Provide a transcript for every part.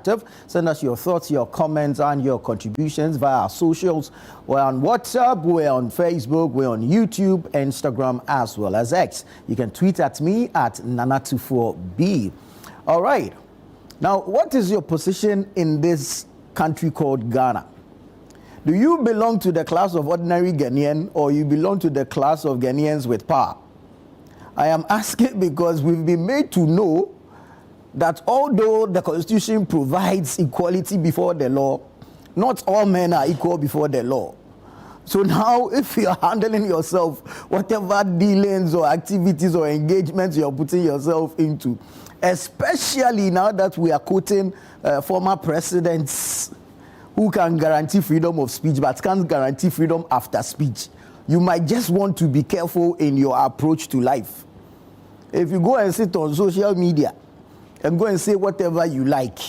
interactive. Send us your thoughts, your comments, and your contributions via our socials. We're on WhatsApp, we're on Facebook, we're on YouTube, Instagram, as well as X. You can tweet at me at Nana24B. All right. Now, what is your position in this country called Ghana? Do you belong to the class of ordinary Ghanaian, or you belong to the class of Ghanaians with power? I am asking because we've been made to know that although the Constitution provides equality before the law, not all men are equal before the law. So now, if you are handling yourself, whatever dealings or activities or engagements you're putting yourself into, especially now that we are quoting former presidents who can guarantee freedom of speech but can't guarantee freedom after speech, you might just want to be careful in your approach to life. If you go and sit on social media and go and say whatever you like,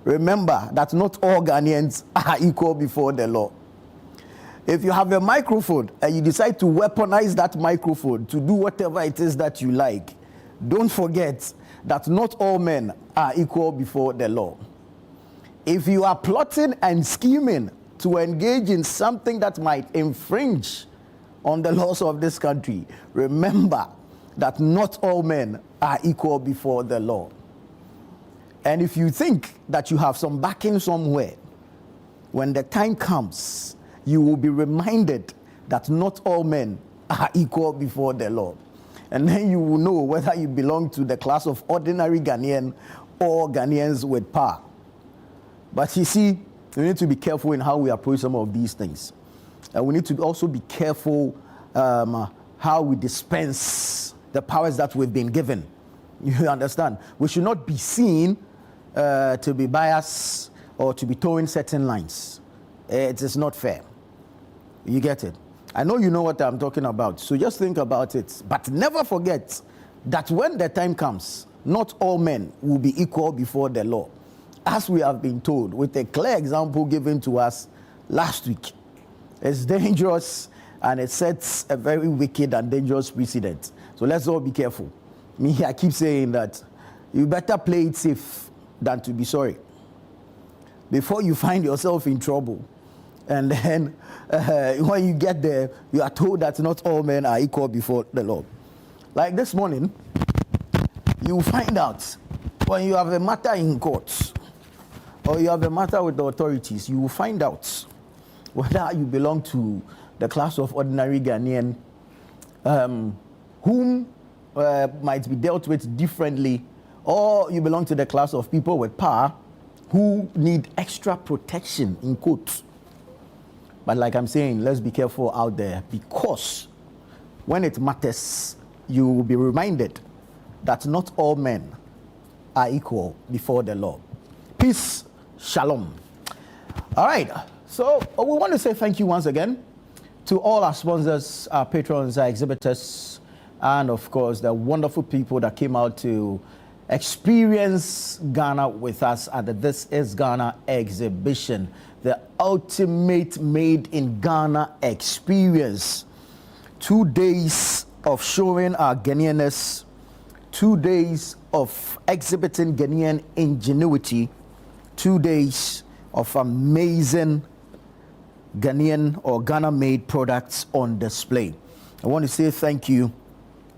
remember that not all Ghanaians are equal before the law. If you have a microphone and you decide to weaponize that microphone to do whatever it is that you like, don't forget that not all men are equal before the law. If you are plotting and scheming to engage in something that might infringe on the laws of this country, remember that not all men are equal before the law. And if you think that you have some backing somewhere, when the time comes, you will be reminded that not all men are equal before the law. And then you will know whether you belong to the class of ordinary Ghanaian or Ghanaians with power. But you see, we need to be careful in how we approach some of these things. And we need to also be careful how we dispense the powers that we've been given. You understand? We should not be seen to be biased or to be towing certain lines. It is not fair. You get it? I know you know what I'm talking about, so just think about it. But never forget that when the time comes, not all men will be equal before the law, as we have been told, with a clear example given to us last week. It's dangerous, and it sets a very wicked and dangerous precedent. So let's all be careful. Me, I keep saying that you better play it safe than to be sorry, before you find yourself in trouble. And then when you get there, you are told that not all men are equal before the law. Like this morning, you find out when you have a matter in court, or you have a matter with the authorities, you will find out whether you belong to the class of ordinary Ghanaian, whom might be dealt with differently, or you belong to the class of people with power who need extra protection, in quotes. But like I'm saying, let's be careful out there, because when it matters, you will be reminded that not all men are equal before the law. Peace. Shalom. All right, so we want to say thank you once again to all our sponsors, our patrons, our exhibitors, and of course the wonderful people that came out to experience Ghana with us at the This Is Ghana exhibition, the ultimate made in Ghana experience. 2 days of showing our Ghanaianness, 2 days of exhibiting Ghanaian ingenuity, 2 days of amazing Ghanaian or Ghana-made products on display. I want to say thank you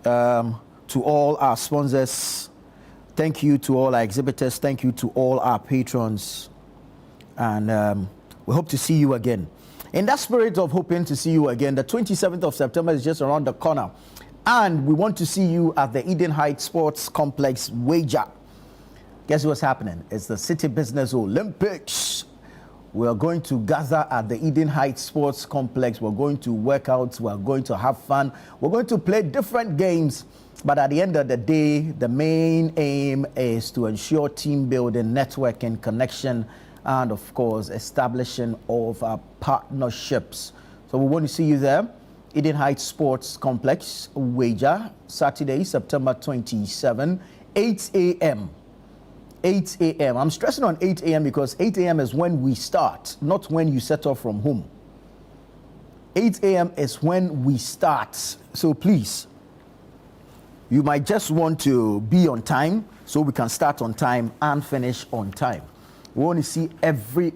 to all our sponsors. Thank you to all our exhibitors. Thank you to all our patrons. And we hope to see you again. In that spirit of hoping to see you again, the 27th of September is just around the corner. And we want to see you at the Eden Heights Sports Complex Wager. Guess what's happening? It's the City Business Olympics. We are going to gather at the Eden Heights Sports Complex. We're going to work out. We're going to have fun. We're going to play different games. But at the end of the day, the main aim is to ensure team building, networking, connection, and of course, establishing of our partnerships. So we want to see you there. Eden Heights Sports Complex Wager, Saturday, September 27, 8 a.m. 8 a.m. I'm stressing on 8 a.m. because 8 a.m. is when we start, not when you set off from home. 8 a.m. is when we start. So please, you might just want to be on time so we can start on time and finish on time. We want to see every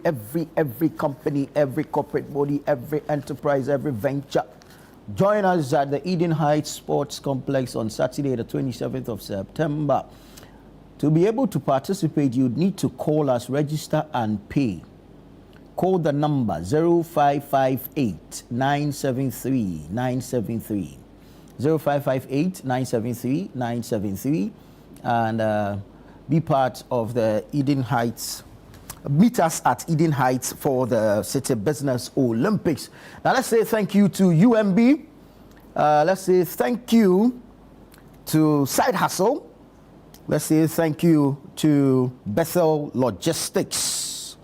company, every corporate body, every enterprise, every venture. Join us at the Eden Heights Sports Complex on Saturday, the 27th of September. To be able to participate, you need to call us, register and pay. Call the number 0558 973 973. 0558 973 973 and be part of the Eden Heights. Meet us at Eden Heights for the City Business Olympics. Now let's say thank you to UMB. Let's say thank you to Side Hustle. Let's say thank you to Bethel Logistics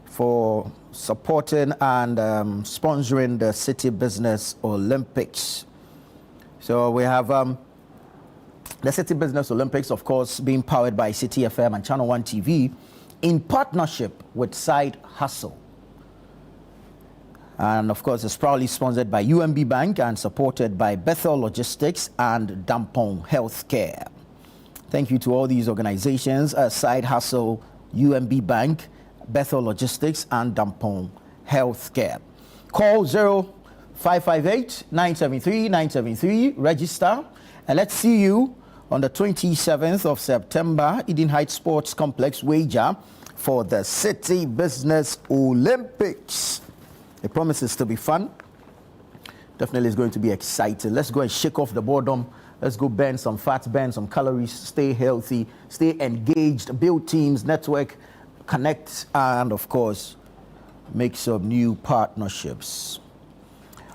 for supporting and sponsoring the City Business Olympics. So we have the City Business Olympics, of course, being powered by City FM and Channel One TV in partnership with Side Hustle. And of course, it's proudly sponsored by UMB Bank and supported by Bethel Logistics and Dampong Healthcare. Thank you to all these organizations, Side Hustle, UMB Bank, Bethel Logistics, and Dampong Healthcare. Call 0558 973 973, register, and let's see you on the 27th of September, Eden Heights Sports Complex wager for the City Business Olympics. It promises to be fun. Definitely is going to be exciting. Let's go and shake off the boredom. Let's go burn some fat, burn some calories, stay healthy, stay engaged, build teams, network, connect, and of course, make some new partnerships.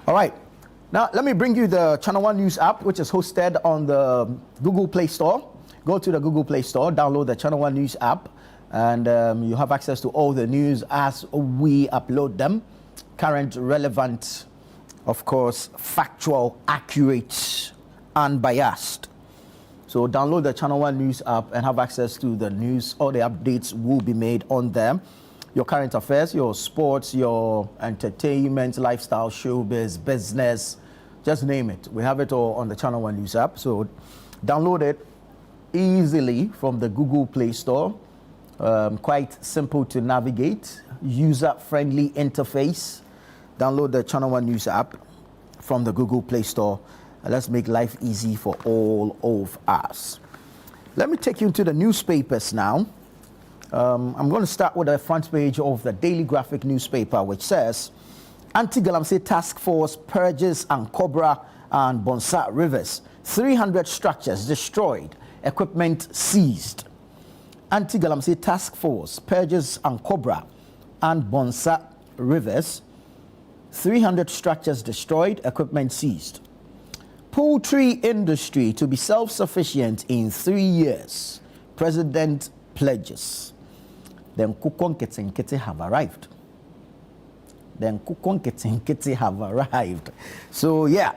All right. Now, let me bring you the Channel One News app, which is hosted on the Google Play Store. Go to the Google Play Store, download the Channel One News app, and you have access to all the news as we upload them. Current, relevant, of course, factual, accurate, unbiased. So download the Channel One News app and have access to the news. All the updates will be made on them. Your current affairs, your sports, your entertainment, lifestyle, showbiz, business, just name it. We have it all on the Channel One News app. So download it easily from the Google Play Store. Quite simple to navigate, user-friendly interface. Download the Channel One News app from the Google Play Store. Let's make life easy for all of us. Let me take you into the newspapers now. I'm going to start with the front page of the Daily Graphic newspaper, which says, Anti-Galamsey Task Force purges Ankobra and Bonsa rivers. 300 structures destroyed, equipment seized. Anti-Galamsey Task Force purges Ankobra and Bonsa rivers. 300 structures destroyed, equipment seized. Poultry industry to be self-sufficient in 3 years. President pledges. Then Kukon Ketenkete have arrived. So yeah,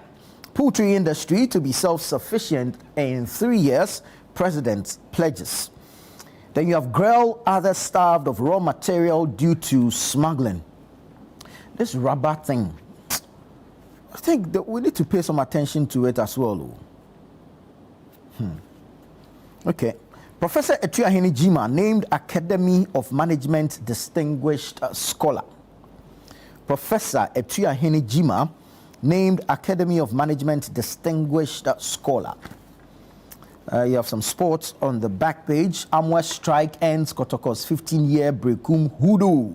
poultry industry to be self-sufficient in 3 years. President pledges. Then you have Grail, others starved of raw material due to smuggling. This rubber thing, I think that we need to pay some attention to it as well. Okay. Professor Etuahene Jima named Academy of Management Distinguished Scholar. Professor Etuahene Jima named Academy of Management Distinguished Scholar. You have some sports on the back page. Amwes strike ends Kotoko's 15-year Brekum hoodoo.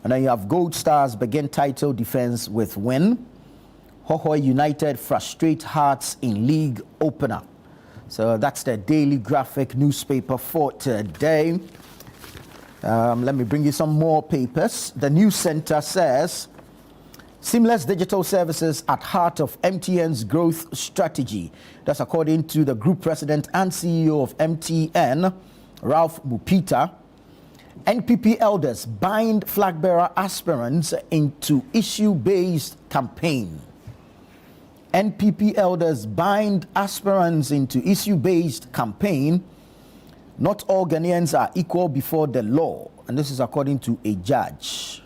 And then you have Gold Stars begin title defense with win. Hohoe United frustrate Hearts in league opener. So that's the Daily Graphic newspaper for today. Let me bring you some more papers. The News Center says, seamless digital services at heart of MTN's growth strategy. That's according to the group president and CEO of MTN, Ralph Mupita. NPP elders bind flag bearer aspirants into issue-based campaign. NPP elders bind aspirants into issue-based campaign. Not all Ghanaians are equal before the law. And this is according to a judge.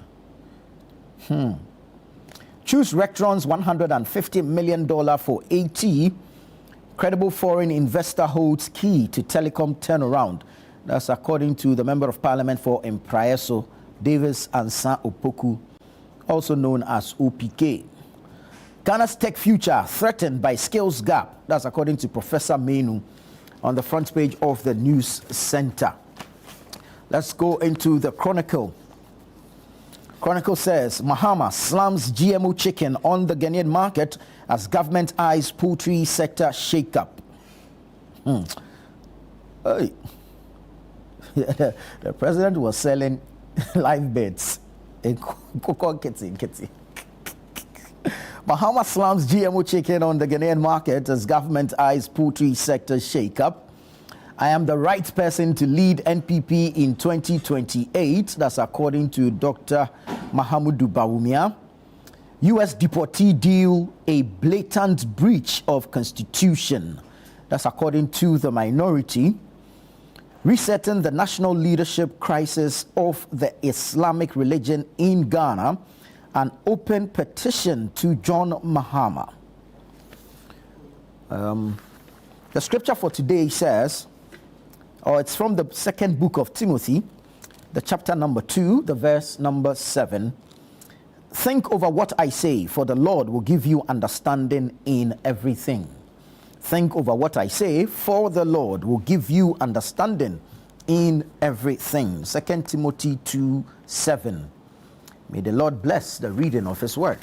Choose Rectron's $150 million for AT. Credible foreign investor holds key to telecom turnaround. That's according to the Member of Parliament for Mpraeso, Davis Ansa Opoku, also known as OPK. Ghana's tech future threatened by skills gap. That's according to Professor Menu on the front page of the News Center. Let's go into the Chronicle. Chronicle says, Mahama slams GMO chicken on the Ghanaian market as government eyes poultry sector shake-up. Hey. The president was selling live birds in Cocoa Kitty. Mahama slams GMO chicken on the Ghanaian market as government eyes poultry sector shake-up. I am the right person to lead NPP in 2028. That's according to Dr. Mahamudu Bawumia. U.S. deportee deal a blatant breach of constitution. That's according to the minority. Resetting the national leadership crisis of the Islamic religion in Ghana. An open petition to John Mahama. The scripture for today says, it's from the second book of Timothy, the chapter number 2, the verse number 7. Think over what I say, for the Lord will give you understanding in everything. Think over what I say, for the Lord will give you understanding in everything. 2 Timothy 2:7. May the Lord bless the reading of his word.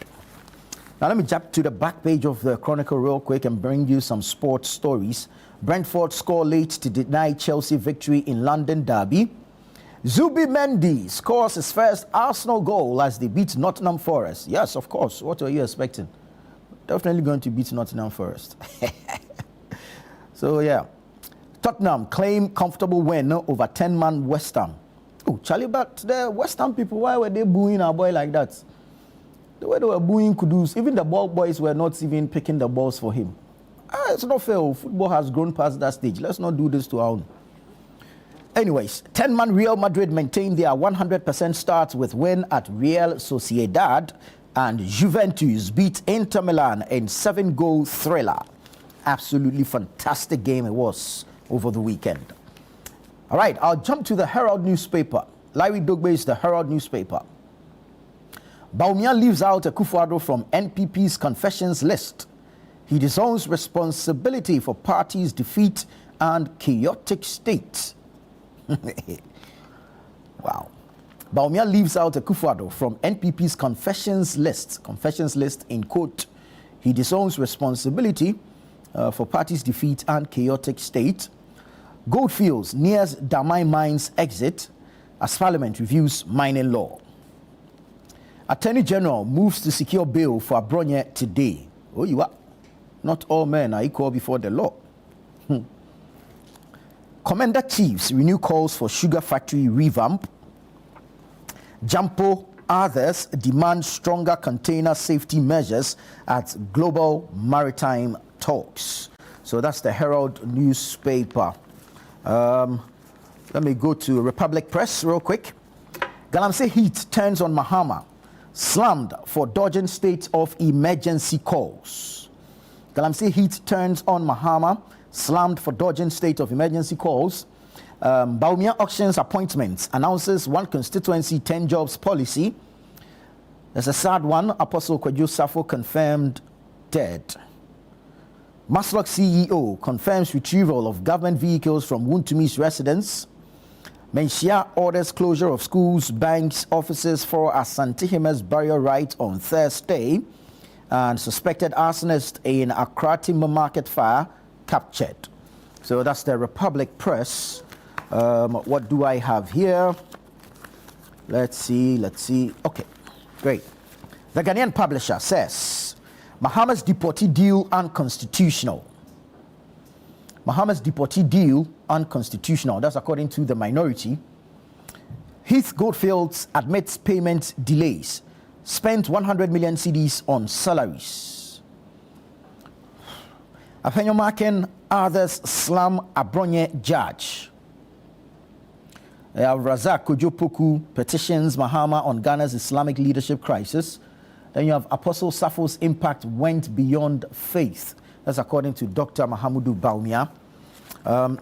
Now let me jump to the back page of the Chronicle real quick and bring you some sports stories. Brentford score late to deny Chelsea victory in London derby. Zubi Mendy scores his first Arsenal goal as they beat Nottingham Forest. Yes, of course. What were you expecting? Definitely going to beat Nottingham Forest. So yeah, Tottenham claim comfortable win over 10-man West Ham. Oh, Charlie, but the West Ham people, why were they booing our boy like that? The way they were booing Kudus, even the ball boys were not even picking the balls for him. It's not fair. Football has grown past that stage. Let's not do this to our own. Anyways, 10-man Real Madrid maintained their 100% start with win at Real Sociedad, and Juventus beat Inter Milan in 7-goal thriller. Absolutely fantastic game it was over the weekend. All right, I'll jump to the Herald newspaper. Larry Dogbe is the Herald newspaper. Bawumia leaves out Akufo-Addo from NPP's confessions list. He disowns responsibility for party's defeat and chaotic state. Wow. Bawumia leaves out Akufo-Addo from NPP's confessions list in quote. He disowns responsibility for party's defeat and chaotic state. Goldfields nears Damai Mines exit as Parliament reviews mining law. Attorney General moves to secure bail for Abronye today. Oh, you are. Not all men are equal before the law. Commander Chiefs renew calls for sugar factory revamp. Jampo others demand stronger container safety measures at global maritime talks. So that's the Herald newspaper. Let me go to Republic Press real quick. Galamsey Heat turns on Mahama, slammed for dodging state of emergency calls. Galamsey Heat turns on Mahama, slammed for dodging state of emergency calls. Bawumia auctions appointments, announces one constituency, 10 jobs policy. There's a sad one. Apostle Kwadwo Safo confirmed dead. Maslok CEO confirms retrieval of government vehicles from Wuntumi's residence. Menshia orders closure of schools, banks, offices for Asante Hime's burial rite on Thursday. And suspected arsonist in Accra Timber Market fire captured. So that's the Republic Press. What do I have here? Let's see. Okay, great. The Ghanaian Publisher says, Mahama's deportee deal unconstitutional. Mahama's deportee deal unconstitutional. That's according to the minority. Heath Goldfields admits payment delays. Spent 100 million cedis on salaries. Afenyomaken others slam Abronye judge. Razak Kojopoku petitions Mahama on Ghana's Islamic leadership crisis. Then you have Apostle Safo's impact went beyond faith. That's according to Dr. Mahamudu Bawumia.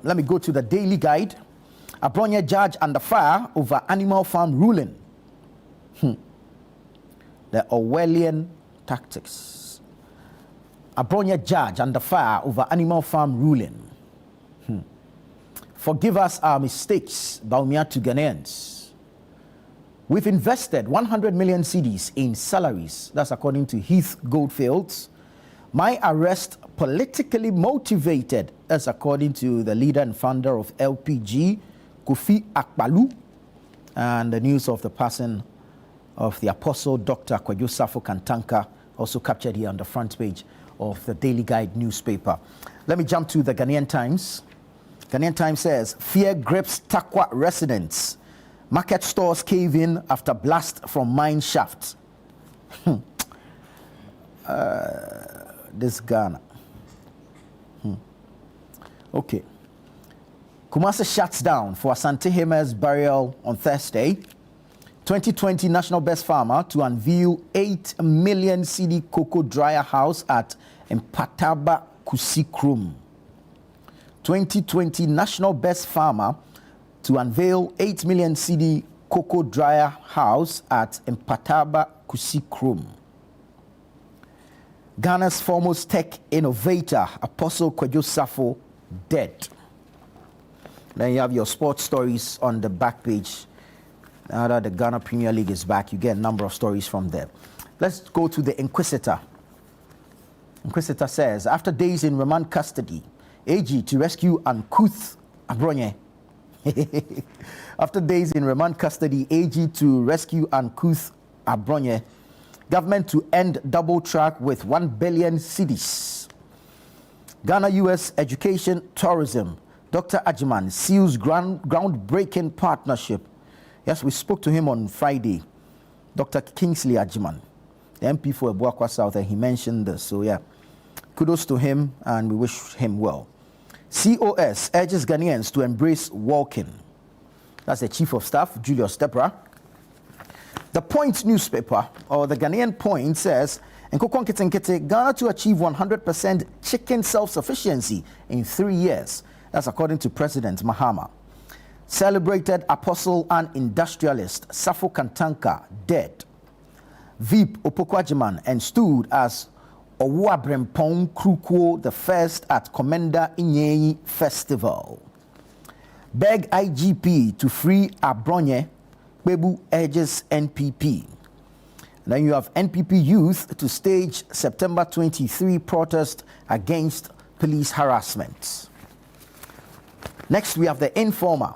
Let me go to the Daily Guide. Abronya judge under fire over Animal Farm ruling. The Orwellian tactics. Abronya judge under fire over Animal Farm ruling. Forgive us our mistakes, Bawumia to Ghanaians. We've invested 100 million cedis in salaries. That's according to Heath Goldfields. My arrest politically motivated. That's according to the leader and founder of LPG, Kofi Akpalu. And the news of the passing of the Apostle Dr. Kwadwo Safo Kantanka, also captured here on the front page of the Daily Guide newspaper. Let me jump to the Ghanaian Times. Ghanaian Times says, fear grips Takwa residents. Market stores cave in after blast from mine shaft. This Ghana. Okay. Kumasi shuts down for Asante Heme's burial on Thursday. 2020 National Best Farmer to unveil 8 million cedi cocoa dryer house at Mpataba Kusikrum. 2020 National Best Farmer to unveil 8 million cedi cocoa dryer house at Mpataba Kusikrum. Ghana's foremost tech innovator, Apostle Kwadwo Safo, dead. Then you have your sports stories on the back page. Now that the Ghana Premier League is back, you get a number of stories from there. Let's go to the Inquisitor. Inquisitor says, after days in remand custody, AG to rescue uncouth Abronye. After days in remand custody, AG to rescue uncouth Abronye. Government to end double track with 1 billion cedis. Ghana-US education tourism. Dr. Ajiman seals groundbreaking partnership. Yes, we spoke to him on Friday. Dr. Kingsley Ajiman, the MP for Abuakwa South, and he mentioned this. So yeah, kudos to him and we wish him well. COS urges Ghanaians to embrace walking. That's the Chief of Staff, Julius Debra. The Point newspaper, or the Ghanaian Point, says, Ghana to achieve 100% chicken self-sufficiency in 3 years. That's according to President Mahama. Celebrated apostle and industrialist Safo Kantanka dead. Veep Opokwajiman enstood as Owabrempong Krukwo the first at Commander Inyeyi Festival. Beg IGP to free Abronye. Bebu urges NPP. And then you have NPP youth to stage September 23 protest against police harassment. Next, we have the Informer.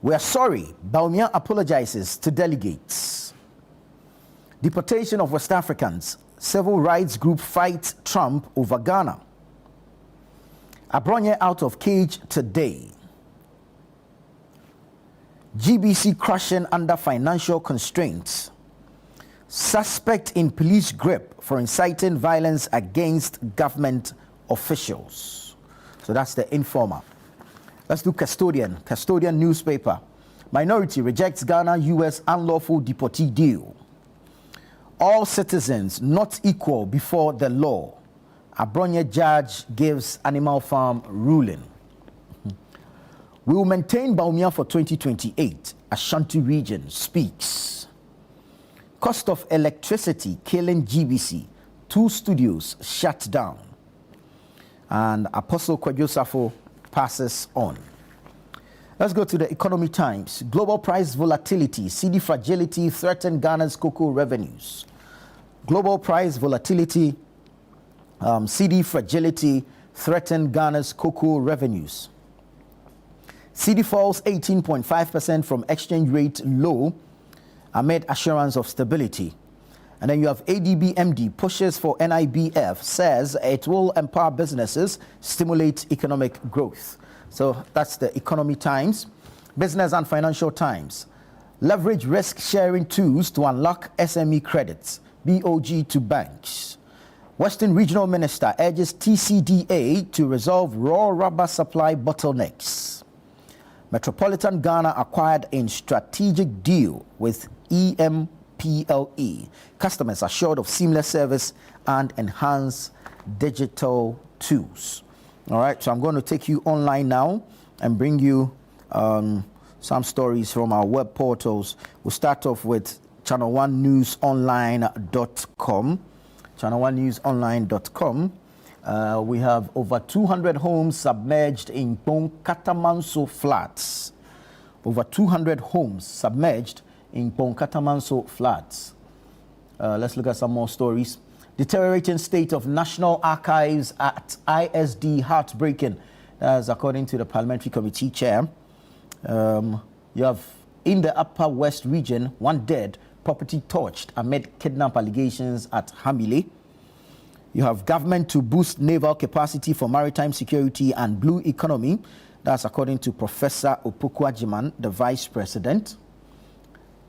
We are sorry, Bawumia apologizes to delegates. Deportation of West Africans. Civil rights group fights Trump over Ghana. Abronye out of cage today. GBC crushing under financial constraints. Suspect in police grip for inciting violence against government officials. So that's the Informer. Let's do Custodian. Custodian newspaper. Minority rejects Ghana-US unlawful deportee deal. All citizens not equal before the law. Abronye judge gives Animal Farm ruling. We will maintain Bawumia for 2028. Ashanti region speaks. Cost of electricity killing GBC. 2 studios shut down. And Apostle Kwadwo Safo passes on. Let's go to the Economy Times. Global price volatility, cedi fragility threaten Ghana's cocoa revenues. Global price volatility, cedi fragility threaten Ghana's cocoa revenues. cedi falls 18.5% from exchange rate low amid assurance of stability. And then you have ADB MD pushes for NIBF, says it will empower businesses, stimulate economic growth. So that's the Economy Times. Business and Financial Times. Leverage risk sharing tools to unlock SME credits. BOG to banks. Western Regional Minister urges TCDA to resolve raw rubber supply bottlenecks. Metropolitan Ghana acquired in strategic deal with EMPLE. Customers assured of seamless service and enhanced digital tools. All right, so I'm going to take you online now and bring you some stories from our web portals. We'll start off with channel1newsonline.com. Channel1newsonline.com. We have over 200 homes submerged in Ponkatamanso floods. Over 200 homes submerged in Ponkatamanso floods. Let's look at some more stories. Deteriorating state of National Archives at ISD heartbreaking. That's according to the Parliamentary Committee Chair. You have in the Upper West region, 1 dead, property torched amid kidnap allegations at Hamile. You have government to boost naval capacity for maritime security and blue economy. That's according to Professor Opoku-Agyeman, the Vice President.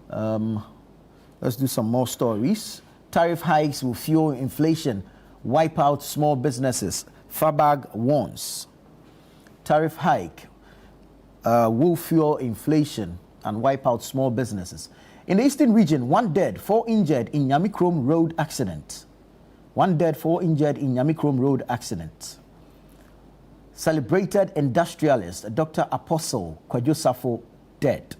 Let's do some more stories. Tariff hikes will fuel inflation, wipe out small businesses. Fabag warns. Tariff hike will fuel inflation and wipe out small businesses. In the Eastern region, 1 dead, 4 injured in Nyamikrom road accident. 1 dead, 4 injured in Nyamikrom road accident. Celebrated industrialist Dr. Apostle Kwadwo Safo dead.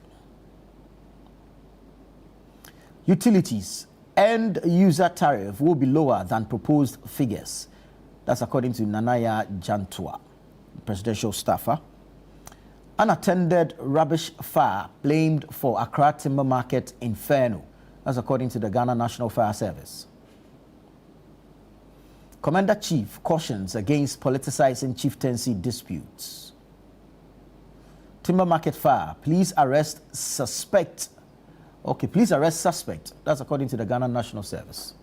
Utilities end user tariff will be lower than proposed figures. That's according to Nanaya Jantua, presidential staffer. Unattended rubbish fire blamed for Accra Timber Market Inferno. That's according to the Ghana National Fire Service. Commander-Chief cautions against politicizing chieftaincy disputes. Timber Market fire, please arrest suspect. Okay, please arrest suspect. That's according to the Ghana National Service.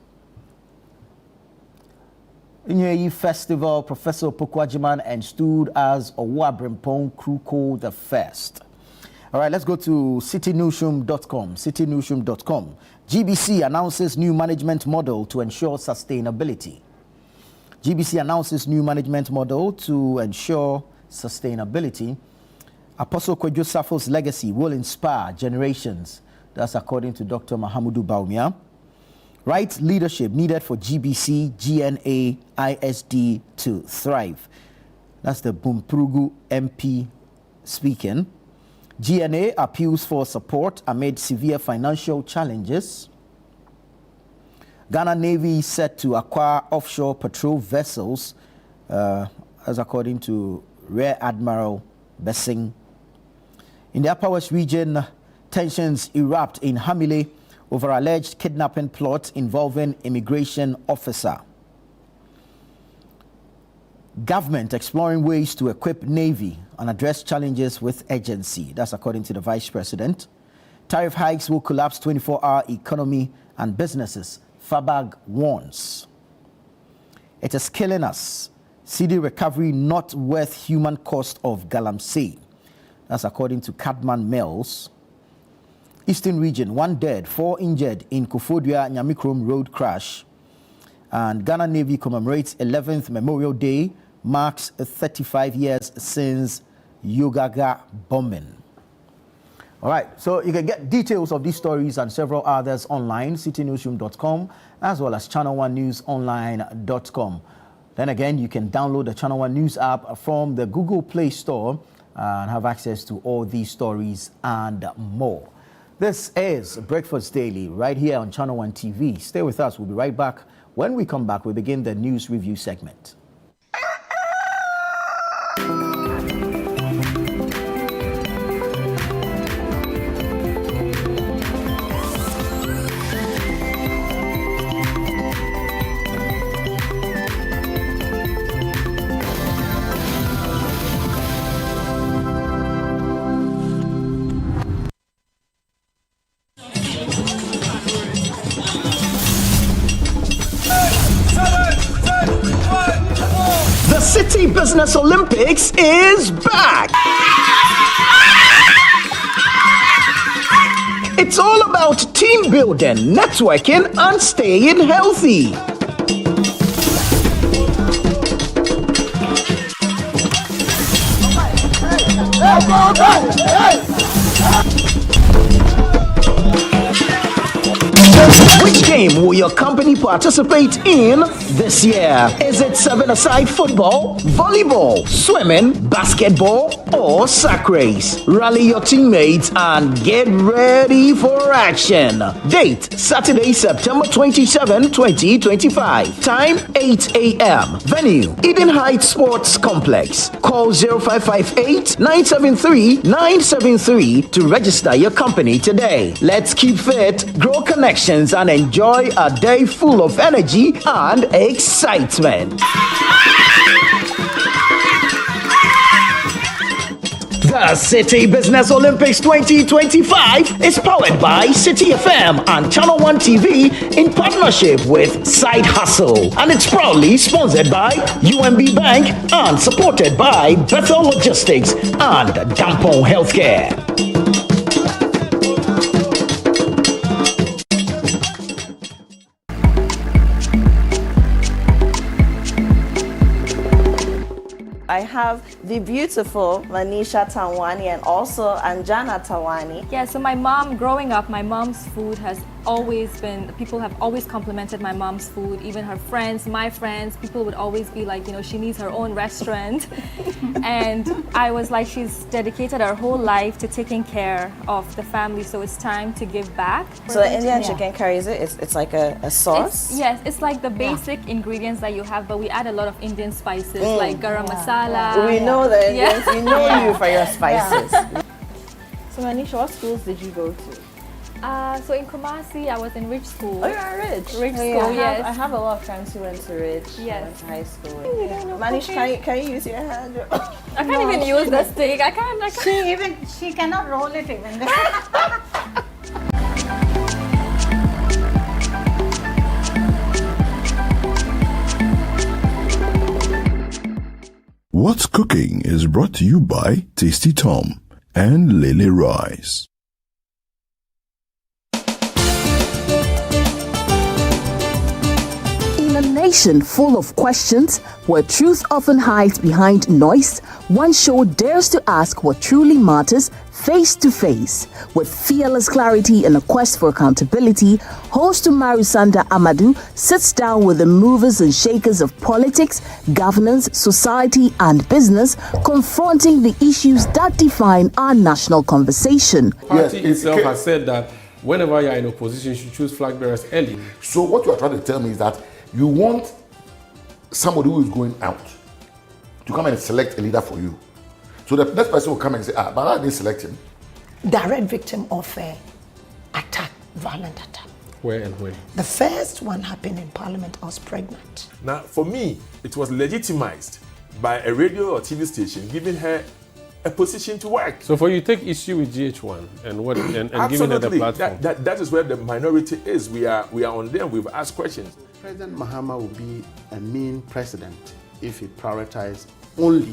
Inyeyi Festival, Professor Opoku-Agyeman and stood as Owa Brempong Kruko the first. All right, let's go to citynewsroom.com. Citynewsroom.com. GBC announces new management model to ensure sustainability. GBC announces new management model to ensure sustainability. Apostle Kwadwo Safo's legacy will inspire generations. That's according to Dr. Mahamudu Bawumia. Right leadership needed for GBC, GNA, ISD to thrive. That's the Bumprugu MP speaking. GNA appeals for support amid severe financial challenges. Ghana Navy set to acquire offshore patrol vessels, as according to Rear Admiral Bessing. In the Upper West region, tensions erupt in Hamile over alleged kidnapping plot involving immigration officer. Government exploring ways to equip Navy and address challenges with urgency. That's according to the Vice President. Tariff hikes will collapse 24-hour economy and businesses. Fabag warns. It is killing us. CD recovery not worth human cost of Galamsey. That's according to Cadman Mills. Eastern region, 1 dead, 4 injured in Kufodua Nyamikrom road crash. And Ghana Navy commemorates 11th Memorial Day, marks 35 years since Yogaga bombing. All right, so you can get details of these stories and several others online, citynewsroom.com, as well as channel1newsonline.com. Then again, you can download the Channel 1 News app from the Google Play Store and have access to all these stories and more. This is Breakfast Daily right here on Channel 1 TV. Stay with us. We'll be right back. When we come back, we begin the news review segment. City Business Olympics is back! It's all about team building, networking, and staying healthy. Which game will your company participate in this year? Is it 7-a-side football, volleyball, swimming, basketball, or sack race. Rally your teammates and get ready for action. Date Saturday, September 27, 2025. Time 8 a.m. Venue Eden Heights Sports Complex. Call 0558 973 973 to register your company today. Let's keep fit, grow connections, and enjoy a day full of energy and excitement. The City Business Olympics 2025 is powered by City FM and Channel One TV in partnership with Side Hustle, and it's proudly sponsored by UMB Bank and supported by Bethel Logistics and Dampon Healthcare. I have the beautiful Manisha Tawani and also Anjana Tawani. Yeah, so my mom, growing up, my mom's food has always been, people have always complimented my mom's food, even her friends, my friends, people would always be like, you know, she needs her own restaurant. And I was like, she's dedicated her whole life to taking care of the family, so it's time to give back. So the Indian chicken curry, is it? It's like a sauce? Yes, it's like the basic ingredients that you have, but we add a lot of Indian spices like garam masala. We know the Indians, we know you for your spices. So Manisha, what schools did you go to? So in Kumasi, I was in Rich School. Oh, you're Rich. Rich Oh, School, yeah. yes. I have a lot of friends who went to Rich. Yes. Went to high school. Manish, can you use your hand? I can't even use the stick. I can't. She cannot roll it even. What's Cooking is brought to you by Tasty Tom and Lily Rice. In a nation full of questions, where truth often hides behind noise, one show dares to ask what truly matters face to face. With fearless clarity and a quest for accountability, host Umaru Sanda Amadou sits down with the movers and shakers of politics, governance, society, and business, confronting the issues that define our national conversation. The party itself has said that whenever you're in opposition, you should choose flag bearers early. So what you are trying to tell me is that you want somebody who is going out to come and select a leader for you. So the next person will come and say, but I didn't select him. Direct victim of attack, violent attack. Where and when? The first one happened in Parliament. I was pregnant. Now, for me, it was legitimized by a radio or TV station giving her a position to work. So for you, take issue with GH1 and what and giving her the platform. That is where the minority is. We are on them. We've asked questions. President Mahama will be a mean president if he prioritizes only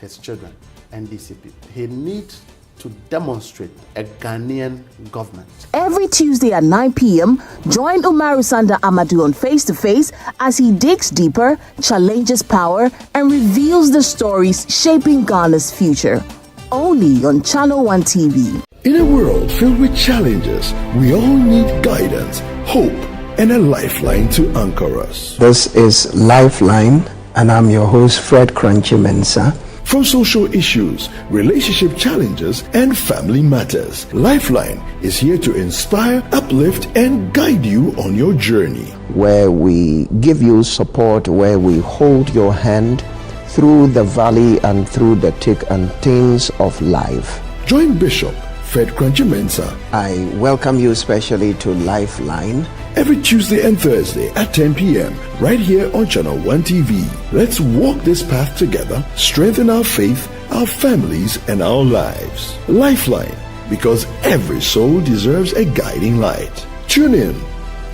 his children and DCP. He needs to demonstrate a Ghanaian government. Every Tuesday at 9 p.m., join Umaru Sanda Amadou on Face to Face as he digs deeper, challenges power, and reveals the stories shaping Ghana's future. Only on Channel One TV. In a world filled with challenges, we all need guidance, hope, and a lifeline to anchor us. This is Lifeline, and I'm your host, Fred Crunchy Mensa. From social issues, relationship challenges, and family matters, Lifeline is here to inspire, uplift, and guide you on your journey. Where we give you support, where we hold your hand through the valley and through the thick and thins of life. Join Bishop Fred Crunchy Mensa. I welcome you especially to Lifeline. Every Tuesday and Thursday at 10 p.m. right here on Channel One TV. Let's walk this path together, strengthen our faith, our families, and our lives. Lifeline, because every soul deserves a guiding light. Tune in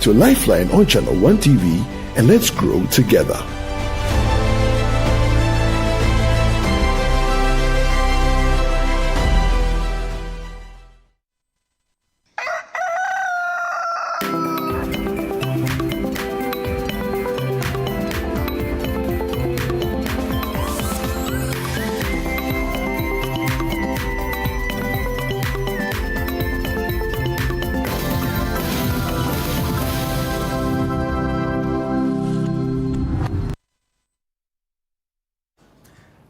to Lifeline on Channel One TV and let's grow together.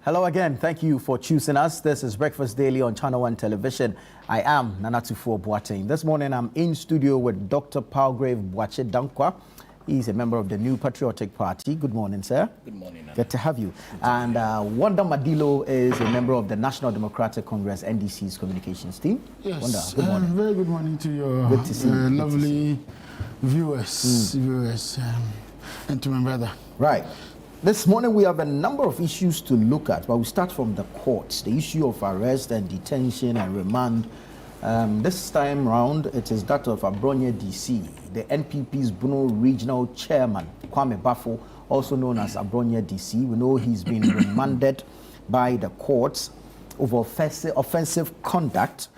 Hello again. Thank you for choosing us. This is Breakfast Daily on Channel 1 Television. I am Nanatufo Boateng. This morning I'm in studio with Dr. Palgrave Boakye Dankwa. He's a member of the New Patriotic Party. Good morning, sir. Good morning. Good to have you. And Wanda Madilo is a member of the National Democratic Congress, NDC's communications team. Yes. Wanda, good morning. Very good morning to your Good to see you. lovely viewers, and to my brother. Right. This morning we have a number of issues to look at, but we start from the courts. The issue of arrest and detention and remand. This time round, it is that of Abronya DC, the NPP's Bono Regional Chairman, Kwame Bafo, also known as Abronya DC. We know he's been remanded by the courts over offensive conduct.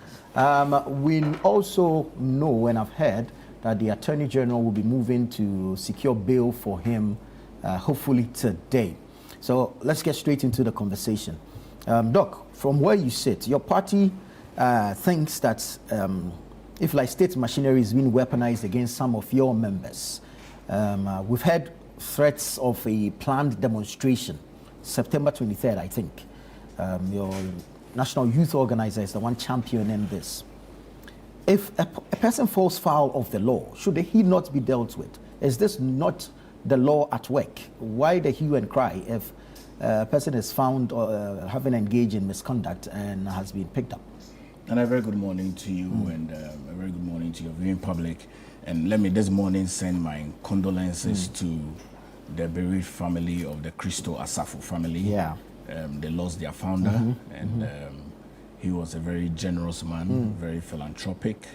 We also know and have heard that the Attorney General will be moving to secure bail for him hopefully today. So let's get straight into the conversation. Doc, from where you sit, your party thinks that if like state machinery is being weaponized against some of your members, we've had threats of a planned demonstration, September 23rd, I think. Your national youth organizer is the one championing this. If a person falls foul of the law, should he not be dealt with? Is this not the law at work? Why the hue and cry if a person is found having engaged in misconduct and has been picked up? And a very good morning to you and a very good morning to your viewing public. And let me this morning send my condolences to the bereaved family of the Christo Asafo family. Yeah. They lost their founder and he was a very generous man, very philanthropic.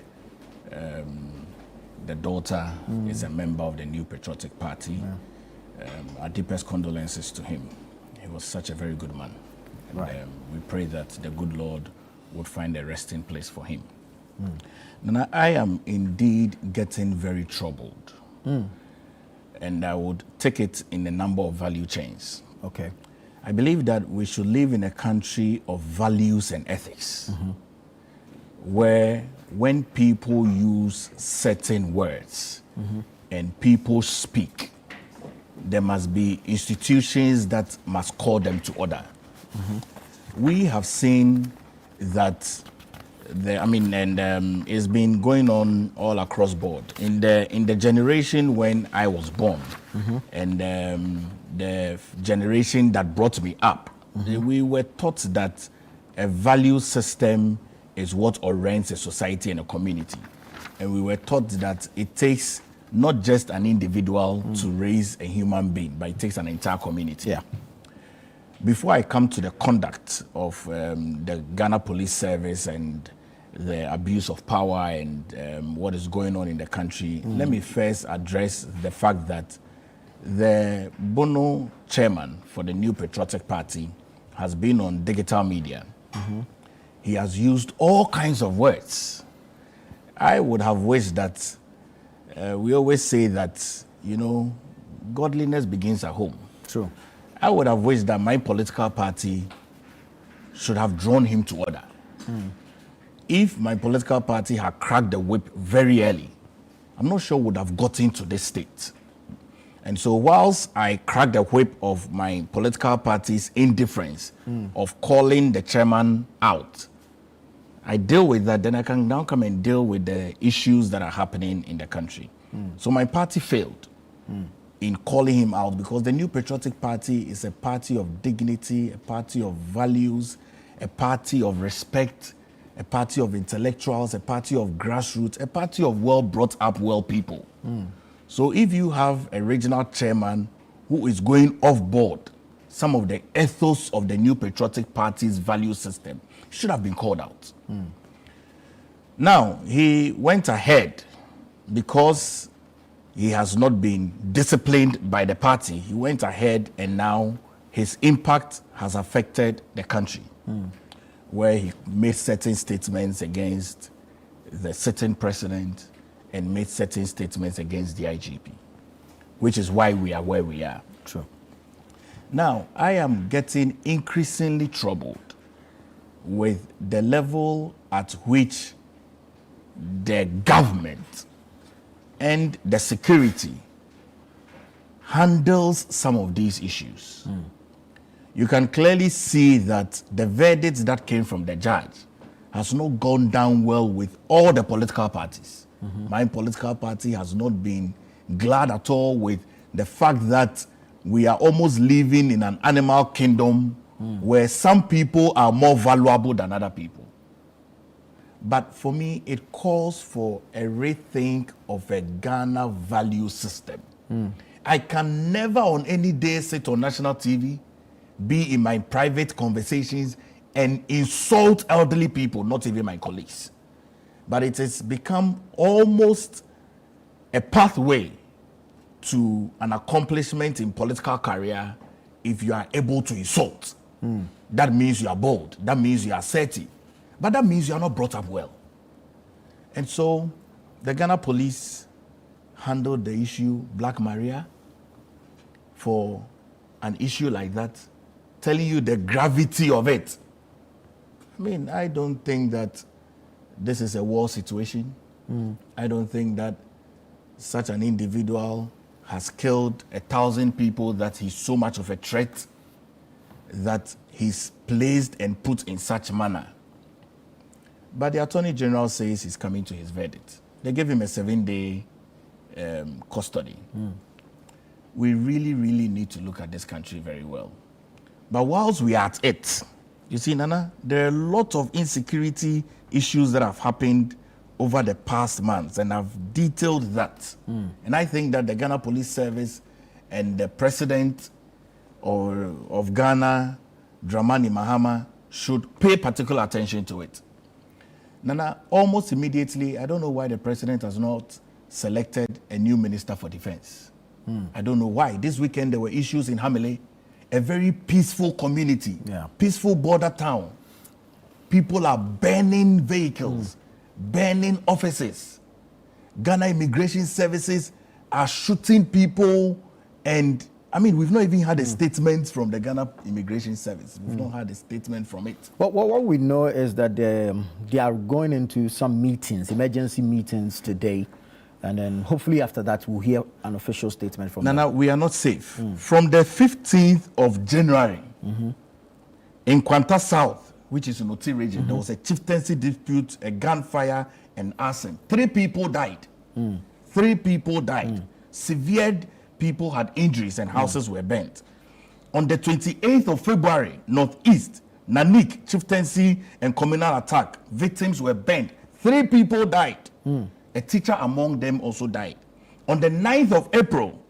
The daughter is a member of the New Patriotic Party. Our deepest condolences to him. He was such a very good man. And, we pray that the good Lord would find a resting place for him. Now, I am indeed getting very troubled. And I would take it in a number of value chains. Okay. I believe that we should live in a country of values and ethics, where when people use certain words and people speak, there must be institutions that must call them to order. We have seen that it's been going on all across board. In the generation when I was born, and the generation that brought me up, we were taught that a value system is what orients a society and a community. And we were taught that it takes not just an individual to raise a human being, but it takes an entire community. Yeah. Before I come to the conduct of the Ghana Police Service and the abuse of power and what is going on in the country, let me first address the fact that the Bono chairman for the New Patriotic Party has been on digital media. He has used all kinds of words. I would have wished that we always say that, godliness begins at home. True. I would have wished that my political party should have drawn him to order. If my political party had cracked the whip very early, I'm not sure would have gotten to this state. And so whilst I cracked the whip of my political party's indifference of calling the chairman out, I deal with that, then I can now come and deal with the issues that are happening in the country. So my party failed in calling him out because the New Patriotic Party is a party of dignity, a party of values, a party of respect, a party of intellectuals, a party of grassroots, a party of well-brought-up, well people. So if you have a regional chairman who is going off board some of the ethos of the New Patriotic Party's value system, should have been called out. Now, he went ahead because he has not been disciplined by the party. He went ahead and now his impact has affected the country, where he made certain statements against the sitting president and made certain statements against the IGP, which is why we are where we are. True. Now, I am getting increasingly troubled with the level at which the government and the security handles some of these issues. you can clearly see that the verdict that came from the judge has not gone down well with all the political parties. My political party has not been glad at all with the fact that we are almost living in an animal kingdom where some people are more valuable than other people. But for me, it calls for a rethink of a Ghana value system. I can never on any day sit on national TV, be in my private conversations and insult elderly people, not even my colleagues. But it has become almost a pathway to an accomplishment in political career if you are able to insult. That means you are bold. That means you are assertive. But that means you are not brought up well. And so the Ghana police handled the issue Black Maria for an issue like that, telling you the gravity of it. I mean, I don't think that this is a war situation. I don't think that such an individual has killed 1,000 people, that he's so much of a threat that he's placed and put in such manner. But the Attorney General says he's coming to his verdict. They gave him a 7-day custody. We really, really need to look at this country very well. But whilst we are at it, you see, Nana, there are a lot of insecurity issues that have happened over the past months, and I've detailed that. And I think that the Ghana Police Service and the President of Ghana, Dramani Mahama, should pay particular attention to it. Nana, almost immediately, I don't know why the President has not selected a new Minister for Defense. I don't know why. This weekend there were issues in Hamele, a very peaceful community, peaceful border town. People are burning vehicles, burning offices. Ghana Immigration Services are shooting people, and I mean, we've not even had a statement from the Ghana Immigration Service. We've not had a statement from it. But what we know is that they are going into some meetings, emergency meetings today, and then hopefully after that we'll hear an official statement from them. Nana, we are not safe. From the 15th of January, in Kwanta South, which is in Oti region, there was a chieftaincy dispute, a gunfire, and arson. 3 people died. 3 people died. Severe people had injuries and houses were burnt. On the 28th of February, Northeast, Nanik, chieftaincy and communal attack, victims were burnt. 3 people died. A teacher among them also died. On the 9th of April,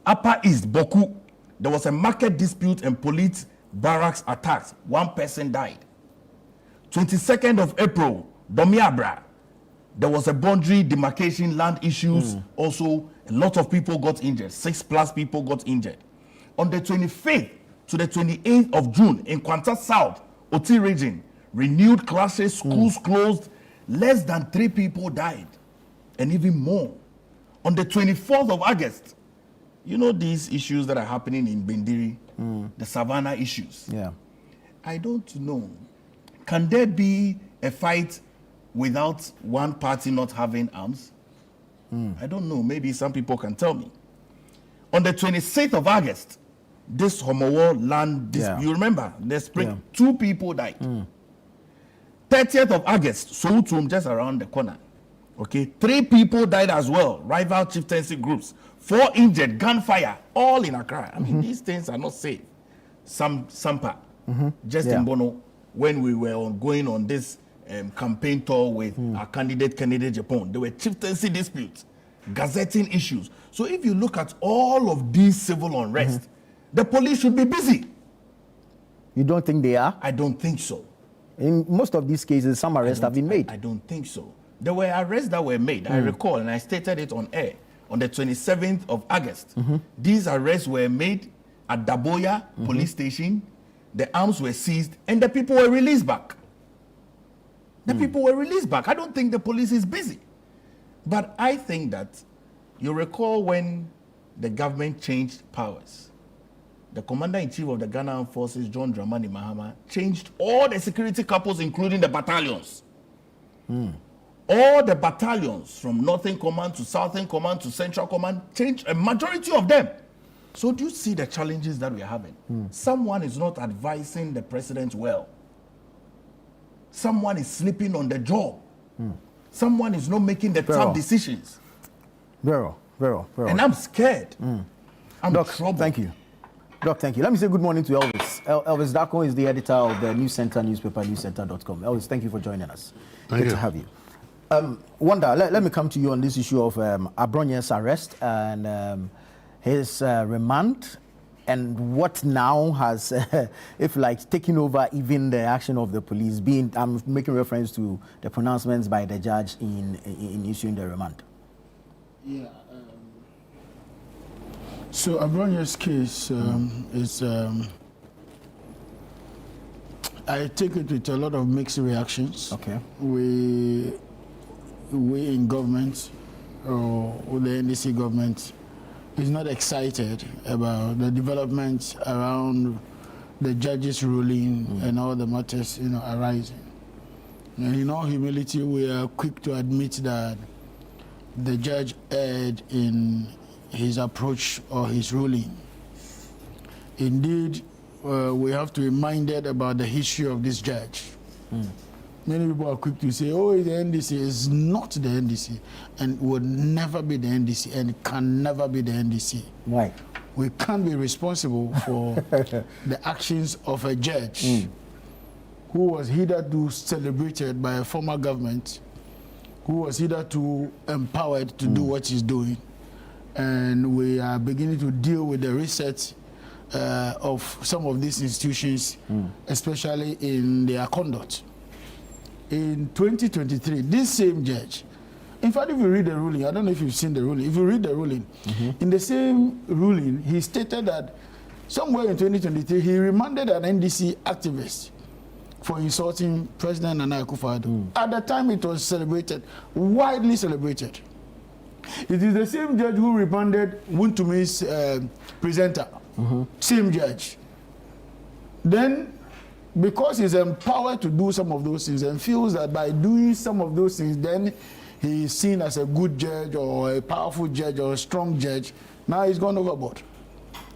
Upper East, Boku, there was a market dispute and police barracks attacks. 1 person died. 22nd of April, Domiabra, there was a boundary demarcation land issues. Also, a lot of people got injured. 6+ people got injured. On the 25th to the 28th of June, in Kwanta South, Oti region, renewed clashes, schools closed. Less than 3 people died, and even more. On the 24th of August, you know these issues that are happening in Bendiri, the Savannah issues. I don't know. Can there be a fight without one party not having arms? I don't know. Maybe some people can tell me. On the 26th of August, this Homowo land dispute, you remember, the spring, 2 people died. 30th of August, Soutum, just around the corner. Okay, 3 people died as well. Rival chieftaincy groups, 4 injured, gunfire, all in Accra. I mean, these things are not safe. Sampa, just in Bono, when we were going on this campaign tour with our candidate, Kennedy Japan, there were chieftaincy disputes, gazetting issues. So if you look at all of these civil unrest, the police should be busy. You don't think they are? I don't think so. In most of these cases, some arrests have been made. I don't think so. There were arrests that were made. I recall, and I stated it on air, on the 27th of August. These arrests were made at Daboya police station. The arms were seized, and the people were released back. The people were released back. I don't think the police is busy. But I think that you recall when the government changed powers, the Commander-in-Chief of the Ghana Armed Forces, John Dramani Mahama, changed all the security corps, including the battalions. All the battalions, from Northern Command to Southern Command to Central Command, changed a majority of them. So do you see the challenges that we are having? Someone is not advising the president well. Someone is sleeping on the job. Someone is not making the tough decisions. Very. And I'm scared. I'm Doc, troubled. thank you. Doc, thank you. Let me say good morning to Elvis. Elvis Darko is the editor of the News Center newspaper, newscenter.com. Elvis, thank you for joining us. Thank Good you. to have you. Wanda, let me come to you on this issue of Abronye's arrest and his remand, and what now has, if like, taken over even the action of the police. I'm making reference to the pronouncements by the judge in issuing the remand. Yeah. So Abronye's case is, I take it with a lot of mixed reactions. Okay. We in government, or the NDC government, is not excited about the developments around the judge's ruling and all the matters, arising. And in all humility, we are quick to admit that the judge erred in his approach or his ruling. Indeed, we have to be reminded about the history of this judge. Many people are quick to say, oh, the NDC is not the NDC and would never be the NDC and can never be the NDC. Why? We can't be responsible for the actions of a judge who was hitherto celebrated by a former government, who was hitherto empowered to do what he's doing. And we are beginning to deal with the reset of some of these institutions, especially in their conduct. In 2023, this same judge, in fact, if you read the ruling, I don't know if you've seen the ruling, if you read the ruling, in the same ruling, he stated that somewhere in 2023, he remanded an NDC activist for insulting President Nana Akufo-Addo. At the time, it was celebrated, widely celebrated. It is the same judge who remanded Wuntumi's presenter, same judge. Then, because he's empowered to do some of those things and feels that by doing some of those things, then he is seen as a good judge or a powerful judge or a strong judge, now he's gone overboard.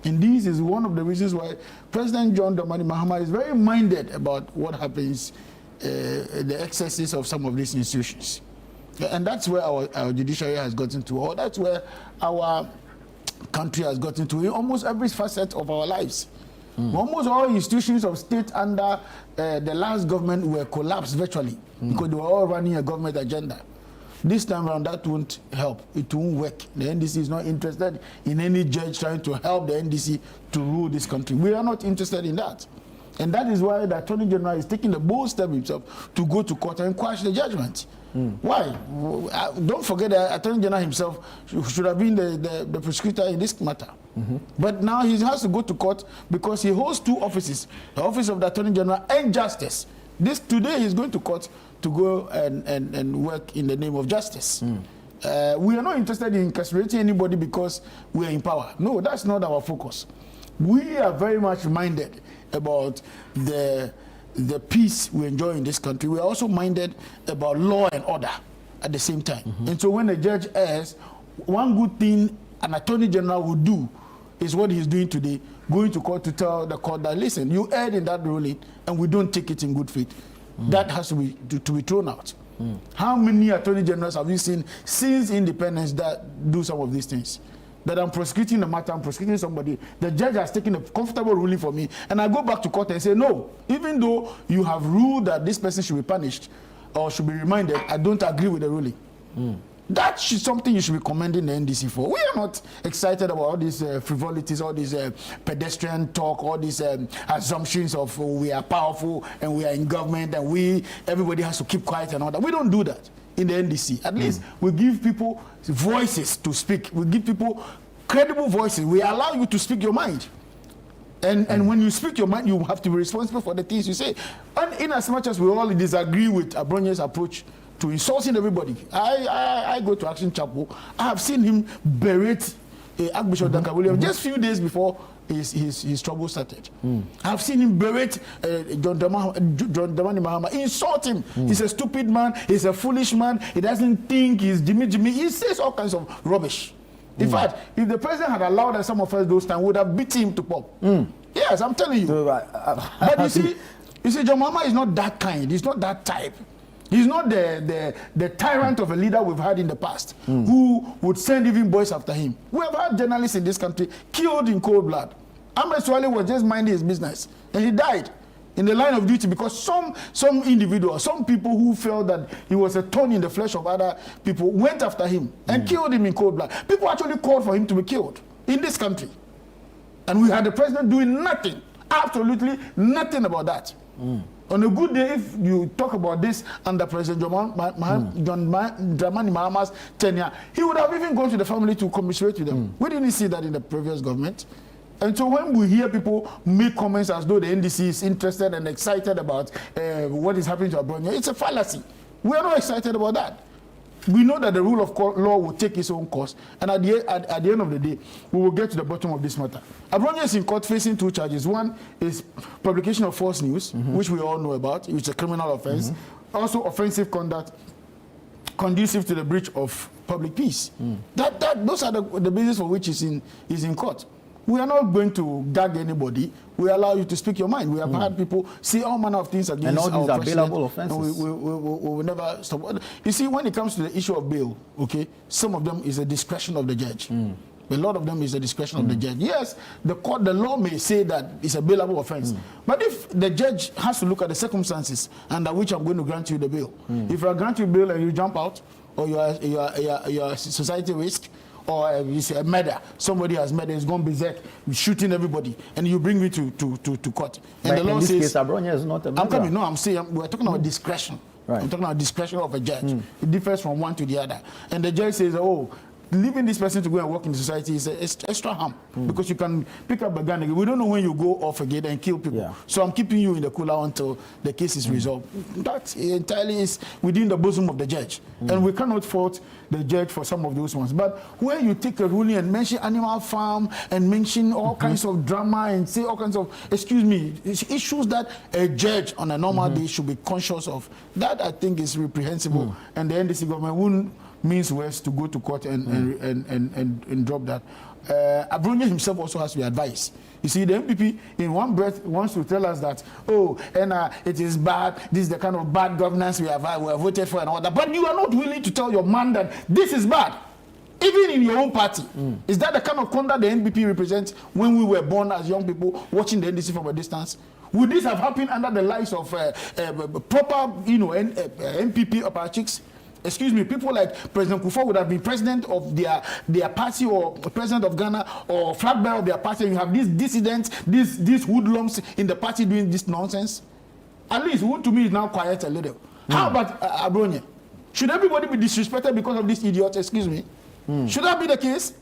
And this is one of the reasons why President John Dramani Mahama is very minded about what happens, the excesses of some of these institutions. And that's where our judiciary has gotten to, or that's where our country has gotten to in almost every facet of our lives. Almost all institutions of state under the last government were collapsed virtually because they were all running a government agenda. This time around, that won't help. It won't work. The NDC is not interested in any judge trying to help the NDC to rule this country. We are not interested in that. And that is why the Attorney General is taking the bold step himself to go to court and quash the judgment. Why? Don't forget the Attorney General himself should have been the prosecutor in this matter. But now he has to go to court because he holds two offices, the office of the Attorney General and Justice. Today he's going to court to go and work in the name of justice. We are not interested in incarcerating anybody because we are in power. No, that's not our focus. We are very much minded about the peace we enjoy in this country. We are also minded about law and order at the same time. And so when a judge errs, one good thing an Attorney General would do is what he's doing today, going to court to tell the court that, listen, you erred in that ruling and we don't take it in good faith. That has to be thrown out. How many Attorney Generals have you seen since independence that do some of these things? That I'm prosecuting the matter, I'm prosecuting somebody, the judge has taken a comfortable ruling for me, and I go back to court and say, no, even though you have ruled that this person should be punished or should be reminded, I don't agree with the ruling. That's something you should be commending the NDC for. We are not excited about all these frivolities, all these pedestrian talk, all these assumptions of we are powerful and we are in government and everybody has to keep quiet and all that. We don't do that in the NDC. At least we give people voices to speak. We give people credible voices. We allow you to speak your mind. And when you speak your mind, you have to be responsible for the things you say. And in as much as we all disagree with Abronye's approach to insulting everybody, I go to Action Chapel. I have seen him berate Archbishop Duncan Williams just a few days before his trouble started. I've seen him berate John Dramani Mahama, insult him. He's a stupid man, he's a foolish man, he doesn't think, he's Jimmy. He says all kinds of rubbish. In fact, if the president had allowed some of us those times, we would have beat him to pulp. Yes, I'm telling you. So, but you see, John Mahama is not that kind. He's not that type. He's not the tyrant of a leader we've had in the past who would send even boys after him. We have had journalists in this country killed in cold blood. Ahmed Swale was just minding his business, and he died in the line of duty because some individuals, some people who felt that he was a thorn in the flesh of other people went after him and killed him in cold blood. People actually called for him to be killed in this country. And we had the president doing nothing, absolutely nothing about that. On a good day, if you talk about this under President John Dramani Mahama's tenure, he would have even gone to the family to commiserate with them. We didn't see that in the previous government. And so when we hear people make comments as though the NDC is interested and excited about what is happening to Abronya, it's a fallacy. We are not excited about that. We know that the rule of law will take its own course, and at the end of the day, we will get to the bottom of this matter. Abronya is in court facing 2 charges. One is publication of false news, which we all know about, which is a criminal offense. Also offensive conduct conducive to the breach of public peace. Those are the basis for which is in court. We are not going to gag anybody. We allow you to speak your mind. We have had people say all manner of things against and all these our are bailable offenses. We will never stop. You see, when it comes to the issue of bail, okay, some of them is a discretion of the judge. A lot of them is the discretion of the judge. Yes, the law may say that it's a bailable offense. But if the judge has to look at the circumstances under which I'm going to grant you the bail, if I grant you bail and you jump out, or you are society risk, or you say a murder, somebody has murdered, is gone berserk, shooting everybody, and you bring me to court. And but the law in this says, case, Abronya is not a murderer. I'm coming. No, I'm saying we're talking about discretion. Right. I'm talking about discretion of a judge. It differs from one to the other. And the judge says, oh, leaving this person to go and work in society is extra harm because you can pick up a gun again. We don't know when you go off again and kill people. Yeah. So I'm keeping you in the cooler until the case is resolved. That entirely is within the bosom of the judge. And we cannot fault the judge for some of those ones. But when you take a ruling and mention Animal Farm and mention all kinds of drama and say all kinds of, issues that a judge on a normal day should be conscious of, that I think is reprehensible. And the NDC government wouldn't means worse to go to court and drop that. Abronya himself also has to be advised. You see, the MPP in one breath wants to tell us that, it is bad, this is the kind of bad governance we have voted for and all that. But you are not willing to tell your man that this is bad. Even in your own party. Is that the kind of conduct the NPP represents when we were born as young people watching the NDC from a distance? Would this have happened under the lives of proper, MPP upper chicks? Excuse me, people like President Kufuor would have been president of their party or president of Ghana or flag bearer of their party. You have these dissidents, these hoodlums in the party doing this nonsense. At least, who to me is now quiet a little. How about Abronya? Should everybody be disrespected because of this idiot? Excuse me. Should that be the case?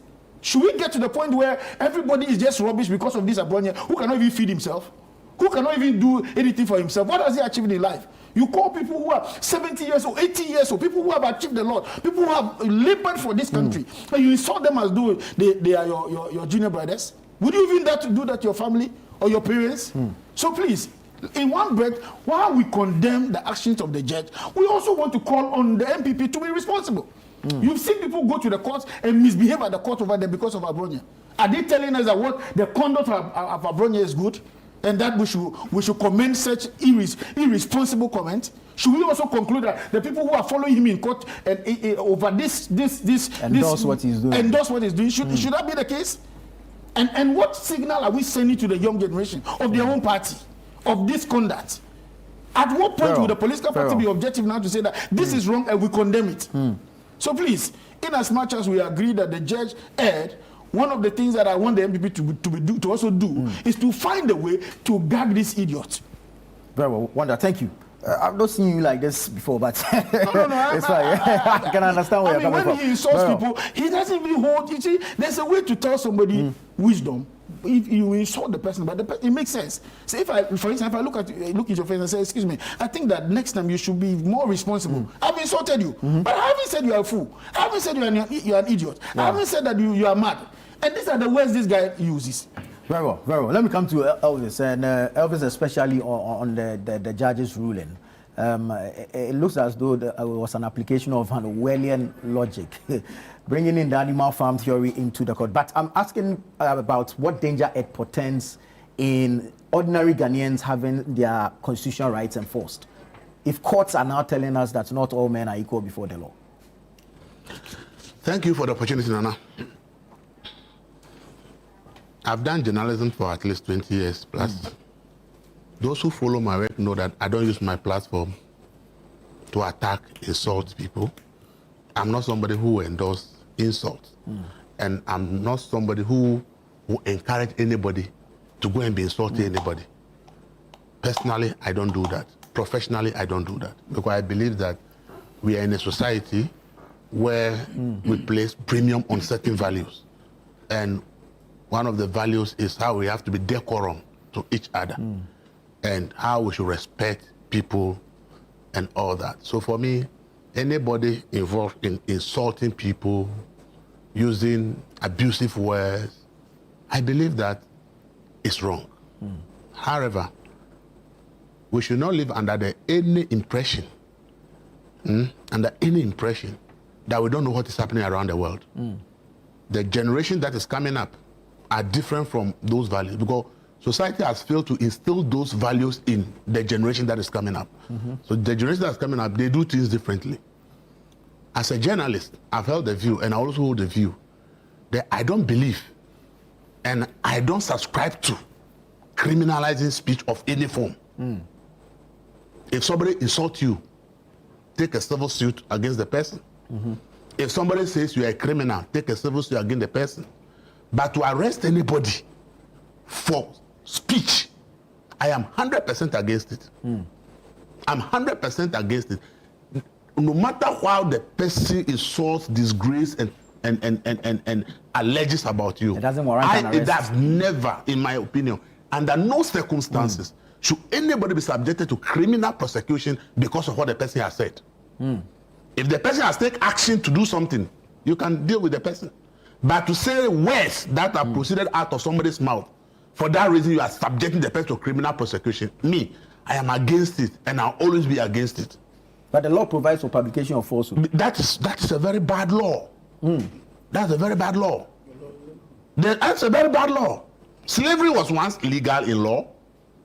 Should we get to the point where everybody is just rubbish because of this Abronya who cannot even feed himself? Who cannot even do anything for himself? What has he achieved in life? You call people who are 70 years old, 80 years old, people who have achieved a lot, people who have labored for this country, and you insult them as though they are your junior brothers. Would you even dare to do that to your family or your parents? So please, in one breath, while we condemn the actions of the judge, we also want to call on the MPP to be responsible. You've seen people go to the court and misbehave at the court over there because of Abronya. Are they telling us that what the conduct of Abronya is good? And that we should commend such irresponsible comments. Should we also conclude that the people who are following him in court and over this endorse what he's doing? Endorse what he's doing. Should that be the case? And what signal are we sending to the young generation of their own party of this conduct? At what point will the political party be objective now to say that this is wrong and we condemn it? So please, in as much as we agree that the judge erred, one of the things that I want the MPP to also do is to find a way to gag this idiot. Very well, Wanda, thank you. I've not seen you like this before, but no, it's fine. I can understand where you're coming from. When he insults people, he doesn't even hold. You see, there's a way to tell somebody wisdom. If you insult the person, but it makes sense. So if for instance, if I look at your face and say, excuse me, I think that next time you should be more responsible. I've insulted you, but I haven't said you are a fool. I haven't said you are an idiot. I haven't said that you are mad. And these are the words this guy uses. Very well, very well. Let me come to Elvis, and Elvis especially on the judge's ruling. it looks as though it was an application of an Orwellian logic, bringing in the animal farm theory into the court. But I'm asking about what danger it portends in ordinary Ghanaians having their constitutional rights enforced. If courts are now telling us that not all men are equal before the law. Thank you for the opportunity, Nana. I've done journalism for at least 20 years plus. Those who follow my work know that I don't use my platform to attack, insult people. I'm not somebody who endorses insults. And I'm not somebody who will encourage anybody to go and be insulting anybody. Personally, I don't do that. Professionally, I don't do that. Because I believe that we are in a society where we place premium on certain values. And one of the values is how we have to be decorum to each other. And how we should respect people and all that. So for me, anybody involved in insulting people, using abusive words, I believe that is wrong. However, we should not live under any impression that we don't know what is happening around the world. The generation that is coming up are different from those values because society has failed to instill those values in the generation that is coming up. So the generation that is coming up, they do things differently. As a journalist, I've held the view, and I also hold the view, that I don't believe and I don't subscribe to criminalizing speech of any form. If somebody insults you, take a civil suit against the person. If somebody says you are a criminal, take a civil suit against the person. But to arrest anybody for speech, I am 100% against it. I'm 100% against it. No matter how the person insults, disgrace, and alleges about you, it doesn't warrant an arrest. It does never, in my opinion, under no circumstances, should anybody be subjected to criminal prosecution because of what the person has said. If the person has taken action to do something, you can deal with the person. But to say words that are proceeded out of somebody's mouth, for that reason you are subjecting the person to criminal prosecution. Me, I am against it, and I'll always be against it. But the law provides for publication of falsehood. That is a very bad law. That's a very bad law. That's a very bad law. Slavery was once legal in law,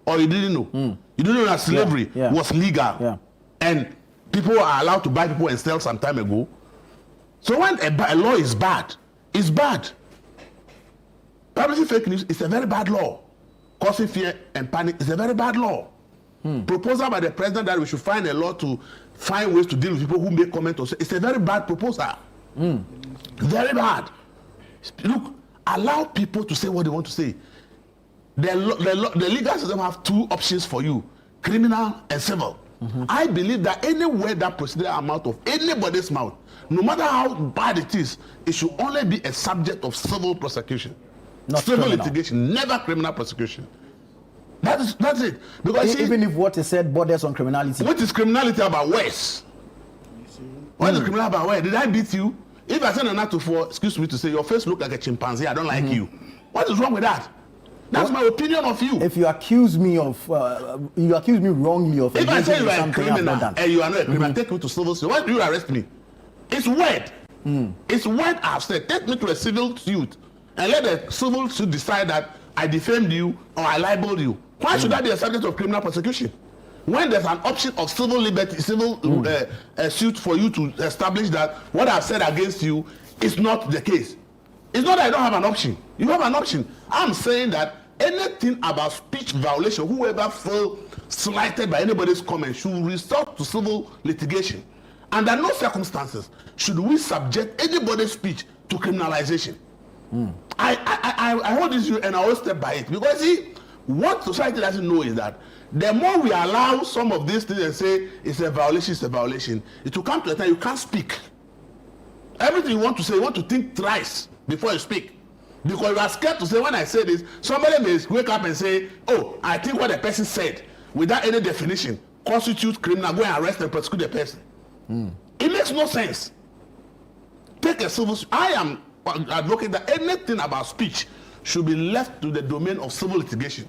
or you didn't know? You didn't know that slavery was legal, and people are allowed to buy people and sell some time ago. So when a law is bad, it's bad. Publishing fake news is a very bad law. Causing fear and panic is a very bad law. Proposal by the president that we should find a law to find ways to deal with people who make comments or say, it's a very bad proposal. Very bad. Look, allow people to say what they want to say. The legal system have two options for you, criminal and civil. I believe that any word that proceeded out of anybody's mouth, no matter how bad it is, it should only be a subject of civil prosecution. Not civil criminal. litigation, never criminal prosecution. That's it. Because Even if what is said borders on criminality. What is criminality about words? What is criminal about words? Did I beat you? If I send an act for, excuse me to say, your face look like a chimpanzee, I don't like you. What is wrong with that? That's my opinion of you. If you accuse me of, you accuse me wrongly of if I say you are a something I've criminal not done. and you are not a criminal, take me to civil suit. Why do you arrest me? It's word. It's word I've said. Take me to a civil suit and let the civil suit decide that I defamed you or I libeled you. Why should that be a subject of criminal prosecution? When there's an option of civil liberty, civil suit for you to establish that what I've said against you is not the case. It's not that I don't have an option. You have an option. I'm saying that anything about speech violation, whoever feel slighted by anybody's comment should resort to civil litigation. Under no circumstances should we subject anybody's speech to criminalization. I hold this view and I always step by it. Because see, what society doesn't know is that the more we allow some of these things and say it's a violation, it will come to a time you can't speak. Everything you want to say, you want to think thrice before you speak. Because you are scared to say, when I say this, somebody may wake up and say, oh, I think what the person said, without any definition, constitutes criminal, go and arrest and prosecute the person. It makes no sense. Take a civil suit. I am advocating that anything about speech should be left to the domain of civil litigation.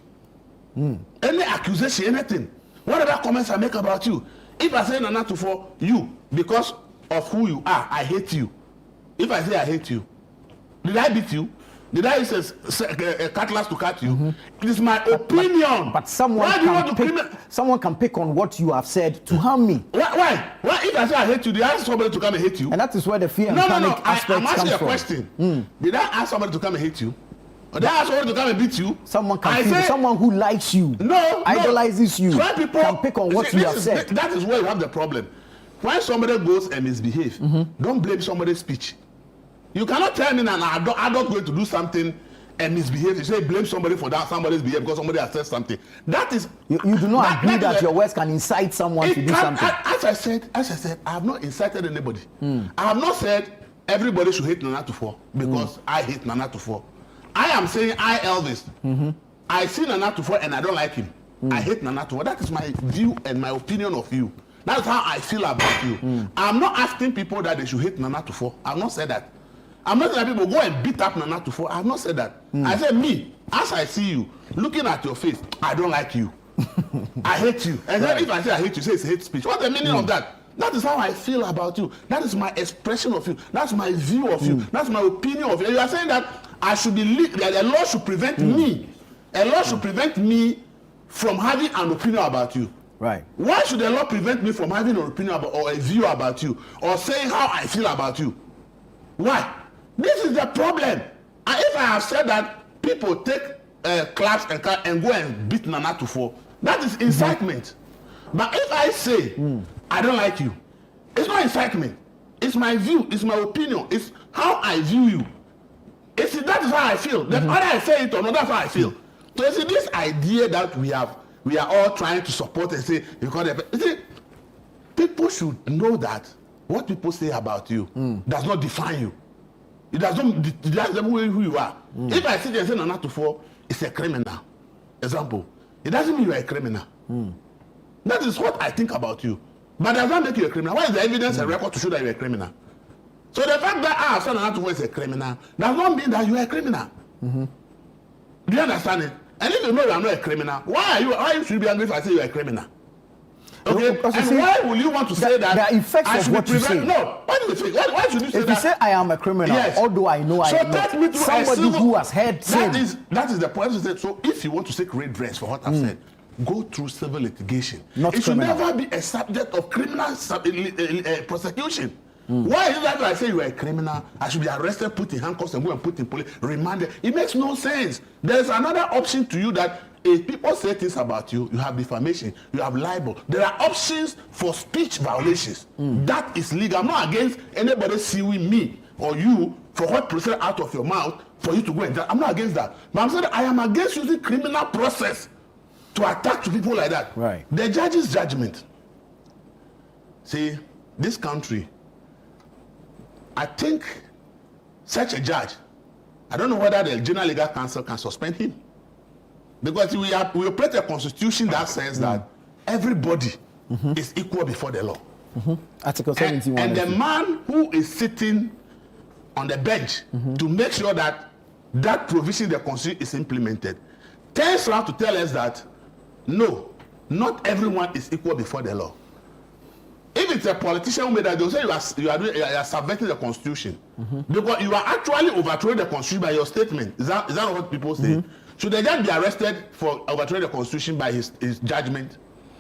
Any accusation, anything, whatever comments I make about you, If I say Nana Tufo, you, because of who you are, I hate you. If I say I hate you, did I beat you? Did I use a cutlass to cut you? It is my opinion. But someone can pick on what you have said to harm me. Why? If I say I hate you, did I ask somebody to come and hate you? And that is where the fear and panic aspect I'm asking comes a from. question. Did I ask somebody to come and hate you? Or did I ask somebody to come and beat you? Someone who likes you, idolizes you, can pick on what you have said. That is where you have the problem. When somebody goes and misbehaves, don't blame somebody's speech. You cannot tell me that an adult going to do something and misbehave. You say blame somebody for that somebody's behavior because somebody has said something. That is you do not agree that your words can incite someone to do something. As I said, I have not incited anybody. I have not said everybody should hate Nana Tufo because I hate Nana Tufo. I am saying I Elvis. I see Nana Tufo and I don't like him. I hate Nana Tufo. That is my view and my opinion of you. That's how I feel about you. I'm not asking people that they should hate Nana Tufo. I've not said that. I'm not saying people go and beat up Nana Tufo. I've not said that. I said me, as I see you, looking at your face, I don't like you. I hate you. And then if I say I hate you, say it's hate speech. What's the meaning of that? That is how I feel about you. That is my expression of you. That's my view of you. That's my opinion of you. You are saying that I should be that a law should prevent me. A law should prevent me from having an opinion about you. Right. Why should the law prevent me from having an opinion about or a view about you or saying how I feel about you? Why? This is the problem. And if I have said that people take claps and go and beat Nana Tufo, that is incitement. But if I say I don't like you, it's not incitement. It's my view. It's my opinion. It's how I view you. That is how I feel. Whether I say it or not, that's how I feel. So you see, this idea that we are all trying to support and say people should know that what people say about you does not define you. It does not who you are. If I sit there and say Nana Tufo is a criminal, example, it doesn't mean you are a criminal. That is what I think about you. But does that make you a criminal? What is the evidence and record to show that you are a criminal? So the fact that I have said Nana Tufo is a criminal does not mean that you are a criminal. Do you understand it? And if you know you are not a criminal, why should you be angry if I say you are a criminal? Okay, and why will you want to say that? The effects of what you say. No, what is the effect? Why should you say that? If you say I am a criminal, although I know I am not, somebody who has heard sin. That is the point. So if you want to seek redress for what I've said, go through civil litigation. It should never be a subject of criminal prosecution. Why is it that I say you are a criminal, I should be arrested, put in handcuffs, and go and put in police, remanded? It makes no sense. There's another option to you that if people say things about you, you have defamation, you have libel. There are options for speech violations. That is legal. I'm not against anybody suing me or you for what proceeded out of your mouth for you to go and I'm not against that. But I'm saying that I am against using criminal process to attack to people like that. Right. The judge's judgment. See, this country, I think such a judge, I don't know whether the General Legal Council can suspend him. Because we operate a constitution that says that everybody is equal before the law. Article 71. And the man who is sitting on the bench to make sure that that provision in the constitution is implemented turns around to tell us that no, not everyone is equal before the law. If it's a politician who made that, they'll say you are subverting the constitution. Because you are actually overthrowing the constitution by your statement. Is that what people say? Should the judge be arrested for overthrowing the constitution by his judgment?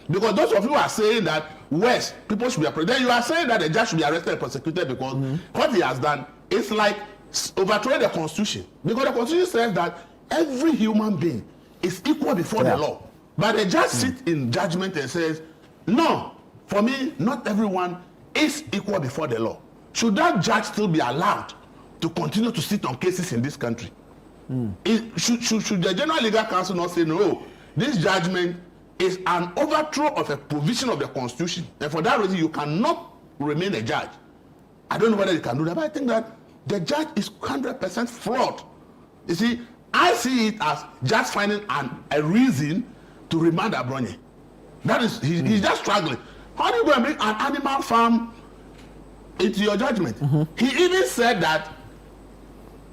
Because those of you who are saying that West people should be arrested, then you are saying that the judge should be arrested and prosecuted because what he has done is like overthrowing the constitution. Because the constitution says that every human being is equal before the law. But the judge sits in judgment and says, no, for me, not everyone is equal before the law. Should that judge still be allowed to continue to sit on cases in this country? Should the General Legal Council not say, no, this judgment is an overthrow of a provision of the Constitution, and for that reason you cannot remain a judge? I don't know whether you can do that, but I think that the judge is 100% fraud. You see, I see it as just finding a reason to remand Abronye. That is, he's just struggling. How do you go and bring an animal farm into your judgment? He even said that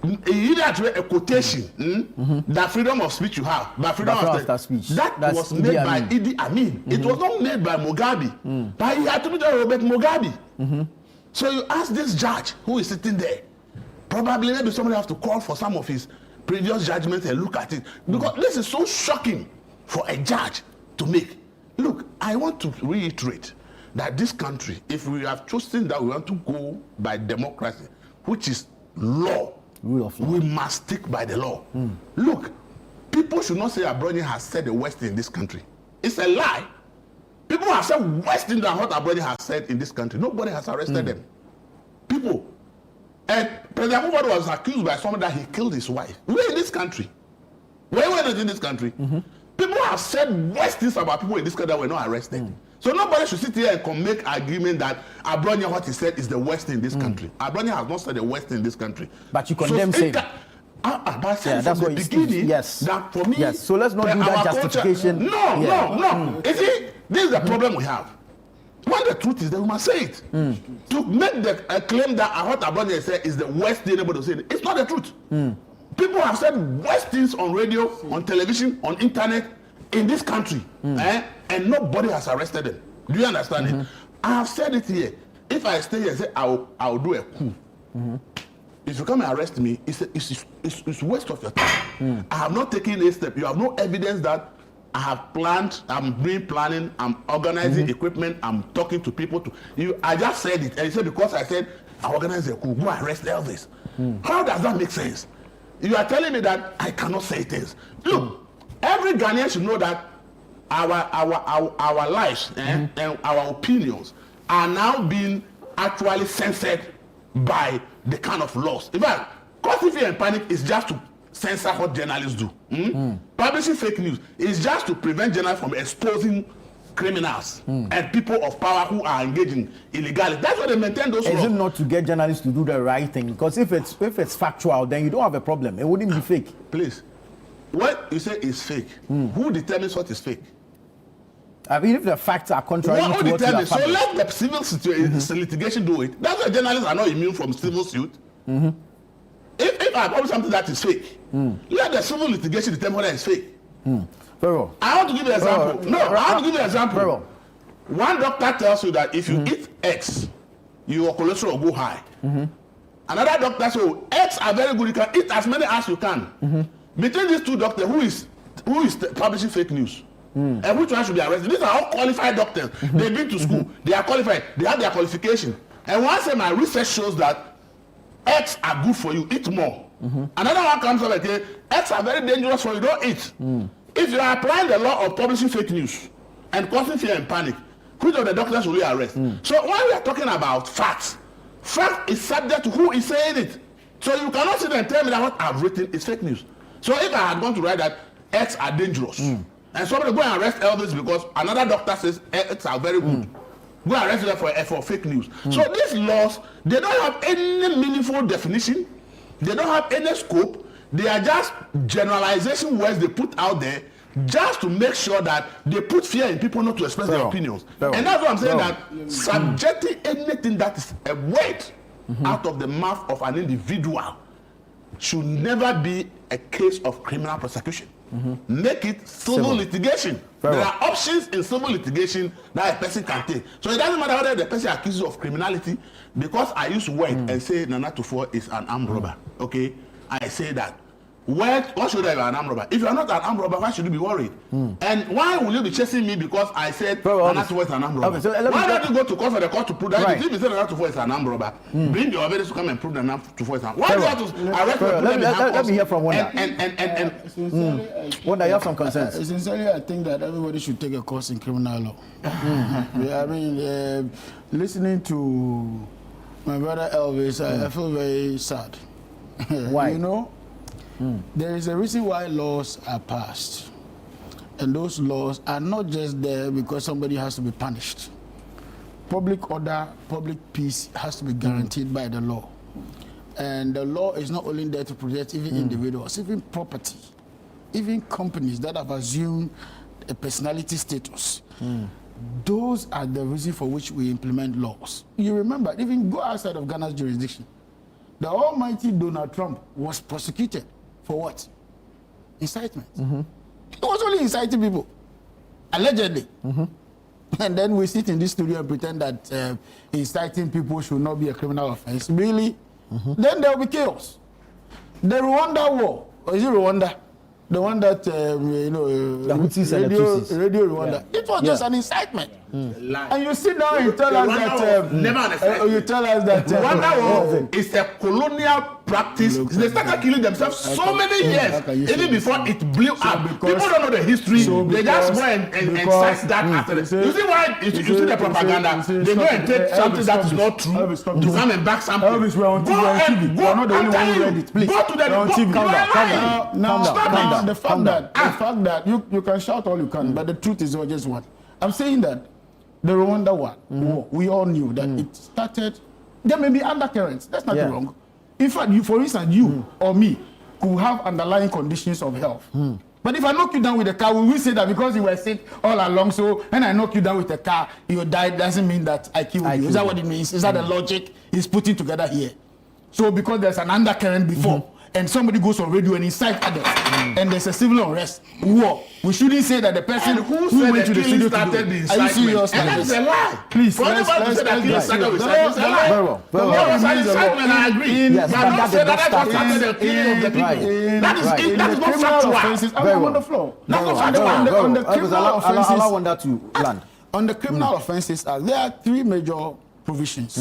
either a quotation that freedom of speech you have, but freedom of speech. That was made by Idi Amin. It was not made by Mugabe, but he attributed to Robert Mugabe. So you ask this judge who is sitting there, probably maybe somebody has to call for some of his previous judgments and look at it, because this is so shocking for a judge to make. Look, I want to reiterate that this country, if we have chosen that we want to go by democracy, which is law, rule of law, we must stick by the law. Look, people should not say Abroni has said the worst thing in this country. It's a lie. People have said worse thing than what Abroni has said in this country. Nobody has arrested them. People. And President Mubarak was accused by someone that he killed his wife. We're in this country. We're in this country. People have said worse things about people in this country that were not arrested. So nobody should sit here and make argument that Abroni, what he said is the worst thing in this country. Abroni has not said the worst thing in this country. But you condemn him. But I said from the beginning that for me, so let's not do that justification. No. You see, this is the problem we have. When the truth is that we must say it. To make the claim that what Abroni said is the worst thing anybody will say, it's not the truth. People have said worst things on radio, on television, on internet in this country, and nobody has arrested them. Do you understand it? I have said it here. If I stay here and say I will do a coup, if you come and arrest me, it's waste of your time. I have not taken a step. You have no evidence that I have planned. I'm doing planning. I'm organizing equipment. I'm talking to people. I just said it, and you said because I said I organize a coup, go arrest Elvis. How does that make sense? You are telling me that I cannot say things. Look, every Ghanaian should know that our lives and our opinions are now being actually censored by the kind of laws. In fact, causing fear and panic is just to censor what journalists do. Publishing fake news is just to prevent journalists from exposing criminals and people of power who are engaging illegality. That's why they maintain those laws. Is it not to get journalists to do the right thing? Because if it's factual, then you don't have a problem. It wouldn't be fake. Please, what you say is fake. Who determines what is fake? I mean, if the facts are contrary to what you are. So let the civil litigation do it. That's why journalists are not immune from civil suit. If I publish something that is fake, let the civil litigation determine whether it's fake. Very well. I want to give you an example. I want to give you an example. Very well. One doctor tells you that if you eat eggs, your cholesterol will go high. Another doctor says, eggs are very good. You can eat as many as you can. Between these two doctors, who is publishing fake news? And which one should be arrested? These are all qualified doctors. They've been to school. They are qualified. They have their qualification. And once my research shows that eggs are good for you, eat more. Another one comes up and says, eggs are very dangerous for you, don't eat. If you are applying the law of publishing fake news and causing fear and panic, which of the doctors will you arrest? So when we are talking about facts, fact is subject to who is saying it. So you cannot sit and tell me that what I've written is fake news. So if I had gone to write that eggs are dangerous, and somebody go and arrest Elvis because another doctor says eggs are very good, go and arrest them for fake news. So these laws, they don't have any meaningful definition. They don't have any scope. They are just generalization words they put out there just to make sure that they put fear in people not to express their opinions. And that's what I'm saying, that subjecting anything that is a word out of the mouth of an individual should never be a case of criminal prosecution. Make it civil litigation. There are options in civil litigation that a person can take. So it doesn't matter whether the person accuses you of criminality, because I use word and say Nana Tufo is an armed robber. Okay, I say that. What should I be an armed robber? If you are not an armed robber, why should you be worried? And why will you be chasing me because I said Nana Tufo is an armed robber? Why don't you go to court for the court to prove that? If you say Nana Tufo is an armed robber, bring your evidence to come and prove that Nana Tufo is an armed robber. Why do you have to arrest me? Let me hear from Wanda. Wanda, you have some concerns. Sincerely, I think that everybody should take a course in criminal law. I mean, listening to my brother Elvis, I feel very sad. Why? You know, there is a reason why laws are passed. And those laws are not just there because somebody has to be punished. Public order, public peace has to be guaranteed by the law. And the law is not only there to protect even individuals, even property, even companies that have assumed a personality status. Those are the reason for which we implement laws. You remember, even go outside of Ghana's jurisdiction. The almighty Donald Trump was prosecuted for what? Incitement. He was only inciting people, allegedly. And then we sit in this studio and pretend that inciting people should not be a criminal offense. Really? Then there will be chaos. The Rwanda war, or is it Rwanda? The one that, you know, the Houthis and the Tutsis. Radio Rwanda. It was just an incitement. And you sit down and tell us that, you tell us that Rwanda war is a colonial practice. They started killing themselves so many years, even before it blew up. People don't know the history. They just go and cite that after. You see why? You see the propaganda. They go and take something that is not true to come and back something. Elvis, we're on TV. We're not the only one who read it. Please. Go to the on TV. Calm down. The fact that you can shout all you can, but the truth is just one. I'm saying that the Rwanda war, we all knew that it started. There may be undercurrents. That's nothing wrong. In fact, for instance, you or me could have underlying conditions of health. But if I knock you down with a car, we will say that because you were sick all along, so when I knock you down with a car, you died, doesn't mean that I killed you. Is that what it means? Is that the logic he's putting together here? So because there's an undercurrent before, and somebody goes on radio and incites others, and there's a civil unrest, war, we shouldn't say that the person who went to the studio started the incitement. Are you serious? And that's a lie. Please, let's say that killing started with incitement. It's a lie. Very well. I agree. Yes, but don't say that that's what started the killing of the people. That is not factual. I'm on the floor. On the criminal offenses, allow Wanda to land. On the criminal offenses, there are three major provisions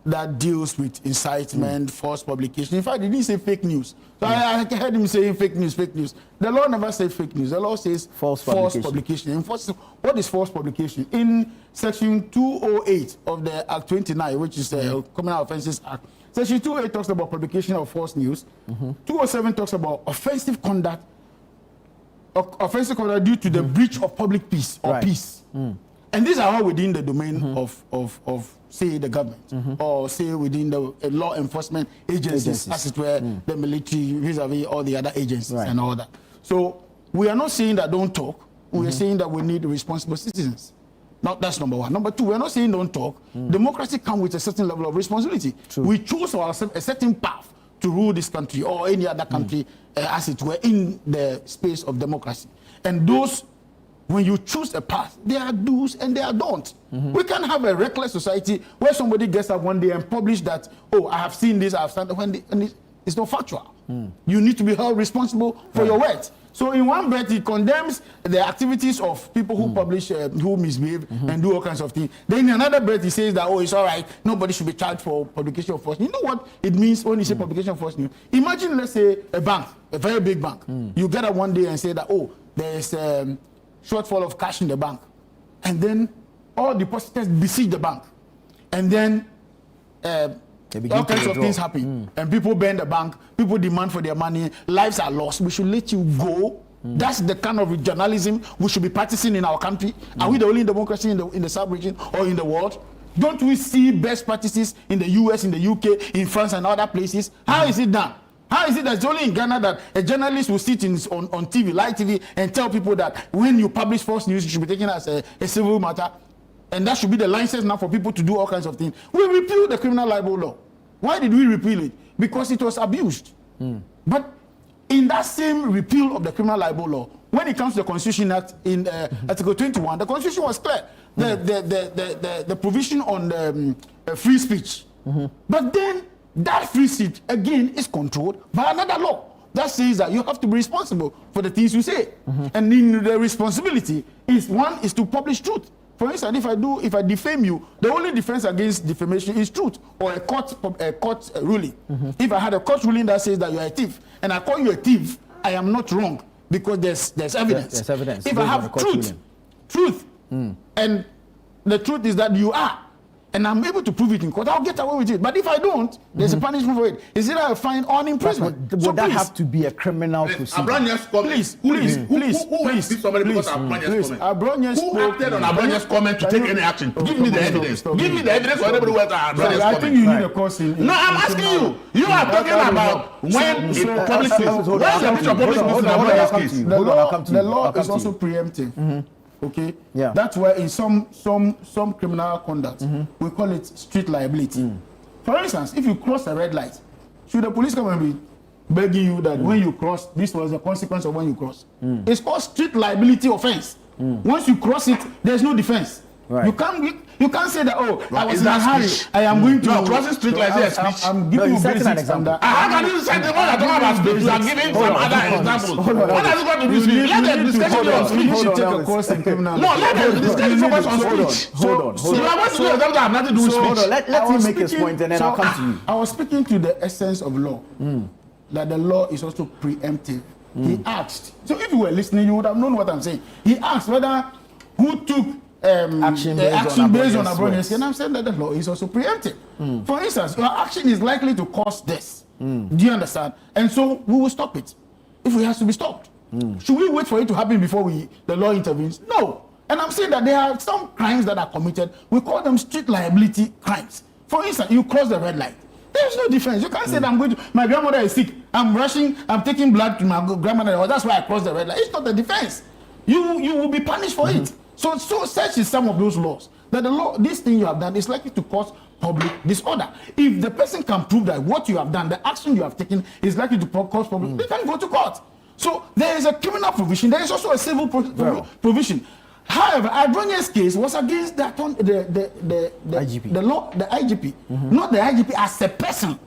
that deals with incitement, false publication. In fact, he didn't say fake news. So I heard him saying fake news. The law never says fake news. The law says false publication. And what is false publication? In Section 208 of the Act 29, which is the Criminal Offences Act, Section 208 talks about publication of false news. 207 talks about offensive conduct due to the breach of public peace or peace. And these are all within the domain of say, the government, or say within the law enforcement agencies, as it were, the military, vis-a-vis all the other agencies and all that. So we are not saying that don't talk. We are saying that we need responsible citizens. Now, that's number one. Number two, we're not saying don't talk. Democracy comes with a certain level of responsibility. We choose ourselves a certain path to rule this country or any other country, as it were, in the space of democracy. And those, when you choose a path, there are do's and there are don'ts. We can't have a reckless society where somebody gets up one day and publish that, oh, I have seen this, I have seen that, and it's not factual. You need to be held responsible for your words. So in one breath, he condemns the activities of people who publish, who misbehave and do all kinds of things. Then in another breath, he says that, oh, it's all right, nobody should be charged for publication of false news. You know what it means when you say publication of false news? Imagine, let's say, a bank, a very big bank. You get up one day and say that, oh, there's shortfall of cash in the bank. And then all depositors besiege the bank. And then all kinds of things happen. And people burn the bank, people demand for their money, lives are lost. We should let you go. That's the kind of journalism we should be practicing in our country. Are we the only democracy in the sub-region or in the world? Don't we see best practices in the US, in the UK, in France and other places? How is it done? How is it that it's only in Ghana that a journalist will sit on TV, live TV, and tell people that when you publish false news, it should be taken as a civil matter? And that should be the license now for people to do all kinds of things. We repealed the criminal libel law. Why did we repeal it? Because it was abused. But in that same repeal of the criminal libel law, when it comes to the Constitution Act in Article 21, the Constitution was clear. The provision on free speech. But then that free speech, again, is controlled by another law that says that you have to be responsible for the things you say. And in the responsibility is to publish truth. For instance, if I defame you, the only defense against defamation is truth or a court ruling. If I had a court ruling that says that you are a thief and I call you a thief, I am not wrong because there's evidence. There's evidence. If I have truth, and the truth is that you are, and I'm able to prove it in court, I'll get away with it. But if I don't, there's a punishment for it. Is it a fine or an imprisonment? Would that have to be a criminal procedure? Please. Who somebody because Abronius spoke? Who acted on Abronius' comment to take any action? Give me the evidence. Give me the evidence for everybody who acted on Abronius' comment. I think you need a course in... No, I'm asking you. You are talking about when a public case. Where's the picture of public case in Abronius' case? The law is also preemptive. Okay. Yeah. That's why in some criminal conduct we call it street liability. For instance, if you cross a red light Should the police come and be begging you that when you cross, this was the consequence of when you cross? It's called street liability offense. Once you cross it, there's no defense. Right. You can't say that, oh, I was Is in a that hurry. speech? I am going to crossing street like this is speech. I'm giving you setting an basics on example. that. How can you say the one you're talking about speech? You are giving some other examples. What has it got to do with speech? Let the discussion be on speech. You should take a course in criminal. No, let the discussion focus on speech. Hold on. You are going to do example that have nothing to do with Hold on. speech. Let him make his point and then I'll come to you. I was speaking to the essence of law, that the law is also preemptive. He asked, so if you were listening, you would have known what I'm saying. He asked whether who took action based on Abrone's Abrone's, and I'm saying that the law is also preemptive. For instance, your action is likely to cause this. Do you understand? And so we will stop it if it has to be stopped. Should we wait for it to happen before the law intervenes? No. And I'm saying that there are some crimes that are committed. We call them street liability crimes. For instance, you cross the red light. There's no defense. You can't say that my grandmother is sick. I'm rushing. I'm taking blood to my grandmother. Oh, that's why I crossed the red light. It's not a defense. You will be punished for it. So such is some of those laws. That the law, this thing you have done is likely to cause public disorder. If the person can prove that what you have done, the action you have taken is likely to cause public, they can go to court. So there is a criminal provision. There is also a civil provision. However, Abrone's case was against the IGP. The law, the IGP, not the IGP as a person.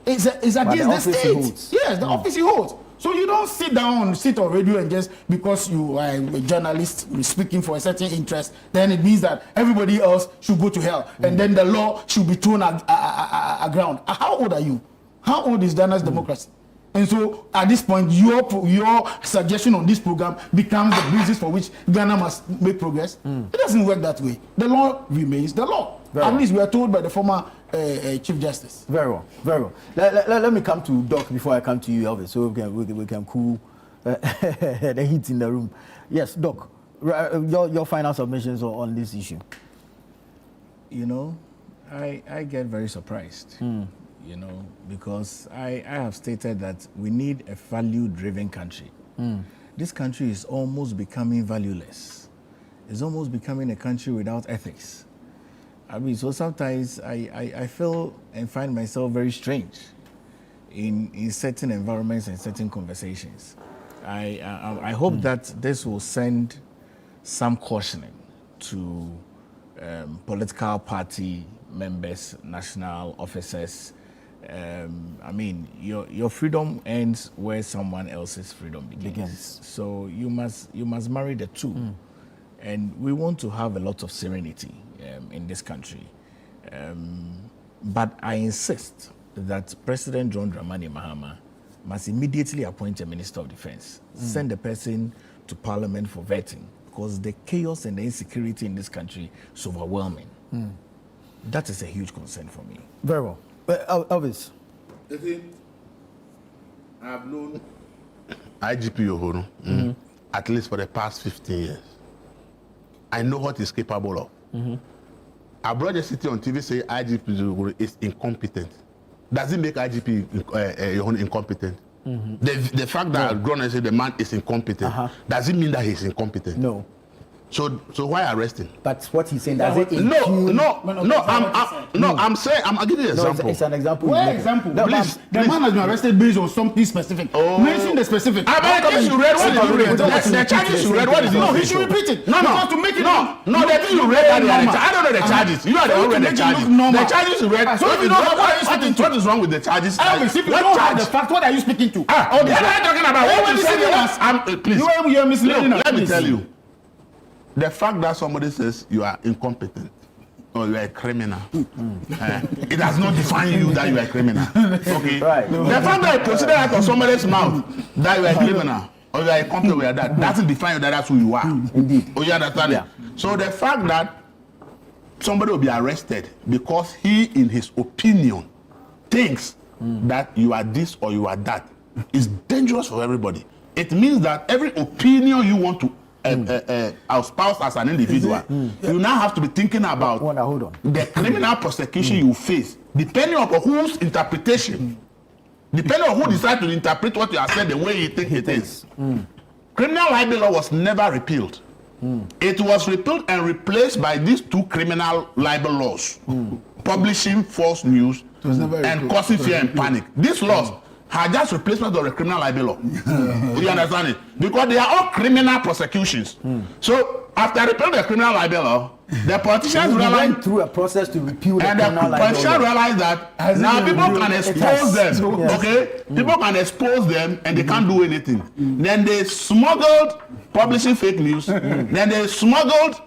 It's against the state. Yes, the office he holds. So you don't sit on radio and just because you are a journalist speaking for a certain interest, then it means that everybody else should go to hell, and then the law should be thrown aground. How old are you? How old is Ghana's democracy? And so at this point, your suggestion on this program becomes the basis for which Ghana must make progress. It doesn't work that way. The law remains the law. At least we are told by the former Chief Justice. Very well, very well. Let me come to Doc before I come to you, Elvis, so we can cool the heat in the room. Yes, Doc, your final submissions on this issue. You know, I get very surprised. You know, because I have stated that we need a value-driven country. This country is almost becoming valueless. It's almost becoming a country without ethics. I mean, so sometimes I feel and find myself very strange in certain environments and certain conversations. I hope that this will send some cautioning to political party members, national officers. I mean, your freedom ends where someone else's freedom begins. So you must marry the two, and we want to have a lot of serenity in this country. But I insist that President John Dramani Mahama must immediately appoint a Minister of Defense, send the person to Parliament for vetting, because the chaos and the insecurity in this country is overwhelming. That is a huge concern for me. Very well. Elvis. I've known IGP Yohoro at least for the past 15 years. I know what he's capable of. Abrone sitting on TV say IGP Yohoro is incompetent. Does it make IGP Yohoro incompetent? The fact that Abrone said the man is incompetent, does it mean that he's incompetent? No. So why arrest him? But what he's saying, does it I'm saying, I'm giving you an example. It's an example. Where example? Please, the man has been arrested based on something specific. Mention the specific. The thing you read, what did you read? The charges you read, what is it? No, he should repeat it. No. To make it the thing you read, I don't know the charges. You are the one read the charges. The charges you read. So if you don't know what is wrong with the charges? Elvis, if you don't have the fact, what are you speaking to? What are you talking about? What you said? Please. You are misleading us. Let me tell you. The fact that somebody says you are incompetent or you are a criminal, it does not define you that you are a criminal. Okay? Right. The fact that I proceeded out of somebody's mouth that you are a criminal or you are incompetent with that doesn't define you that that's who you are. Indeed. Oh, you understand it? So the fact that somebody will be arrested because he, in his opinion, thinks that you are this or you are that is dangerous for everybody. It means that every opinion you want to our spouse as an individual, you now have to be thinking about the criminal prosecution you face, depending on whose interpretation, depending on who decides to interpret what you have said the way you think it is. Criminal libel law was never repealed. It was repealed and replaced by these two criminal libel laws, publishing false news and causing fear and panic. These laws are just replacement of the criminal libel law. You understand it? Because they are all criminal prosecutions. So after repealing the criminal libel law, the politicians went through a process to repeal the and criminal the libel politicians law. realize that now people can expose them. Okay, people can expose them and they can't do anything. Then they smuggled publishing fake news. Then they smuggled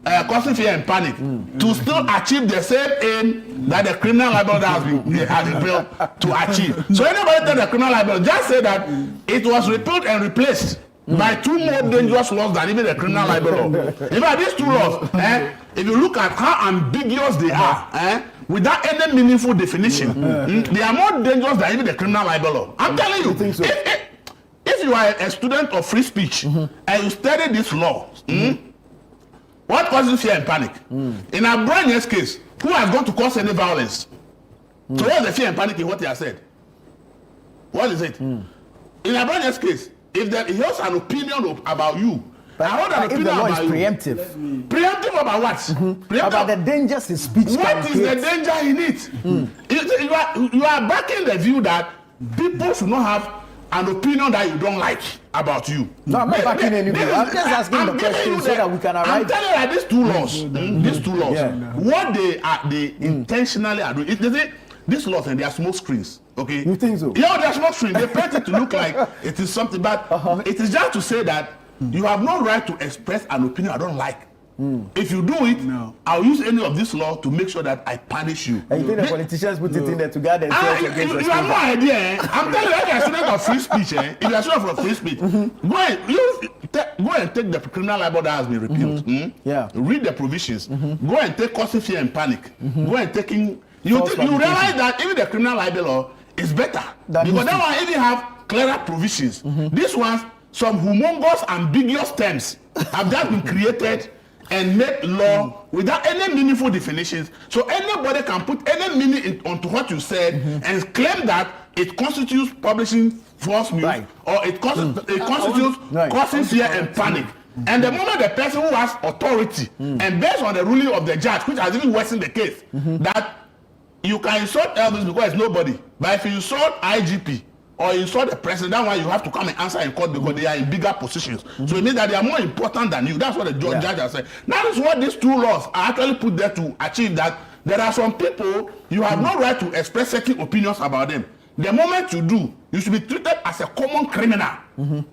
causing fear and panic to still achieve the same aim that the criminal libel has been built to achieve. So anybody tell the criminal libel, just say that it was repealed and replaced by two more dangerous laws than even the criminal libel law. In fact, these two laws, if you look at how ambiguous they are, without any meaningful definition, they are more dangerous than even the criminal libel law. I'm telling you, if you are a student of free speech and you study this law, what causes fear and panic? In Abranye's case, who has gone to cause any violence? So what's the fear and panic in what he has said? What is it? In Abranye's case, if he has an opinion about you, but I hold an opinion if the law about is you. preemptive. Preemptive about what? Preemptive About the dangers in speech. What is the danger in it? You are backing the view that people should not have an opinion that you don't like about you. No, I'm not backing anybody. I'm just asking the question so that we can arrive. I'm telling you that these two laws, what they intentionally are doing. These laws and they are smoke screens. Okay. You think so? Yeah, they are smoke screens. They paint it to look like it is something, but it is just to say that you have no right to express an opinion I don't like. If you do it, I'll use any of this law to make sure that I punish you. And you think the politicians put it in there to guard themselves against you have no idea. I'm telling you, if you're a student of free speech, if you're a student of free speech, go and take the criminal libel that has been repealed. Read the provisions. Go and take causing fear and panic. Go and take in. You realize that even the criminal libel law is better because that one even have clearer provisions. This ones, some humongous ambiguous terms have just been created and made law without any meaningful definitions. So anybody can put any meaning onto what you said and claim that it constitutes publishing false news or it constitutes causing fear and panic. And the moment the person who has authority and based on the ruling of the judge, which has even worsened the case, that you can insult Elvis because it's nobody, but if you insult IGP or you insult the president, that one you have to come and answer in court because they are in bigger positions. So it means that they are more important than you. That's what the judge has said. That is what these two laws are actually put there to achieve, that there are some people you have no right to express certain opinions about them. The moment you do, you should be treated as a common criminal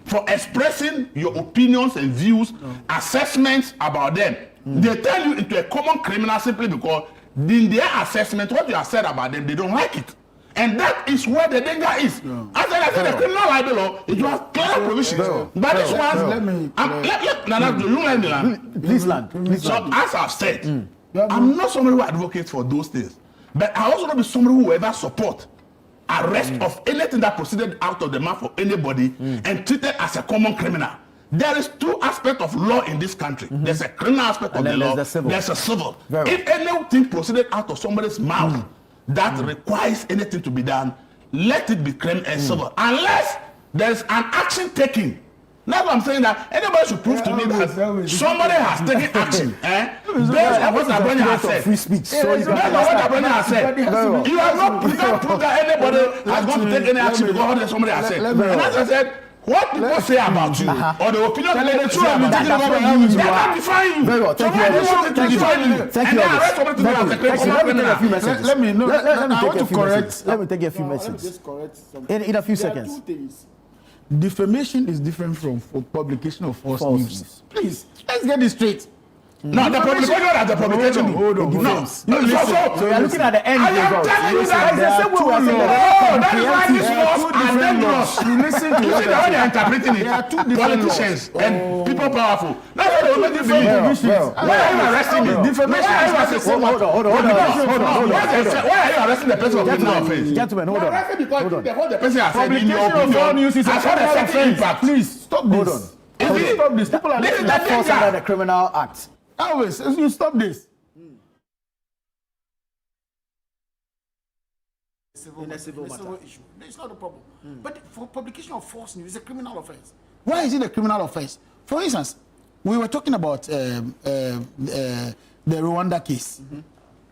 for expressing your opinions and views, assessments about them. They turn you into a common criminal simply because in their assessment, what you have said about them, they don't like it. And that is where the danger is. As I said, the criminal libel law, it was clear provisions. But this one, please land. So as I've said, I'm not somebody who advocates for those things. But I also not be somebody who ever support arrest of anything that proceeded out of the mouth of anybody and treated as a common criminal. There is two aspects of law in this country. There's a criminal aspect of the law. There's a civil. If anything proceeded out of somebody's mouth that requires anything to be done, let it be criminal and civil. Unless there's an action taken. That's what I'm saying, that anybody should prove to me that somebody has taken action. Based on what Abranye has said. Free speech. Based on what Abranye has said. You have not proved that anybody has gone to take any action because what somebody has said. And as I said, what people say about you or the opinion that cannot define you. Very well. Thank you. Thank you. Let me take a few messages. In a few seconds. Defamation is different from publication of false news. Please, let's get this straight. No, the publication of the publication. Hold on. No. So you're looking at the end result. I am telling you that that is why these laws are dangerous. You listen to you see the way they are interpreting it. There are two different politicians and people powerful. That's what they make you believe. Why are you arresting me? Defamation is not the same. Hold on. Why are you arresting the person of criminal offense? Gentlemen, hold on. Because what the person has said in your Publication of all news is a criminal offense. Please stop this. Hold on. Stop this. People are listening. That falls under the Criminal Act. Always, you stop this. In a civil issue. It's not a problem. But for publication of false news, it's a criminal offense. Why is it a criminal offense? For instance, we were talking about the Rwanda case.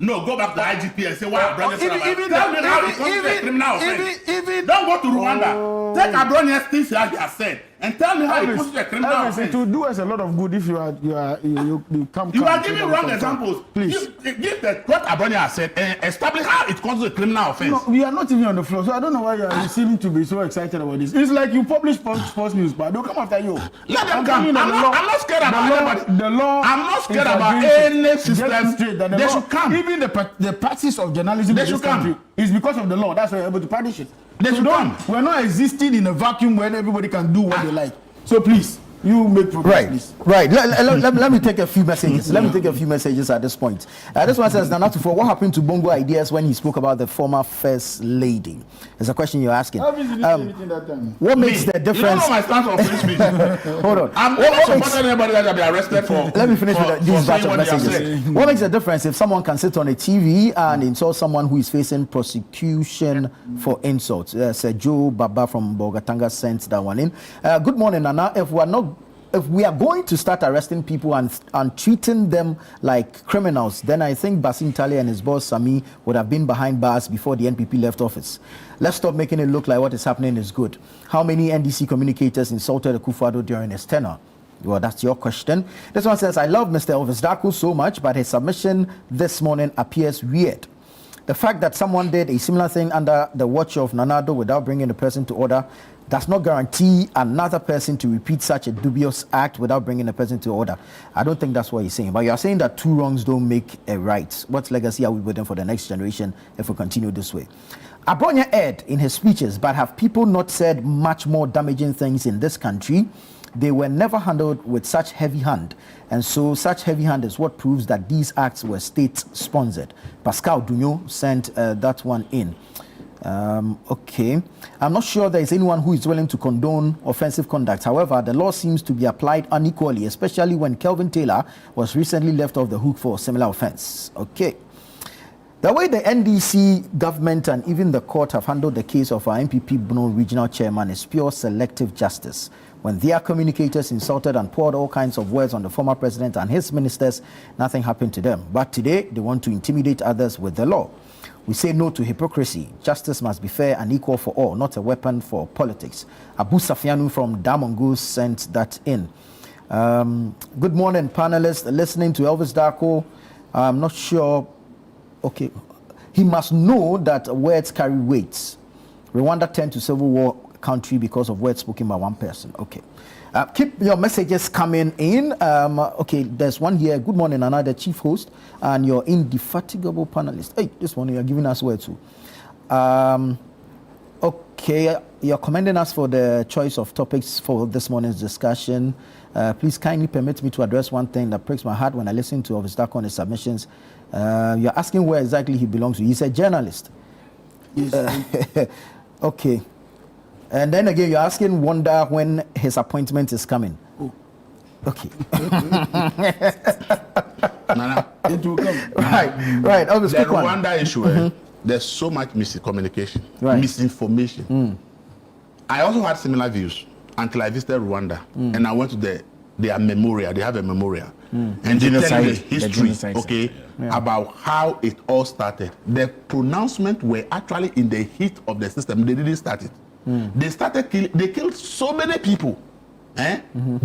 No, go back to IGP and say why Abronia said about it. Tell me how it comes to a criminal offense. Don't go to Rwanda. Take Abronia's things he has said and tell me how it comes to a criminal offense. It will do us a lot of good if you come. You are giving wrong examples. Please. Give what Abronia has said and establish how it comes to a criminal offense. No, we are not even on the floor, so I don't know why you are seeming to be so excited about this. It's like you publish sports news, but they'll come after you. Let them come. I'm not scared about anybody. The law. I'm not scared about any system. They should come. Even the practice of journalism in this country is because of the law. That's why we're able to publish it. They should come. We're not existing in a vacuum where everybody can do what they like. So please, you make progress, please. Right. Let me take a few messages. Let me take a few messages at this point. This one says, Nanatufo, what happened to Bongo Ideas when he spoke about the former First Lady? It's a question you're asking. What makes the difference? You don't know my stance on free speech. Hold on. I'm not supporting anybody that will be arrested for. Let me finish with these batch of messages. What makes the difference if someone can sit on a TV and insult someone who is facing prosecution for insults? Sir Joe Baba from Bogatanga sent that one in. Good morning, Nana. If we are going to start arresting people and treating them like criminals, then I think Basim Tale and his boss Sami would have been behind bars before the NPP left office. Let's stop making it look like what is happening is good. How many NDC communicators insulted Akufo-Addo during his tenure? Well, that's your question. This one says, I love Mr. Elvis Darko so much, but his submission this morning appears weird. The fact that someone did a similar thing under the watch of Nana Addo without bringing the person to order does not guarantee another person to repeat such a dubious act without bringing the person to order. I don't think that's what he's saying. But you are saying that two wrongs don't make a right. What legacy are we building for the next generation if we continue this way? Abronia erred in his speeches, but have people not said much more damaging things in this country? They were never handled with such heavy hand. And so such heavy hand is what proves that these acts were state-sponsored. Pascal Dunyo sent that one in. Okay. I'm not sure there is anyone who is willing to condone offensive conduct. However, the law seems to be applied unequally, especially when Kelvin Taylor was recently left off the hook for a similar offense. Okay. The way the NDC government and even the court have handled the case of our MPP Bono regional chairman is pure selective justice. When their communicators insulted and poured all kinds of words on the former president and his ministers, nothing happened to them. But today, they want to intimidate others with the law. We say no to hypocrisy. Justice must be fair and equal for all, not a weapon for politics. Abu Safianu from Damongo sent that in. Good morning, panelists. Listening to Elvis Darko, I'm not sure. Okay. He must know that words carry weight. Rwanda turned to civil war country because of words spoken by one person. Okay. Keep your messages coming in. Okay, there's one here. Good morning, Nana, the chief host and your indefatigable panelist. Hey, this one you're giving us words too. Okay, you're commending us for the choice of topics for this morning's discussion. Please kindly permit me to address one thing that breaks my heart when I listen to Elvis Darko on his submissions. You're asking where exactly he belongs to. He's a journalist. Okay. And then again, you're asking wonder when his appointment is coming. Oh. Okay. Nana, it will come. Right. Oh, the Rwanda issue, there's so much miscommunication, misinformation. I also had similar views until I visited Rwanda and I went to their memorial. They have a memorial. And they tell you the history, about how it all started. The pronouncements were actually in the heat of the system. They didn't start it. They started killing, they killed so many people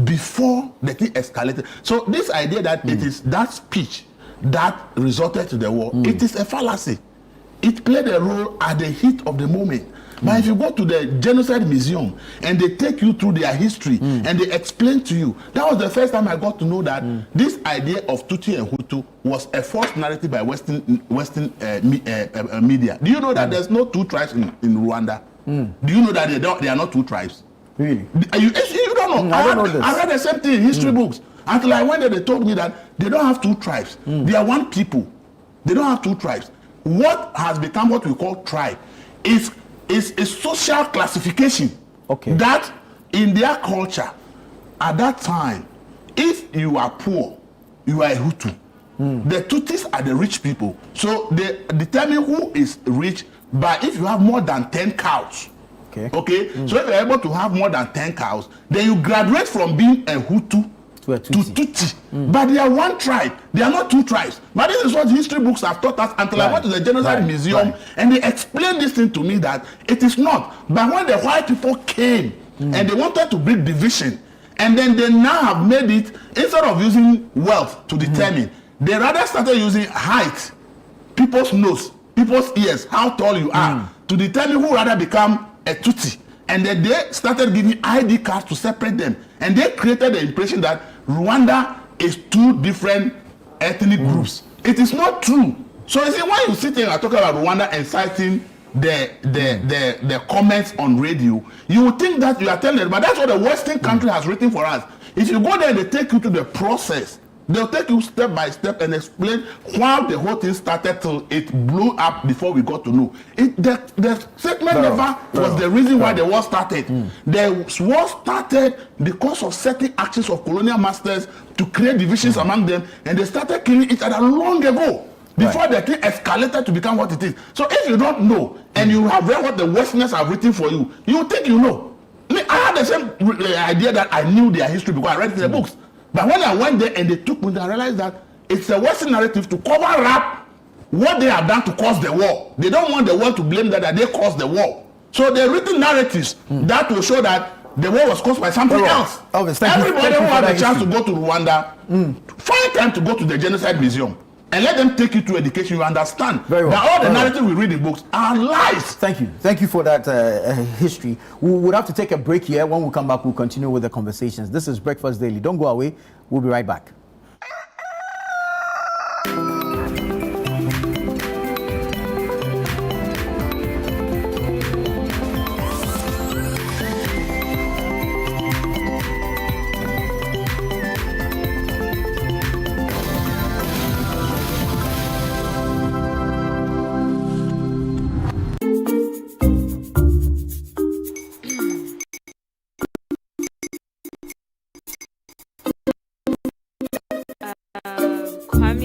before the thing escalated. So this idea that it is that speech that resulted to the war, it is a fallacy. It played a role at the heat of the moment. But if you go to the Genocide Museum and they take you through their history and they explain to you, that was the first time I got to know that this idea of Tutsi and Hutu was a false narrative by Western media. Do you know that there's no two tribes in Rwanda? Do you know that they are not two tribes? Really? You don't know. I don't know this. I read the same thing in history books. Until I went there, they told me that they don't have two tribes. They are one people. They don't have two tribes. What has become what we call tribe is a social classification that in their culture, at that time, if you are poor, you are a Hutu. The Tutsis are the rich people. So they determine who is rich by if you have more than 10 cows. So if you're able to have more than 10 cows, then you graduate from being a Hutu To Tutsi. But they are one tribe. They are not two tribes. But this is what history books have taught us until I went to the Genocide Museum and they explained this thing to me that it is not. But when the white people came and they wanted to bring division, and then they now have made it, instead of using wealth to determine, they rather started using height, people's nose, people's ears, how tall you are, to determine who rather become a Tutsi. And then they started giving ID cards to separate them. And they created the impression that Rwanda is two different ethnic groups. It is not true. So you see, when you sit here and talk about Rwanda and citing the comments on radio, you would think that you are telling them, but that's what the Western country has written for us. If you go there, they take you to the process. They'll take you step by step and explain how the whole thing started till it blew up before we got to know. The statement never was the reason why the war started. The war started because of certain actions of colonial masters to create divisions among them, and they started killing each other long ago. Before the thing escalated to become what it is. So if you don't know, and you have read what the Westerners have written for you, you think you know. I had the same idea that I knew their history because I read it in the books. But when I went there and they took me, I realized that it's a Western narrative to cover up what they have done to cause the war. They don't want the world to blame that they caused the war. So they're written narratives that will show that the war was caused by something else. Everybody who had a chance to go to Rwanda, find time to go to the Genocide Museum and let them take you to education. You understand that all the narratives we read in books are lies. Thank you for that history. We would have to take a break here. When we come back, we'll continue with the conversations. This is Breakfast Daily. Don't go away. We'll be right back.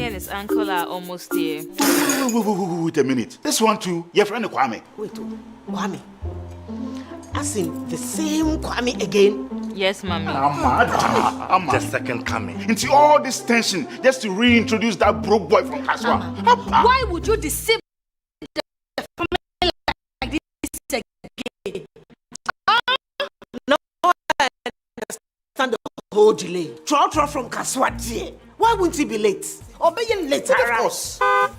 His uncle are almost here. Wait a minute. This one too, your friend Kwame. Wait, Kwame. As in the same Kwame again? Yes, Mommy. The second coming. Into all this tension just to reintroduce that broke boy from Kaswa. Why would you deceive the family like this again? No, I understand the whole delay. Trotro from Kaswa dear. Why wouldn't he be late? Or be late, of course. Star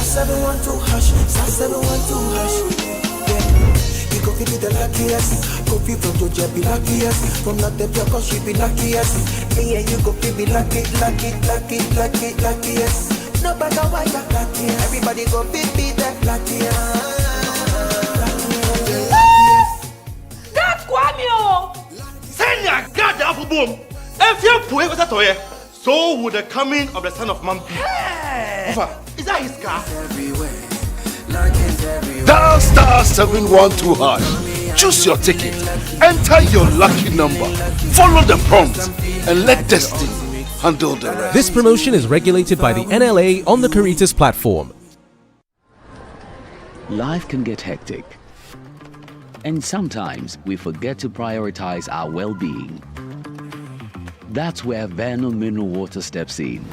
712 hash, star 712 hash. Yeah, you go give me the luckiest. Coffee from Georgia be luckiest. From not the cause she be luckiest. Yeah, you go give me luckiest. No matter why you're luckiest. Everybody go give me the luckiest. Senya God the boom. If you pray with that, so would the coming of the Son of Man be. Is that his car? Dial star 712 hash. Choose your ticket. Enter your lucky number. Follow the prompts and let destiny handle the rest. This promotion is regulated by the NLA on the Caritas platform. Life can get hectic. And sometimes we forget to prioritize our well-being. That's where Vano Mineral Water steps in.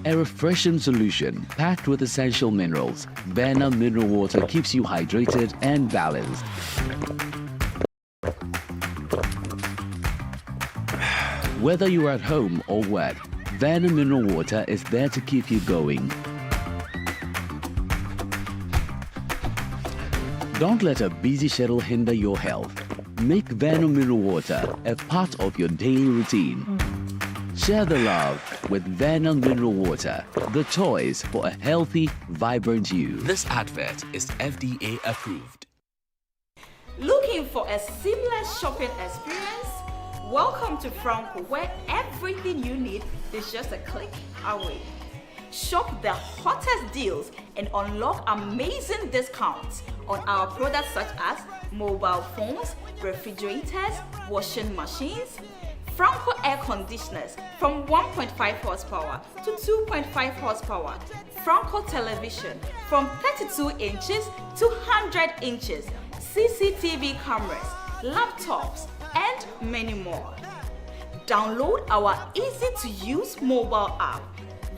A refreshing solution packed with essential minerals, Vano Mineral Water keeps you hydrated and balanced. Whether you're at home or work, Vano Mineral Water is there to keep you going. Don't let a busy schedule hinder your health. Make Vano Mineral Water a part of your daily routine. Share the love with Vano Mineral Water, the choice for a healthy, vibrant you. This advert is FDA approved. Looking for a seamless shopping experience? Welcome to Franco, where everything you need is just a click away. Shop the hottest deals and unlock amazing discounts on our products such as mobile phones, refrigerators, washing machines, Franco air conditioners from 1.5 horsepower to 2.5 horsepower. Franco television from 32 inches to 100 inches. CCTV cameras, laptops, and many more. Download our easy-to-use mobile app.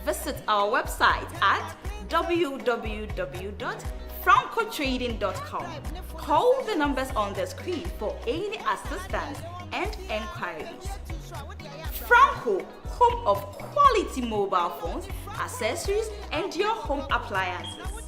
Visit our website at www.francotrading.com. Call the numbers on the screen for any assistance and enquiries. Franco, home of quality mobile phones, accessories, and your home appliances.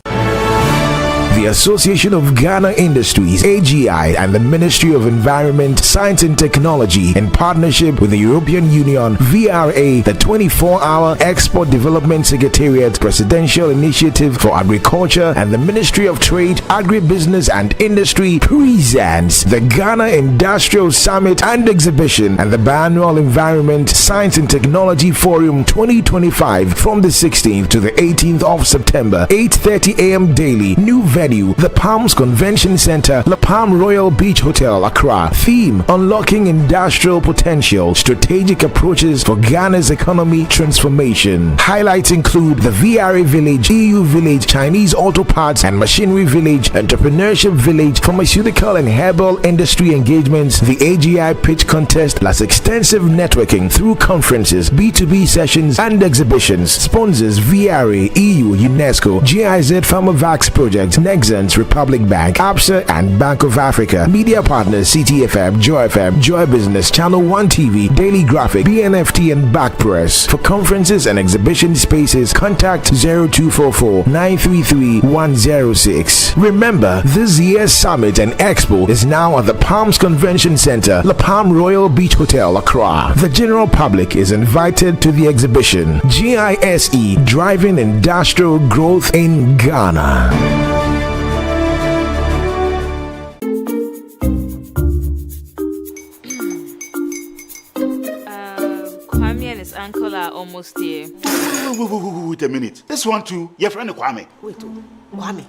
The Association of Ghana Industries, AGI, and the Ministry of Environment, Science and Technology, in partnership with the European Union, VRA, the 24-hour Export Development Secretariat Presidential Initiative for Agriculture, and the Ministry of Trade, Agribusiness and Industry presents the Ghana Industrial Summit and Exhibition and the Biannual Environment, Science and Technology Forum 2025 from the 16th to the 18th of September, 8:30 a.m. daily. New venue, the Palms Convention Center, La Palm Royal Beach Hotel, Accra. Theme: Unlocking Industrial Potential, Strategic Approaches for Ghana's Economy Transformation. Highlights include the VRA Village, EU Village, Chinese Auto Parts and Machinery Village, Entrepreneurship Village, Pharmaceutical and Herbal Industry Engagements, the AGI Pitch Contest, plus extensive networking through conferences, B2B sessions and exhibitions. Sponsors: VRA, EU, UNESCO, GIZ Pharmavax Project, Nexans, Republic Bank, ABSA and Bank of Africa. Media partners: CTFM, Joy FM, Joy Business, Channel 1 TV, Daily Graphic, BNFT and Back Press. For conferences and exhibition spaces, contact 0244 933 106. Remember, this year's summit and expo is now at the Palms Convention Center, La Palm Royal Beach Hotel, Accra. The general public is invited to the exhibition. GISE, Driving Industrial Growth in Ghana. Kwame and his uncle are almost here. Wait a minute. This one too, your friend Kwame. Wait, Kwame.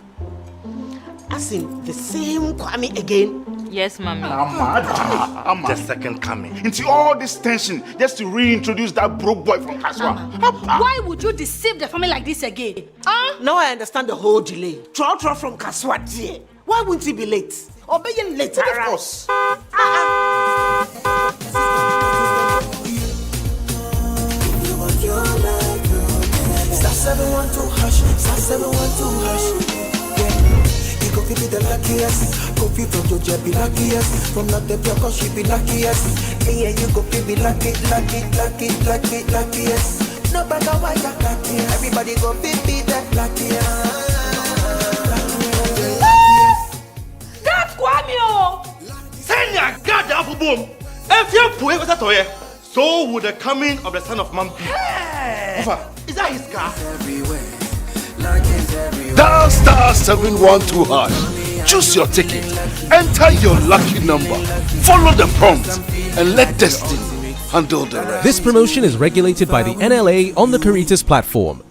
As in the same Kwame again? Yes, mommy. I'm the second coming. Into all this tension just to reintroduce that broke boy from Kaswa. Why would you deceive the family like this again? Now I understand the whole delay. Trotro from Kaswa dear. Why wouldn't he be late? Or be late? Of course. Star 712 hash, star 712 hash. Yeah, he go be the luckiest. Kofi from Georgia be luckiest. From Natepia, cause she be luckiest. Yeah, you go be luckiest. No matter why you're luckiest. Everybody go be the luckiest. That's Kwame! Send your God down for boom. If you put it with a so would the coming of the Son of Man be. Hey! Is that his car? Dial star 712 hash. Choose your ticket. Enter your lucky number. Follow the prompts and let destiny handle the rest. This promotion is regulated by the NLA on the Caritas platform.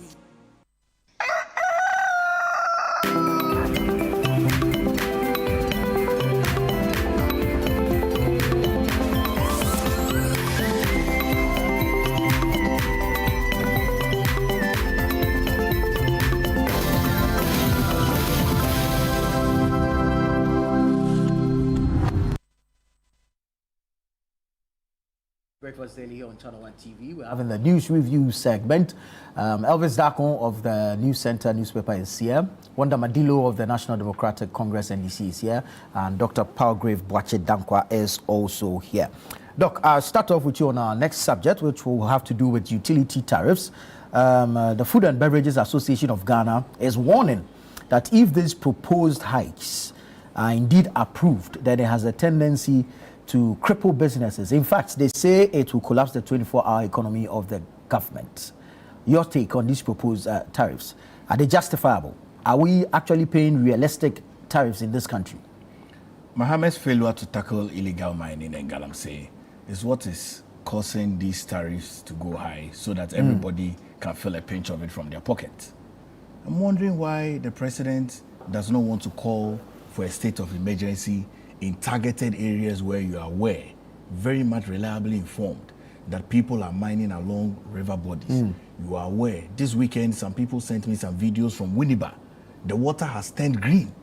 Breakfast Daily here on Channel 1 TV. We're having the news review segment. Elvis Dakon of the News Center newspaper is here. Wanda Madilo of the National Democratic Congress NDC is here. And Dr. Palgrave Boache Dankwa is also here. Doc, I'll start off with you on our next subject, which will have to do with utility tariffs. The Food and Beverages Association of Ghana is warning that if these proposed hikes are indeed approved, then it has a tendency to cripple businesses. In fact, they say it will collapse the 24-hour economy of the government. Your take on these proposed tariffs? Are they justifiable? Are we actually paying realistic tariffs in this country? Mohammed's failure to tackle illegal mining in Galamsey is what is causing these tariffs to go high so that everybody can feel a pinch of it from their pocket. I'm wondering why the president does not want to call for a state of emergency in targeted areas where you are aware, very much reliably informed, that people are mining along river bodies. You are aware. This weekend, some people sent me some videos from Winneba. The water has turned green.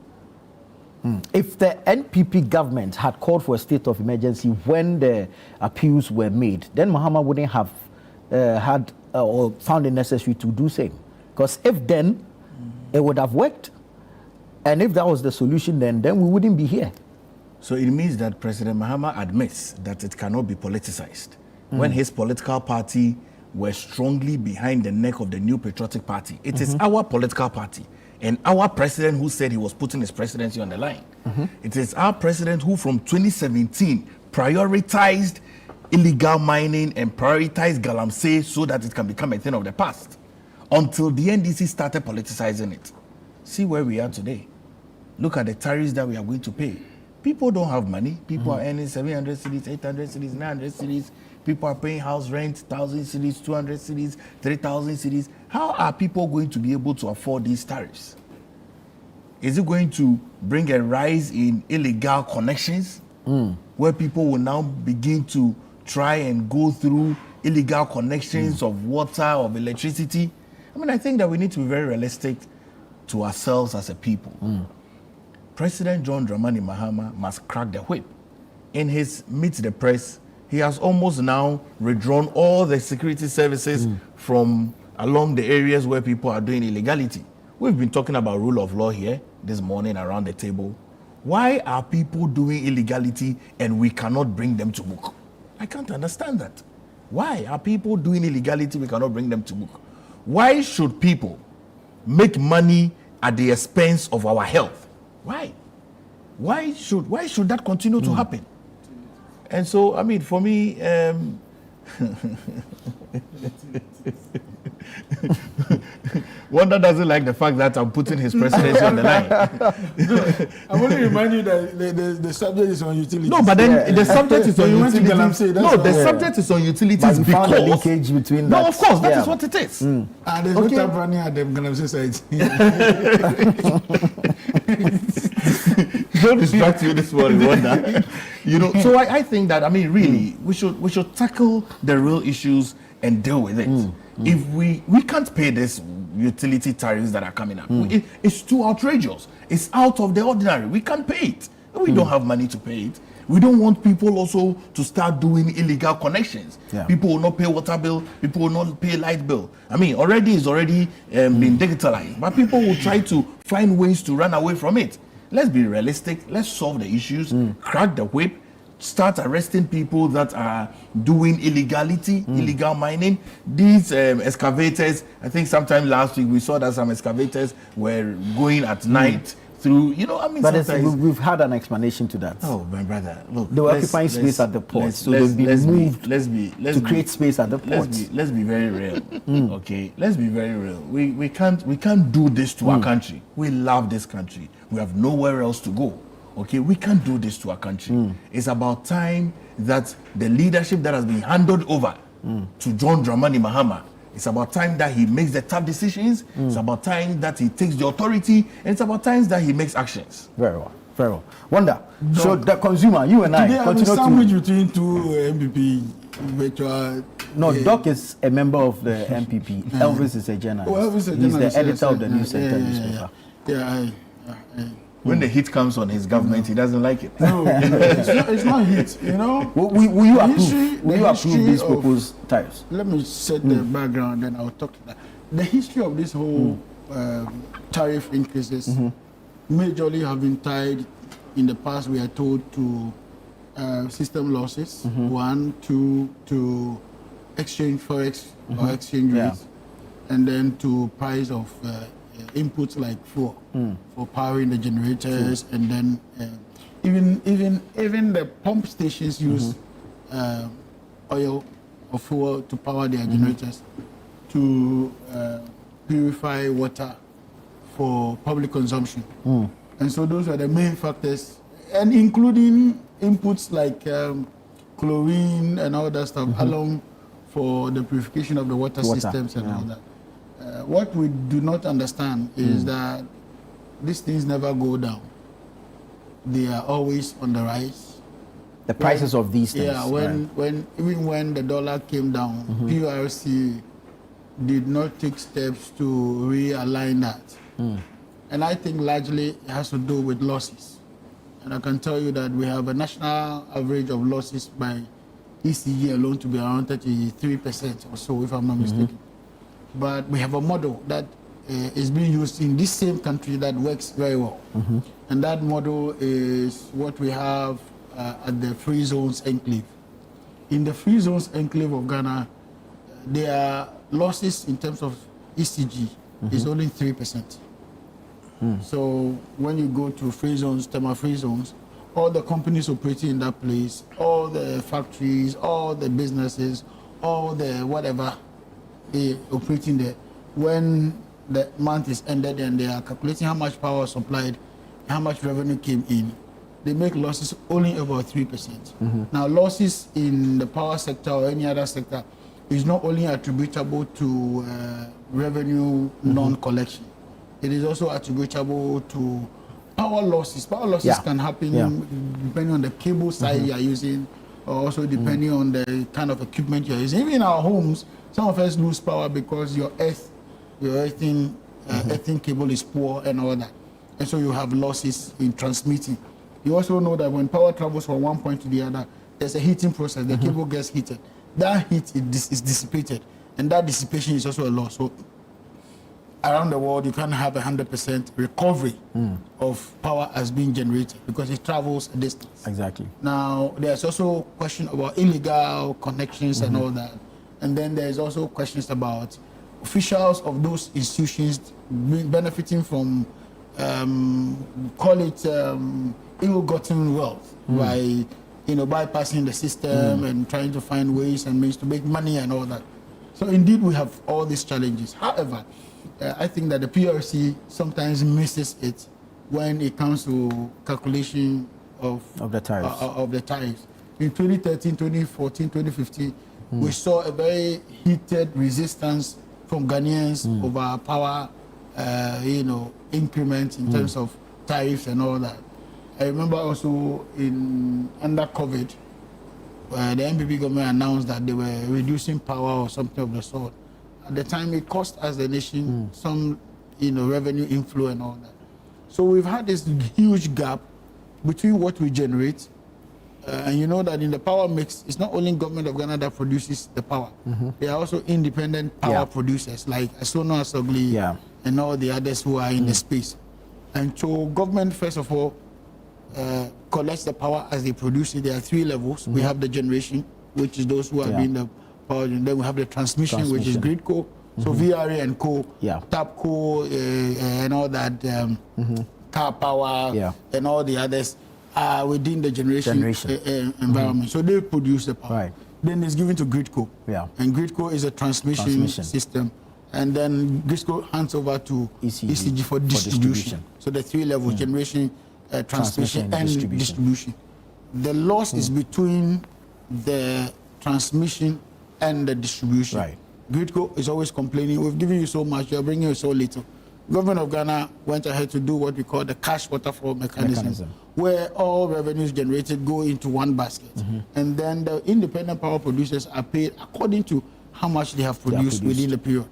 If the NPP government had called for a state of emergency when the appeals were made, then Mahama wouldn't have had or found it necessary to do same. Because if then, it would have worked. And if that was the solution, then we wouldn't be here. So it means that President Mahama admits that it cannot be politicized. When his political party were strongly behind the neck of the New Patriotic Party, it is our political party and our president who said he was putting his presidency on the line. It is our president who from 2017 prioritized illegal mining and prioritized Galamsey so that it can become a thing of the past until the NDC started politicizing it. See where we are today. Look at the tariffs that we are going to pay. People don't have money. People are earning 700 cedis, 800 cedis, 900 cedis. People are paying house rent, 1,000 cedis, 200 cedis, 3,000 cedis. How are people going to be able to afford these tariffs? Is it going to bring a rise in illegal connections where people will now begin to try and go through illegal connections of water, of electricity? I mean, I think that we need to be very realistic to ourselves as a people. President John Dramani Mahama must crack the whip. In his Meet the Press, he has almost now withdrawn all the security services from along the areas where people are doing illegality. We've been talking about rule of law here this morning around the table. Why are people doing illegality and we cannot bring them to book? I can't understand that. Why are people doing illegality, we cannot bring them to book? Why should people make money at the expense of our health? Why? Why should that continue to happen? And so, I mean, for me, Wanda doesn't like the fact that I'm putting his presidency on the line. I want to remind you that the subject is on utilities. No, but then the subject is on utilities. No, the subject is on utilities because found a linkage between that. No, of course, that is what it is. And there's no time running at them Galamsey side. Don't distract you this morning, Wanda. You know, so I think that, I mean, really, we should tackle the real issues and deal with it. If we can't pay this utility tariffs that are coming up, it's too outrageous. It's out of the ordinary. We can't pay it. We don't have money to pay it. We don't want people also to start doing illegal connections. People will not pay water bill. People will not pay light bill. I mean, it's already been digitalized, but people will try to find ways to run away from it. Let's be realistic. Let's solve the issues, crack the whip, start arresting people that are doing illegal mining. These excavators, I think sometime last week we saw that some excavators were going at night through, you know, I mean, but we've had an explanation to that. Oh, my brother, look, they were occupying space at the port, so they've been moved to create space at the port. Let's be very real, okay? Let's be very real. We can't do this to our country. We love this country. We have nowhere else to go. Okay, we can't do this to our country. It's about time that the leadership that has been handed over to John Dramani Mahama, it's about time that he makes the tough decisions. It's about time that he takes the authority, and it's about time that he makes actions. Very well, very well. Wonder. So the consumer, you and I, continue to sandwich between two MPP virtual. No, Doc is a member of the MPP. Elvis is a journalist. Elvis is a He's journalist, the editor of the News yeah, Center yeah, newspaper. When the heat comes on his government, he doesn't like it. No, it's not heat, you know. Will you approve these proposed tariffs? Let me set the background, then I'll talk to that. The history of this whole tariff increases majorly have been tied in the past, we are told, to system losses. One, two, to exchange forex or exchange rates, and then to price of inputs like fuel for powering the generators, and then even the pump stations use oil or fuel to power their generators to purify water for public consumption. And so those are the main factors, and including inputs like chlorine and all that stuff along for the purification of the water systems and all that. What we do not understand is that these things never go down. They are always on the rise. The prices of these things. Yeah, even when the dollar came down, PRC did not take steps to realign that. And I think largely it has to do with losses. And I can tell you that we have a national average of losses by ECG alone to be around 33% or so, if I'm not mistaken. But we have a model that is being used in this same country that works very well. And that model is what we have at the Free Zones Enclave. In the Free Zones Enclave of Ghana, their losses in terms of ECG is only 3%. So when you go to free zones, thermal free zones, all the companies operating in that place, all the factories, all the businesses, all the whatever they operating there, when the month is ended and they are calculating how much power was supplied, how much revenue came in, they make losses only about 3%. Now, losses in the power sector or any other sector is not only attributable to revenue non-collection. It is also attributable to power losses. Power losses can happen depending on the cable side you are using, or also depending on the kind of equipment you are using. Even in our homes, some of us lose power because your earthing cable is poor and all that. And so you have losses in transmitting. You also know that when power travels from one point to the other, there's a heating process. The cable gets heated. That heat is dissipated, and that dissipation is also a loss. So around the world, you can't have 100% recovery of power as being generated because it travels a distance. Exactly. Now, there's also question about illegal connections and all that. And then there's also questions about officials of those institutions benefiting from, call it ill-gotten wealth by, bypassing the system and trying to find ways and means to make money and all that. So indeed, we have all these challenges. However, I think that the PRC sometimes misses it when it comes to calculation of the tariffs. In 2013, 2014, 2015, we saw a very heated resistance from Ghanaians over power, increments in terms of tariffs and all that. I remember also under COVID, the NPP government announced that they were reducing power or something of the sort. At the time, it cost us, the nation, some, revenue inflow and all that. So we've had this huge gap between what we generate, and you know that in the power mix, it's not only government of Ghana that produces the power. There are also independent power producers like Asono Asogli and all the others who are in the space. And so government, first of all, collects the power as they produce it. There are three levels. We have the generation, which is those who are being the power, and then we have the transmission. Which is GridCo, so VRA and Co, TAPCO, and all that, Car Power, and all the others are within the generation. Environment. So they produce the power. Then it's given to GridCo, and GridCo is a transmission system. And then GridCo hands over to ECG for distribution. So the three levels, generation, transmission and distribution. The loss is between the transmission and the distribution. GridCo is always complaining, we've given you so much, you're bringing us so little. Government of Ghana went ahead to do what we call the cash waterfall mechanism, where all revenues generated go into one basket. And then the independent power producers are paid according to how much they have produced within the period.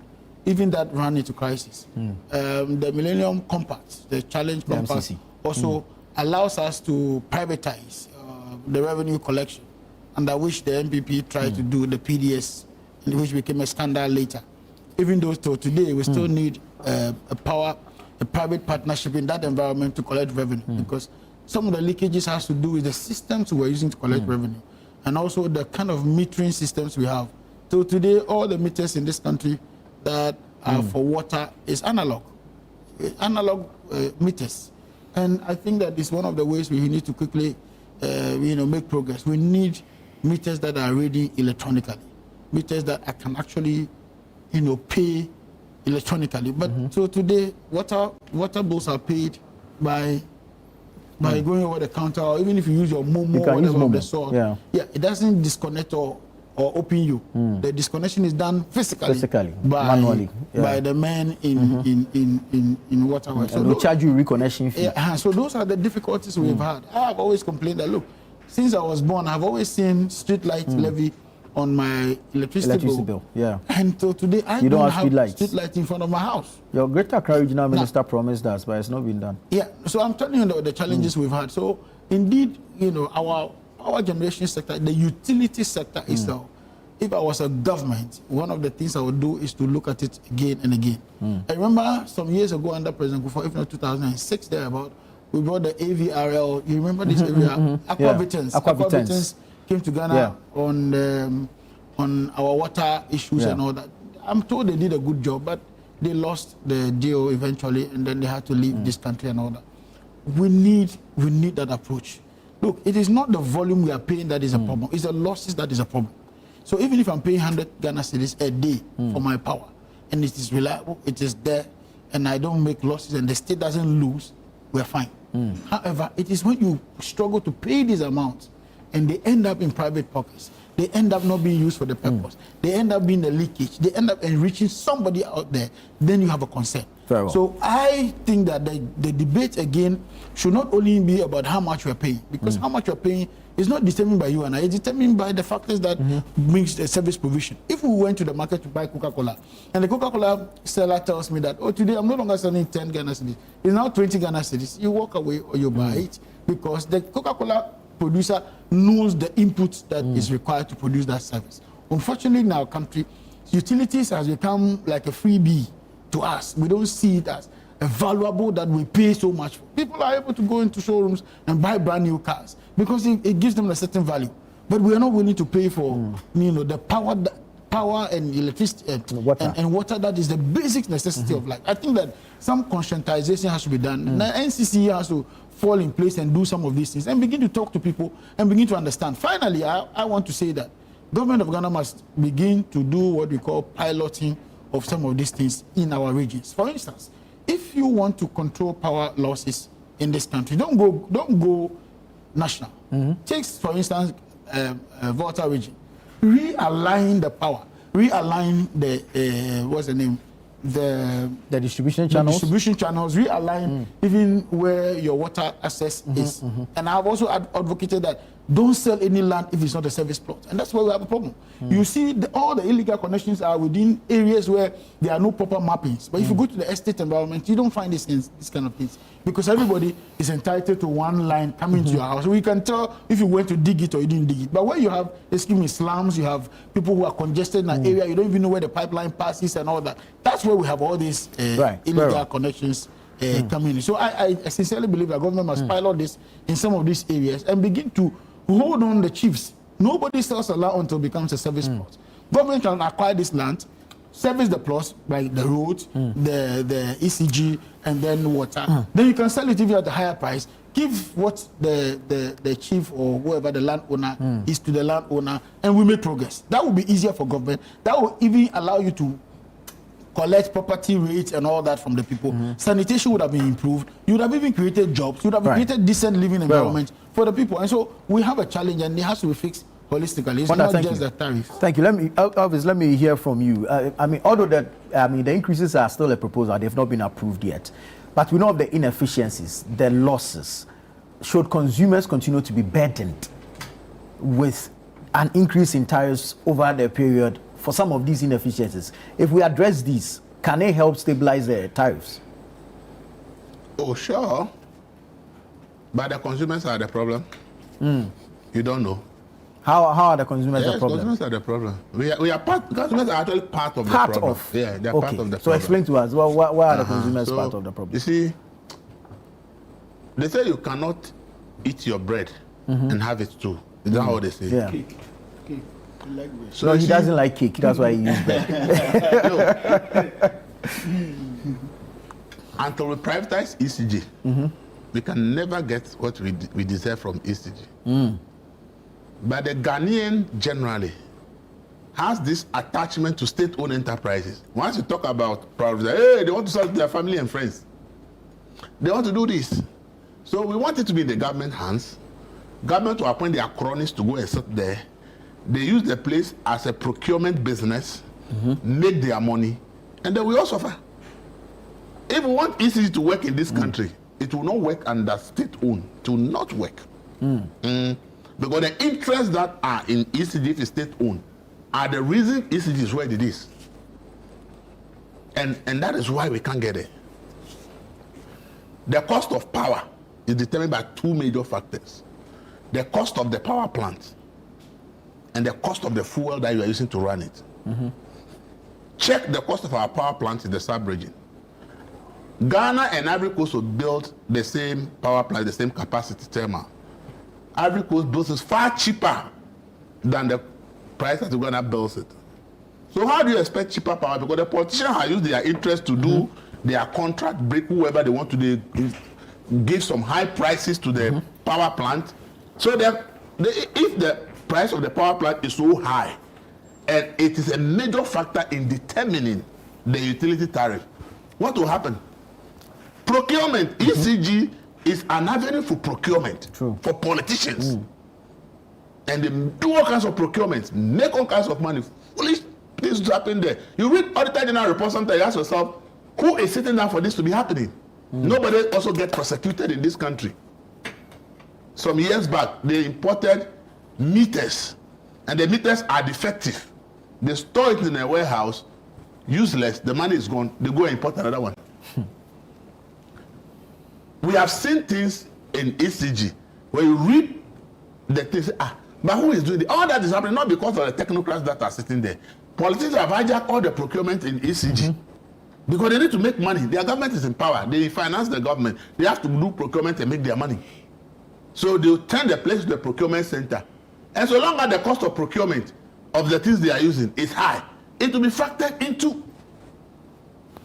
Even that ran into crisis. The Millennium Compact, the Challenge Compact, also allows us to privatize the revenue collection, under which the NPP tried to do the PDS, which became a scandal later. Even though today we still need a private partnership in that environment to collect revenue, because some of the leakages has to do with the systems we're using to collect revenue, and also the kind of metering systems we have. So today, all the meters in this country that are for water is analog meters. And I think that is one of the ways we need to quickly, make progress. We need meters that are reading electronically, meters that I can actually, pay electronically. But so today, water bills are paid by going over the counter, or even if you use your Momo or whatever of the sort. It doesn't disconnect or open you. The disconnection is done physically manually by the men in waterways. So they charge you reconnection fee. So those are the difficulties we've had. I have always complained that, look, since I was born, I've always seen street light levy on my electricity bill. Yeah. And so today, I you don't have have street light in front of my house. Your Greater Accra Regional Minister promised us, but it's not been done. Yeah, so I'm telling you the challenges we've had. So indeed, you know, our power generation sector, the utility sector itself, if I was a government, one of the things I would do is to look at it again and again. I remember some years ago under President Kufuor, if not 2006, thereabout, we brought the AVRL. You remember this area? Aquavitans came to Ghana on our water issues and all that. I'm told they did a good job, but they lost the deal eventually, and then they had to leave this country and all that. We need that approach. Look, it is not the volume we are paying that is a problem. It's the losses that is a problem. So even if I'm paying 100 Ghana cedis a day for my power, and it is reliable, it is there, and I don't make losses, and the state doesn't lose, we're fine. However, it is when you struggle to pay these amounts, and they end up in private pockets, they end up not being used for the purpose, they end up being a leakage, they end up enriching somebody out there, then you have a concern. Very well. So I think that the debate again should not only be about how much we're paying, because how much we're paying is not determined by you and I, it's determined by the factors that brings the service provision. If we went to the market to buy Coca-Cola, and the Coca-Cola seller tells me that, oh, today I'm no longer selling 10 Ghana cedis, it's now 20 Ghana cedis, you walk away or you buy it, because the Coca-Cola producer knows the input that is required to produce that service. Unfortunately, in our country, utilities has become like a freebie to us. We don't see it as a valuable that we pay so much for. People are able to go into showrooms and buy brand new cars because it gives them a certain value. But we are not willing to pay for the power and electricity and water that is the basic necessity of life. I think that some conscientization has to be done. The NCC has to fall in place and do some of these things and begin to talk to people and begin to understand. Finally, I want to say that government of Ghana must begin to do what we call piloting of some of these things in our regions. For instance, if you want to control power losses in this country, don't go national. Take, for instance, Volta region. Realign the power. Realign the what's the name? The distribution channels. The distribution channels. Realign even where your water access is. And I've also advocated that don't sell any land if it's not a service plot, and that's where we have a problem. You see, all the illegal connections are within areas where there are no proper mappings. But if you go to the estate environment, you don't find these kind of things, because everybody is entitled to one line coming to your house. We can tell if you went to dig it or you didn't dig it. But where you have, excuse me, slums, you have people who are congested in an area, you don't even know where the pipeline passes and all that. That's where we have all these illegal connections coming in. So I sincerely believe that government must pilot this in some of these areas and begin to hold on the chiefs. Nobody sells a land until it becomes a service plot. Government can acquire this land, service the plots, like the roads, the ECG, and then water. Then you can sell it even at a higher price. Give what the chief or whoever the landowner is to the landowner, and we make progress. That will be easier for government. That will even allow you to collect property rates and all that from the people. Sanitation would have been improved. You would have even created jobs. You would have created decent living environment for the people. And so we have a challenge, and it has to be fixed holistically. It's not just the tariff. Thank you. Let me hear from you. I mean, although the increases are still a proposal, they've not been approved yet. But we know of the inefficiencies, the losses. Should consumers continue to be burdened with an increase in tariffs over the period for some of these inefficiencies? If we address these, can it help stabilize the tariffs? Oh, sure. But the consumers are the problem. You don't know. How are the consumers the problem? Consumers are the problem. Consumers are actually part of the problem. Yeah, they are part of the problem. So explain to us, why are the consumers part of the problem? You see, they say you cannot eat your bread and have it too. Is that how they say? Yeah. Cake. So no, he doesn't like cake. That's why he uses bread. Until we privatize ECG, we can never get what we deserve from ECG. But the Ghanaian generally has this attachment to state-owned enterprises. Once you talk about privatization, hey, they want to sell to their family and friends. They want to do this. So we want it to be in the government hands. Government to appoint their cronies to go and sit there. They use the place as a procurement business, make their money, and then we all suffer. If we want ECG to work in this country, it will not work under state-owned. It will not work. Because the interests that are in ECG, if it's state-owned, are the reason ECG is where it is. And that is why we can't get it. The cost of power is determined by two major factors. The cost of the power plant and the cost of the fuel that you are using to run it. Check the cost of our power plants in the sub-region. Ghana and Ivory Coast will build the same power plant, the same capacity thermal. Ivory Coast builds it far cheaper than the price that Ghana builds it. So how do you expect cheaper power? Because the politicians have used their interest to do their contract, break whoever they want to give some high prices to the power plant. So if the price of the power plant is so high, and it is a major factor in determining the utility tariff, what will happen? Procurement, ECG is an avenue for procurement for politicians. And they do all kinds of procurements, make all kinds of money. Foolish things happen there. You read Auditor General report, sometimes you ask yourself, who is sitting down for this to be happening? Nobody also gets prosecuted in this country. Some years back, they imported meters, and the meters are defective. They store it in a warehouse, useless, the money is gone, they go and import another one. We have seen things in ECG where you read the things, but who is doing it? All that is happening not because of the technocrats that are sitting there. Politicians have hijacked all the procurement in ECG because they need to make money. Their government is in power. They finance the government. They have to do procurement and make their money. So they'll turn the place to the procurement center. And so long as the cost of procurement of the things they are using is high, it will be factored into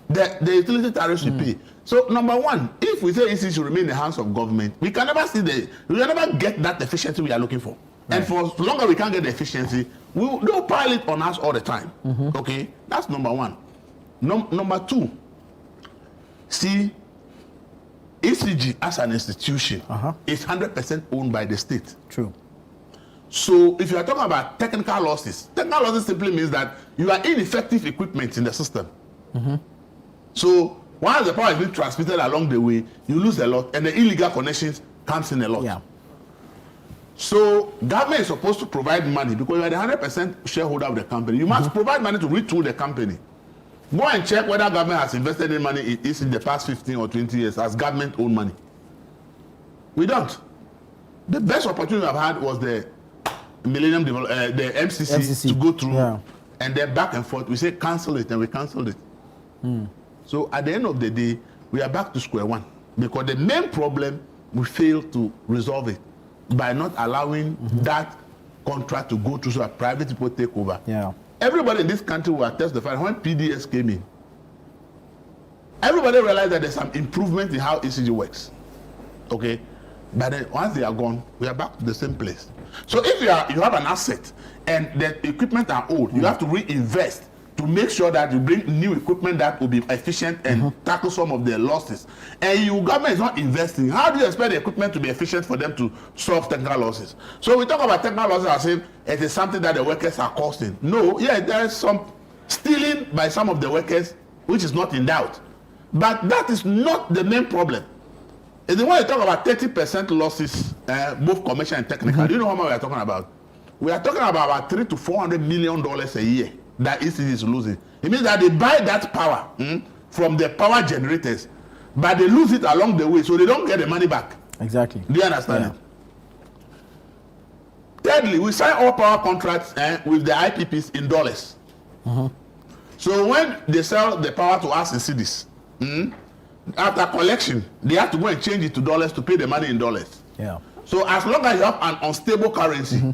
the utility tariffs we pay. So number one, if we say ECG should remain in the hands of government, we can never get that efficiency we are looking for. Right. And for as long as we can't get the efficiency, they'll pile it on us all the time. Okay, that's number one. Number two, see, ECG as an institution is 100% owned by the state. True. So if you are talking about technical losses simply means that you are ineffective equipment in the system. So once the power is being transmitted along the way, you lose a lot, and the illegal connections comes in a lot. Yeah. So government is supposed to provide money because you are the 100% shareholder of the company. You must provide money to retool the company. Go and check whether government has invested in money in the past 15 or 20 years as government-owned money. We don't. The best opportunity I've had was the Millennium the MCC to go through, and then back and forth. We say cancel it, and we canceled it. So at the end of the day, we are back to square one because the main problem we failed to resolve it by not allowing that contract to go through so that private people take over. Yeah. Everybody in this country will attest the fact when PDS came in, everybody realized that there's some improvement in how ECG works. Okay, but then once they are gone, we are back to the same place. So if you have an asset and the equipment are old, you have to reinvest to make sure that you bring new equipment that will be efficient and tackle some of the losses. And your government is not investing. How do you expect the equipment to be efficient for them to solve technical losses? So we talk about technical losses as if it is something that the workers are causing. No, yeah, there is some stealing by some of the workers, which is not in doubt. But that is not the main problem. If you want to talk about 30% losses, both commercial and technical, do you know how much we are talking about? We are talking about $300 to $400 million a year that ECG is losing. It means that they buy that power from the power generators, but they lose it along the way, so they don't get the money back. Exactly. Do you understand it? Thirdly, we sign all power contracts with the IPPs in dollars. So when they sell the power to us in cedis, after collection, they have to go and change it to dollars to pay the money in dollars. Yeah. So as long as you have an unstable currency,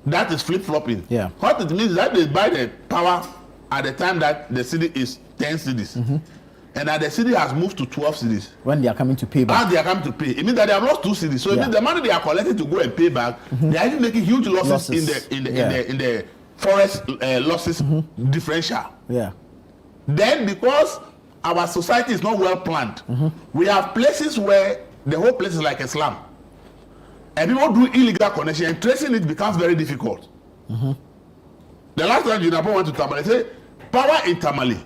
that is flip-flopping. Yeah. What it means is that they buy the power at the time that the cedi is 10 cedis. And that the cedi has moved to 12 cedis. When they are coming to pay back. As they are coming to pay. It means that they have lost 2 cedis. So it means the money they are collecting to go and pay back, they are even making huge losses. in the forest losses differential. Yeah. Then because our society is not well planned, we have places where the whole place is like a slum. And people do illegal connection, and tracing it becomes very difficult. The last time Jinapo went to Tamale, they say power in Tamale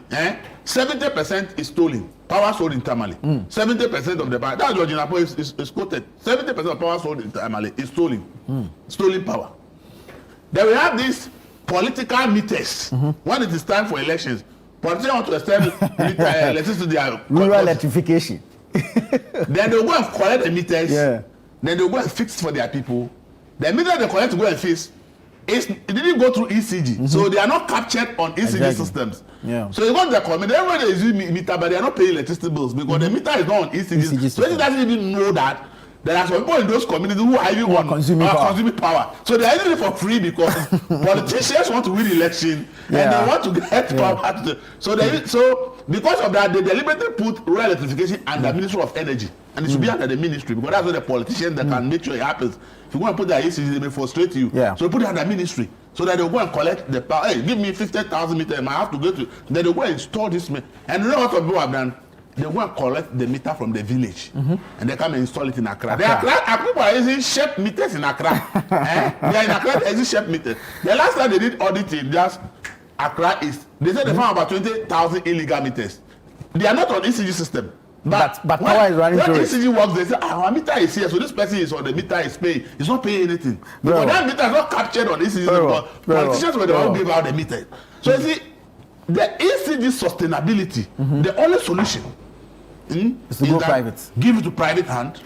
70% is stolen. Power sold internally. 70% of the power. That's what Jinapo is quoted. 70% of power sold internally is stolen. Stolen power. Then we have these political meters. When it is time for elections, politicians want to extend electricity to their rural electrification. Then they'll go and collect the meters. Then they'll go and fix for their people. The meter they collect to go and fix, it didn't go through ECG. So they are not captured on ECG systems. So you got the community, everybody is using meter, but they are not paying electricity bills because the meter is not on ECG. So they doesn't even know that there are some people in those communities who are even consuming power. So they are using it for free because politicians want to win election and they want to get power. So because of that, they deliberately put rural electrification under the Ministry of Energy. And it should be under the ministry because that's what the politicians that can make sure it happens. If you want to put that ECG, they may frustrate you. So put it under ministry so that they'll go and collect the power. Hey, give me 50,000 meters, I have to go to. Then they'll go and install this. And you know what people have done? They go and collect the meter from the village and they come and install it in Accra. People are using shape meters in Accra. They are in Accra, they're using shape meters. The last time they did auditing, just Accra is, they said they found about 20,000 illegal meters. They are not on ECG system. But power is running through it. When ECG works, they say, our meter is here, so this person is on the meter is paying. He's not paying anything. Because that meter is not captured on ECG system. Politicians were the one who gave out the meter. So you see, the ECG sustainability, the only solution is to go private. Give it to private hand.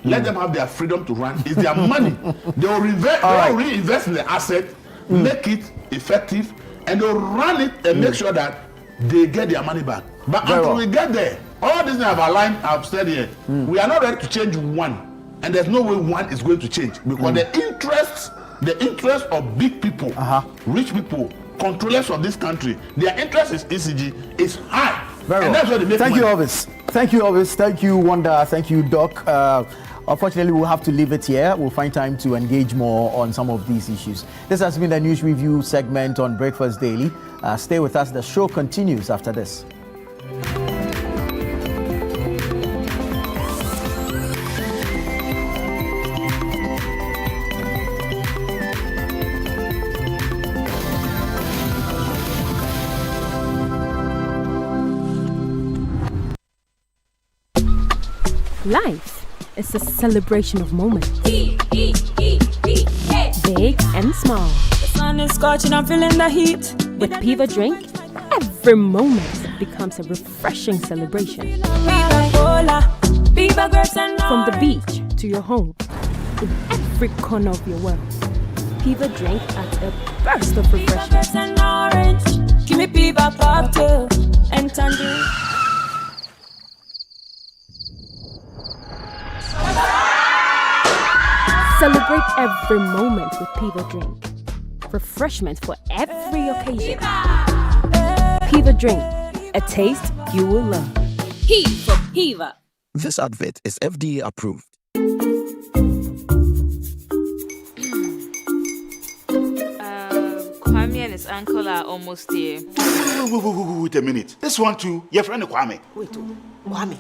Let them have their freedom to run. It's their money. They will reinvest in the asset, make it effective, and they'll run it and make sure that they get their money back. But until we get there, all these things I've said here, we are not ready to change one, and there's no way one is going to change because the interest of big people, rich people, controllers of this country, their interest is ECG is high. And that's where they make Thank money. you, Elvis. Thank you, Elvis. Thank you, Wanda. Thank you, Doc. Unfortunately, we'll have to leave it here. We'll find time to engage more on some of these issues. This has been the News Review segment on Breakfast Daily. Stay with us. The show continues after this. Life is a celebration of moments. Big and small. The sun is scorching, I'm feeling the heat. With Piva Drink, every moment becomes a refreshing celebration. From the beach to your home, in every corner of your world. Piva Drink at a burst of refreshment. Give me Piva cocktail and tangerine. Celebrate every moment with Piva Drink. Refreshment for every occasion. Piva Drink, a taste you will love. P for Piva. This advert is FDA approved. Kwame and his uncle are almost here. Wait a minute. This one too, your friend Kwame. Wait, Kwame.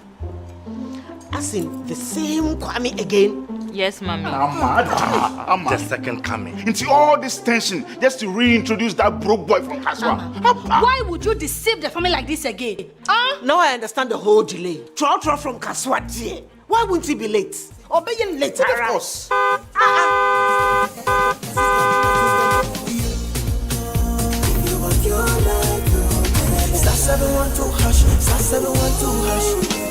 As in the same Kwame again? Yes, mommy. I'm the second coming. Into all this tension just to reintroduce that broke boy from Kaswa. Why would you deceive the family like this again? Now I understand the whole delay. Troll from Kaswa. Why wouldn't he be late? Or be late, of course. Star 712 hash, star 712 hash.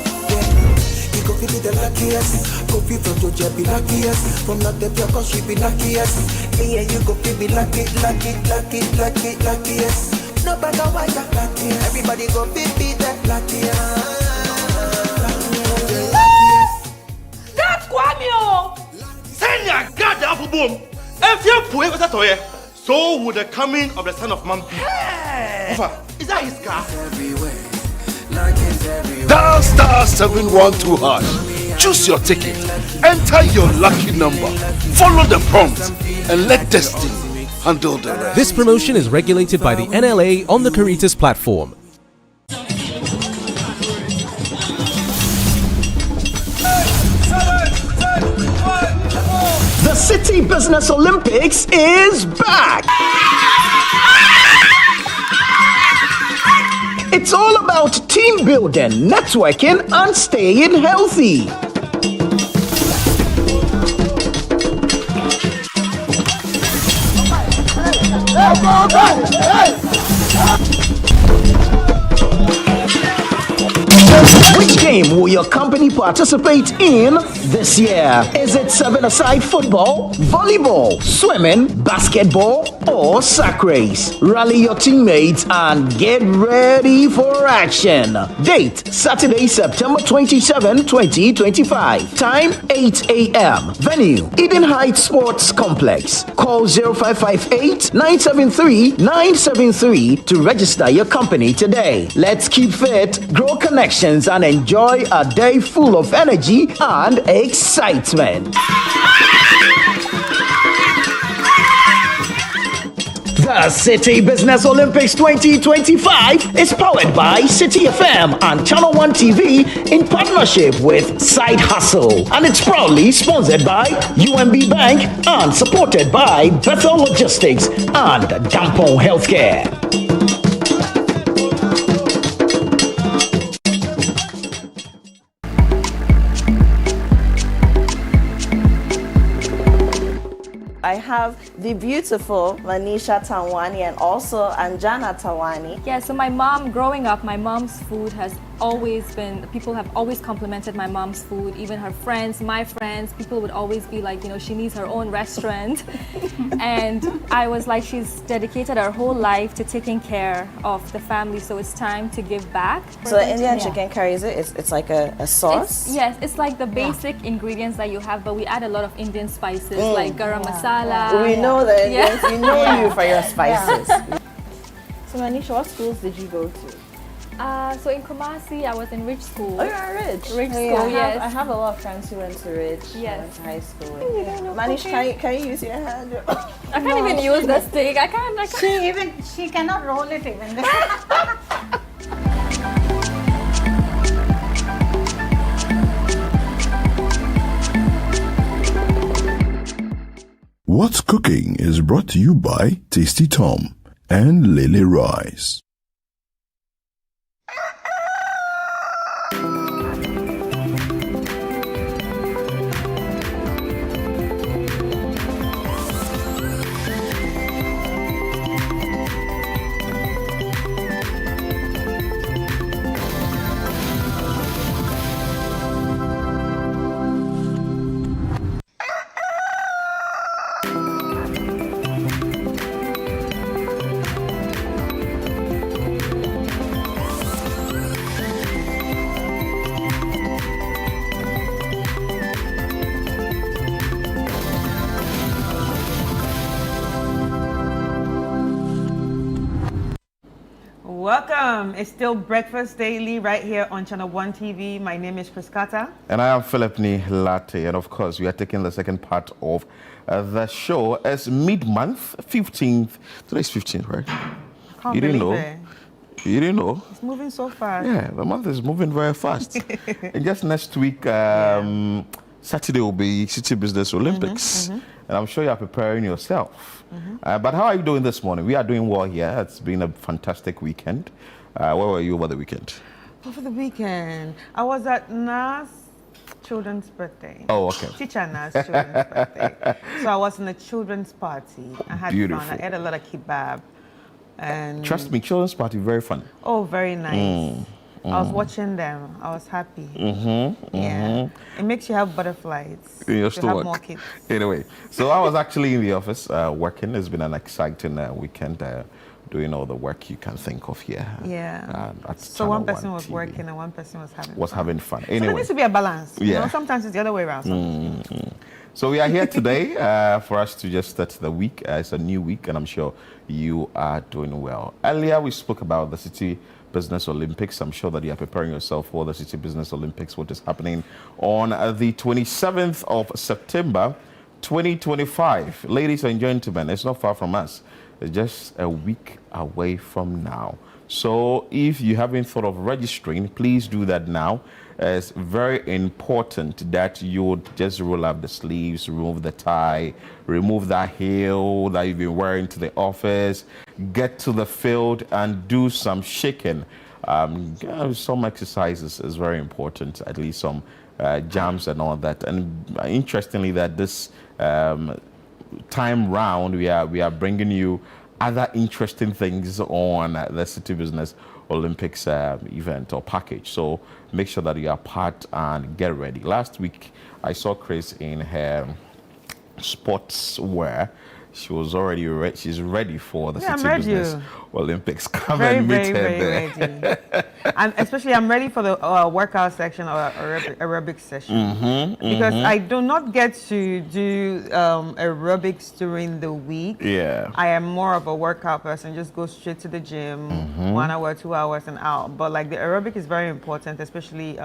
Go give me the luckiest. Go feel from Georgia be luckiest. From not the pure cause she be luckiest. Yeah, you go feel be luckiest. No matter why you're lucky. Everybody go feel be that luckiest. That's Kwame! Send your God down for boom. If you pray with that toy, so would the coming of the Son of Man be. Is that his car? Dial star 712 hash. Choose your ticket. Enter your lucky number. Follow the prompts and let destiny handle the rest. This promotion is regulated by the NLA on the Caritas platform. The City Business Olympics is back! It's all about team building, networking, and staying healthy. Which game will your company participate in this year? Is it 7-a-side football, volleyball, swimming, basketball, or sack race? Rally your teammates and get ready for action. Date Saturday, September 27, 2025. Time 8 a.m. Venue Eden Heights Sports Complex. Call 0558 973 973 to register your company today. Let's keep fit, grow connections, and enjoy a day full of energy and excitement. The City Business Olympics 2025 is powered by City FM and Channel One TV in partnership with Side Hustle, and it's proudly sponsored by UMB Bank and supported by Bethel Logistics and Dampon Healthcare. I have the beautiful Manisha Tawani and also Anjana Tawani. Yeah, so my mom, growing up, my mom's food has always been, people have always complimented my mom's food, even her friends, my friends, people would always be like, you know, she needs her own restaurant. And I was like, she's dedicated her whole life to taking care of the family, so it's time to give back. So the Indian chicken curry, is it? It's like a sauce? Yes, it's like the basic ingredients that you have, but we add a lot of Indian spices like garam masala. We know the Indians, we know you for your spices. So Manisha, what schools did you go to? So in Kumasi, I was in Rich School. Oh, you're Rich? Rich Hey, School, I yes. have a lot of friends who went to Rich. Yes. Went to high school. Manish, can you use your hand? I can't even use the stick. I can't. She cannot roll it even. What's Cooking is brought to you by Tasty Tom and Lily Rice. Welcome. It's still Breakfast Daily right here on Channel One TV. My name is Chris Carter. And I am Philip Ni Latte. And of course, we are taking the second part of the show as mid-month, 15th. Today's 15th, right? Can't You didn't know? believe it. You didn't know? It's moving so fast. Yeah, the month is moving very fast. And just next week, Saturday will be City Business Olympics. And I'm sure you are preparing yourself. But how are you doing this morning? We are doing well here. It's been a fantastic weekend. Where were you over the weekend? Over the weekend, I was at Nas children's birthday. Oh, okay. Teacher Nas children's birthday. So I was in a children's party. I had Beautiful. fun. I ate a lot of kebab. And Trust me, children's party, very fun. oh, very nice. I was watching them. I was happy. Yeah. It makes you have butterflies. In your to have more stomach. kids. Anyway, so I was actually in the office working. It's been an exciting weekend doing all the work you can think of here. Yeah. At So Channel one person was TV. working and one person was having Was fun. having fun. So there Anyway. needs to be a balance. You Yeah. know, sometimes it's the other way around. sometimes. So we are here today for us to just start the week. It's a new week, and I'm sure you are doing well. Earlier, we spoke about the City Business Olympics. I'm sure that you are preparing yourself for the City Business Olympics, which is happening on the 27th of September, 2025. Ladies and gentlemen, it's not far from us. It's just a week away from now. So if you haven't thought of registering, please do that now. It's very important that you would just roll up the sleeves, remove the tie, remove that heel that you've been wearing to the office, get to the field and do some shaking some exercises is very important, at least some jumps and all that. And interestingly, that this time round, we are bringing you other interesting things on the City Business Olympics event or package. So make sure that you are part and get ready. Last week, I saw Chris in her sportswear. She was already ready. She's ready for the City Business Olympics. Come and meet her there. Ready. I'm ready for the workout section or aerobics session because I do not get to do aerobics during the week. Yeah. I am more of a workout person. Just go straight to the gym, 1 hour, 2 hours, and out. But like the aerobic is very important, especially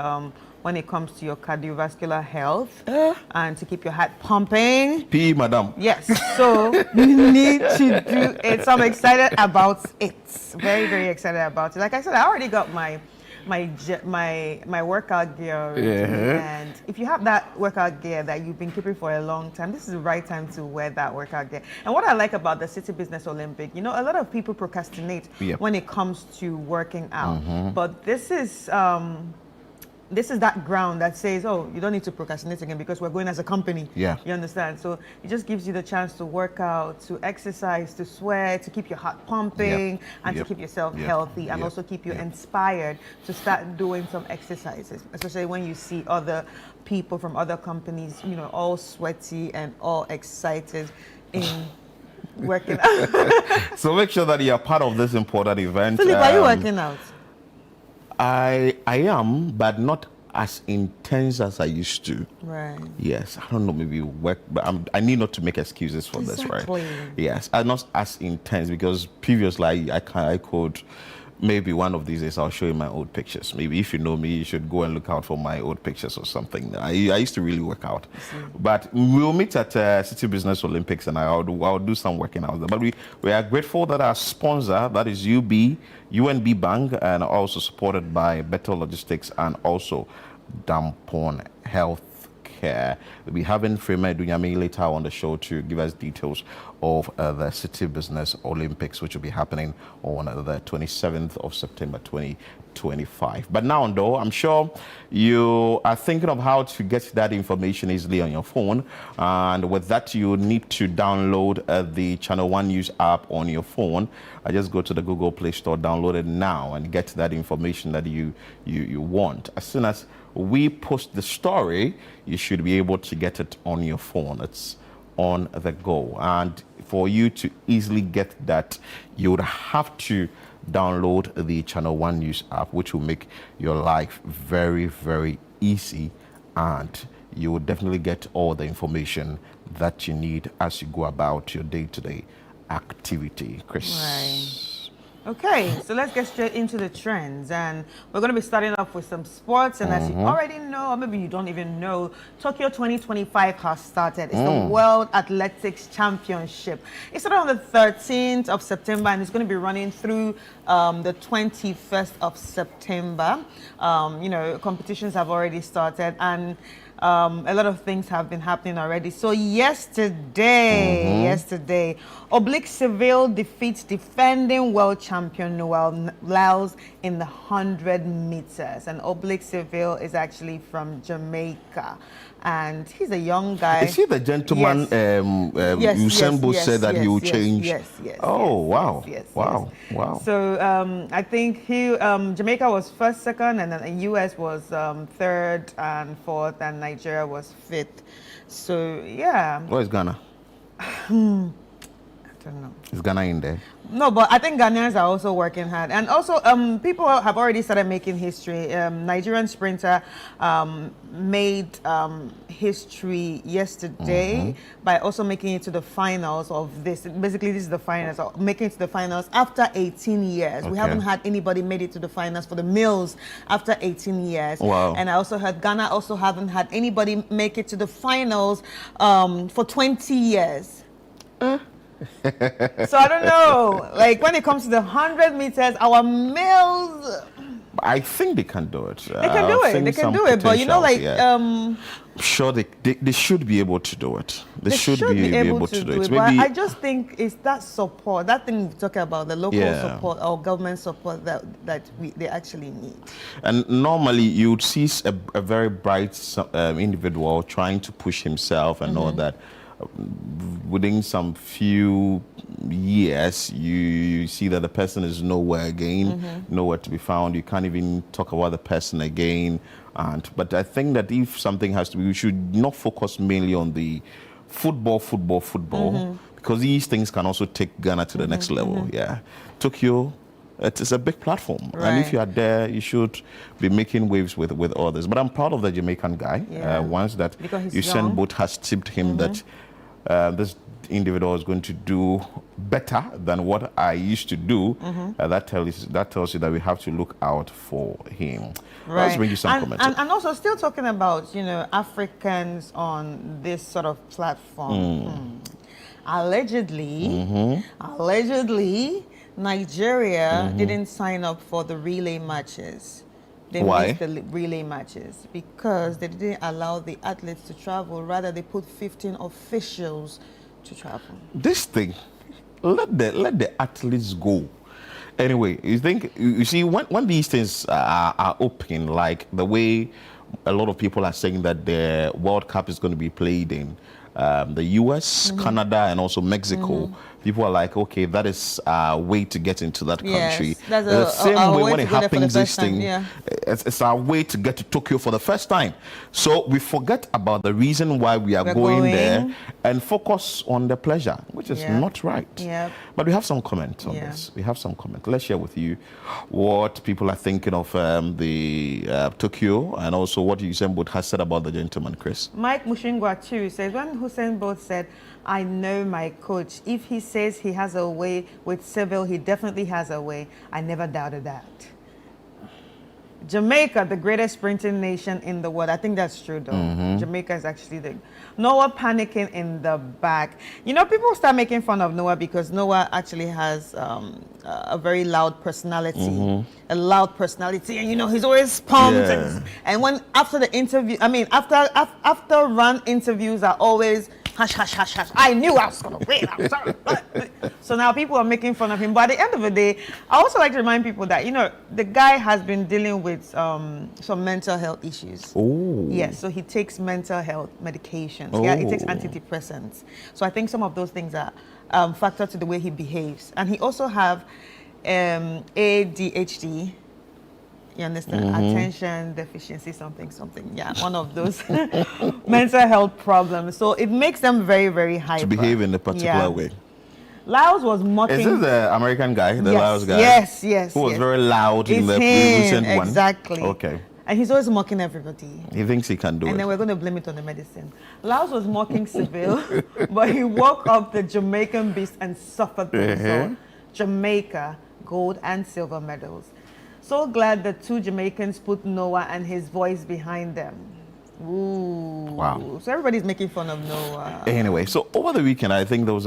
when it comes to your cardiovascular health and to keep your heart pumping. PE, madam. Yes, so you need to do it. So I'm excited about it. Very, very excited about it. Like I said, I already got my workout gear already. And if you have that workout gear that you've been keeping for a long time, this is the right time to wear that workout gear. And what I like about the City Business Olympic, a lot of people procrastinate when it comes to working out. But this is that ground that says, oh, you don't need to procrastinate again because we're going as a company. Yeah. You understand? So it just gives you the chance to work out, to exercise, to sweat, to keep your heart pumping, and to keep yourself healthy, and also keep you inspired to start doing some exercises, especially when you see other people from other companies, all sweaty and all excited in working out. So make sure that you are part of this important event. Philip, are you working out? I am, but not as intense as I used to. Right. Yes, I don't know, maybe work, but I need not to make excuses for this, right? Yes, I'm not as intense because previously I could. Maybe one of these days I'll show you my old pictures. Maybe if you know me, you should go and look out for my old pictures or something. I used to really work out. But we'll meet at City Business Olympics and I'll do some working out there. But we are grateful that our sponsor, that is UNB Bank, and also supported by Better Logistics and also Dampon Health Care. We'll be having Frema Dunyami later on the show to give us details of the City Business Olympics, which will be happening on the 27th of September 2025. But now, though, I'm sure you are thinking of how to get that information easily on your phone. And with that, you need to download the Channel One News app on your phone. I just go to the Google Play Store, download it now, and get that information that you want. As soon as we post the story, you should be able to get it on your phone. It's on the go. And for you to easily get that, you would have to download the Channel One News app, which will make your life very, very easy, and you will definitely get all the information that you need as you go about your day-to-day activity. Chris. Right. Okay, so let's get straight into the trends, and we're going to be starting off with some sports. And as you already know, or maybe you don't even know, Tokyo 2025 has started. It's the World Athletics Championship. It started on the 13th of September, and it's going to be running through the 21st of September. Competitions have already started, and a lot of things have been happening already. So yesterday, Oblique Seville defeats defending world champion Noel Lyles in the 100 meters. And Oblique Seville is actually from Jamaica. And he's a young guy. Is he the gentleman Usain Bolt said that he will change? Yes. Wow. So I think Jamaica was first, second, and then the US was third and fourth, and Nigeria was fifth. So, yeah. Where's Ghana? I don't know. Is Ghana in there? No, but I think Ghanaians are also working hard. And also, people have already started making history. Nigerian sprinter made history yesterday by also making it to the finals of this. Basically, this is the finals, making it to the finals after 18 years. We haven't had anybody made it to the finals for the males after 18 years. Wow. And I also heard Ghana also haven't had anybody make it to the finals for 20 years. So I don't know, like when it comes to the 100 meters, our males. I think they can do it. They can do it. They can do it. But you know, like, sure, they should be able to do it. They should be able to do it. But I just think it's that support, that thing we talk about, the local support or government support that they actually need. And normally you'd see a very bright individual trying to push himself and all that. Within some few years, you see that the person is nowhere again, nowhere to be found. You can't even talk about the person again. But I think that if something has to be, we should not focus mainly on the football, because these things can also take Ghana to the next level. Yeah, Tokyo, it's a big platform, and if you are there, you should be making waves with others. But I'm proud of the Jamaican guy. Once that Usain Bolt has tipped him that this individual is going to do better than what I used to do, that tells you that we have to look out for him. Right. Let's bring you some comments. And also still talking about, Africans on this sort of platform. Allegedly, Nigeria didn't sign up for the relay matches. They missed the relay matches because they didn't allow the athletes to travel. Rather, they put 15 officials to travel. This thing, let the athletes go. Anyway, you see, when these things are open, like the way a lot of people are saying that the World Cup is going to be played in the US, Canada, and also Mexico, people are like, okay, that is a way to get into that country. Yes, that's the same way when it happens, this thing, it's our way to get to Tokyo for the first time. So we forget about the reason why we're going there and focus on the pleasure, which is not right. But we have some comments on this. We have some comments. Let's share with you what people are thinking of the Tokyo, and also what Usain Bolt has said about the gentleman, Chris. Mike Mushingwa too says, when Usain Bolt said, I know my coach. If he says he has a way with Seville, he definitely has a way. I never doubted that. Jamaica, the greatest sprinting nation in the world. I think that's true, though. Jamaica is actually the... Noah panicking in the back. People start making fun of Noah because Noah actually has a very loud personality. A loud personality. And, he's always pumped. And when after the interview, after run interviews are always... Hush, hush, hush, hush. I knew I was going to win. I'm sorry. So now people are making fun of him. But at the end of the day, I also like to remind people that, the guy has been dealing with some mental health issues. Oh. Yes, so he takes mental health medications. Yeah, he takes antidepressants. So I think some of those things are factor to the way he behaves. And he also have ADHD. You understand? Attention deficiency, something. Yeah, one of those mental health problems. So it makes them very, very hyper. To behave in a particular way. Laos was mocking... Is this the American guy? The Laos guy? Yes. Who was very loud in the recent one? Exactly. Okay. And he's always mocking everybody. He thinks he can do it. And then we're going to blame it on the medicine. Laos was mocking Seville, but he woke up the Jamaican beast and suffered the result. Jamaica, gold and silver medals. So glad the two Jamaicans put Noah and his voice behind them. Ooh. Wow. So everybody's making fun of Noah. Anyway, so over the weekend, I think there was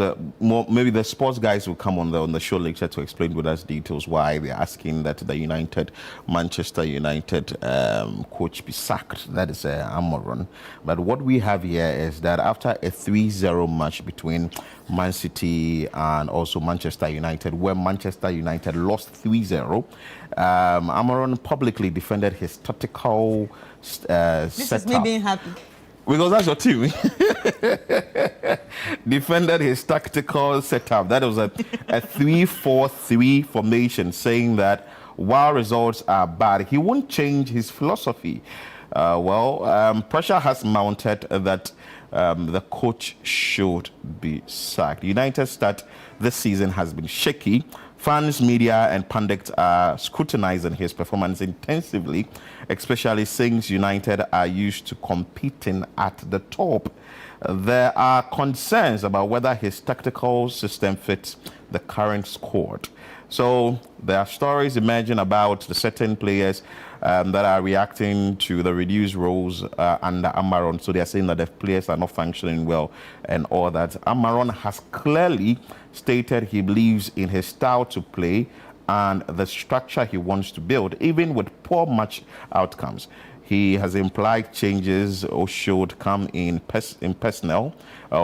maybe the sports guys will come on the show later to explain with us details why they're asking that the Manchester United coach be sacked. That is Amaron. But what we have here is that after a 3-0 match between Man City and also Manchester United, where Manchester United lost 3-0, Amaron publicly defended his tactical this setup. is me being happy. Because that's your team. Defended his tactical setup. That was a 3-4-3 formation, saying that while results are bad, he won't change his philosophy. Pressure has mounted that the coach should be sacked. United's start this season has been shaky. Fans, media, and pundits are scrutinizing his performance intensively, especially since United are used to competing at the top. There are concerns about whether his tactical system fits the current squad. So there are stories emerging about the certain players that are reacting to the reduced roles under Amaron. So they are saying that the players are not functioning well and all that. Amaron has clearly stated he believes in his style to play and the structure he wants to build, even with poor match outcomes. He has implied changes or should come in personnel,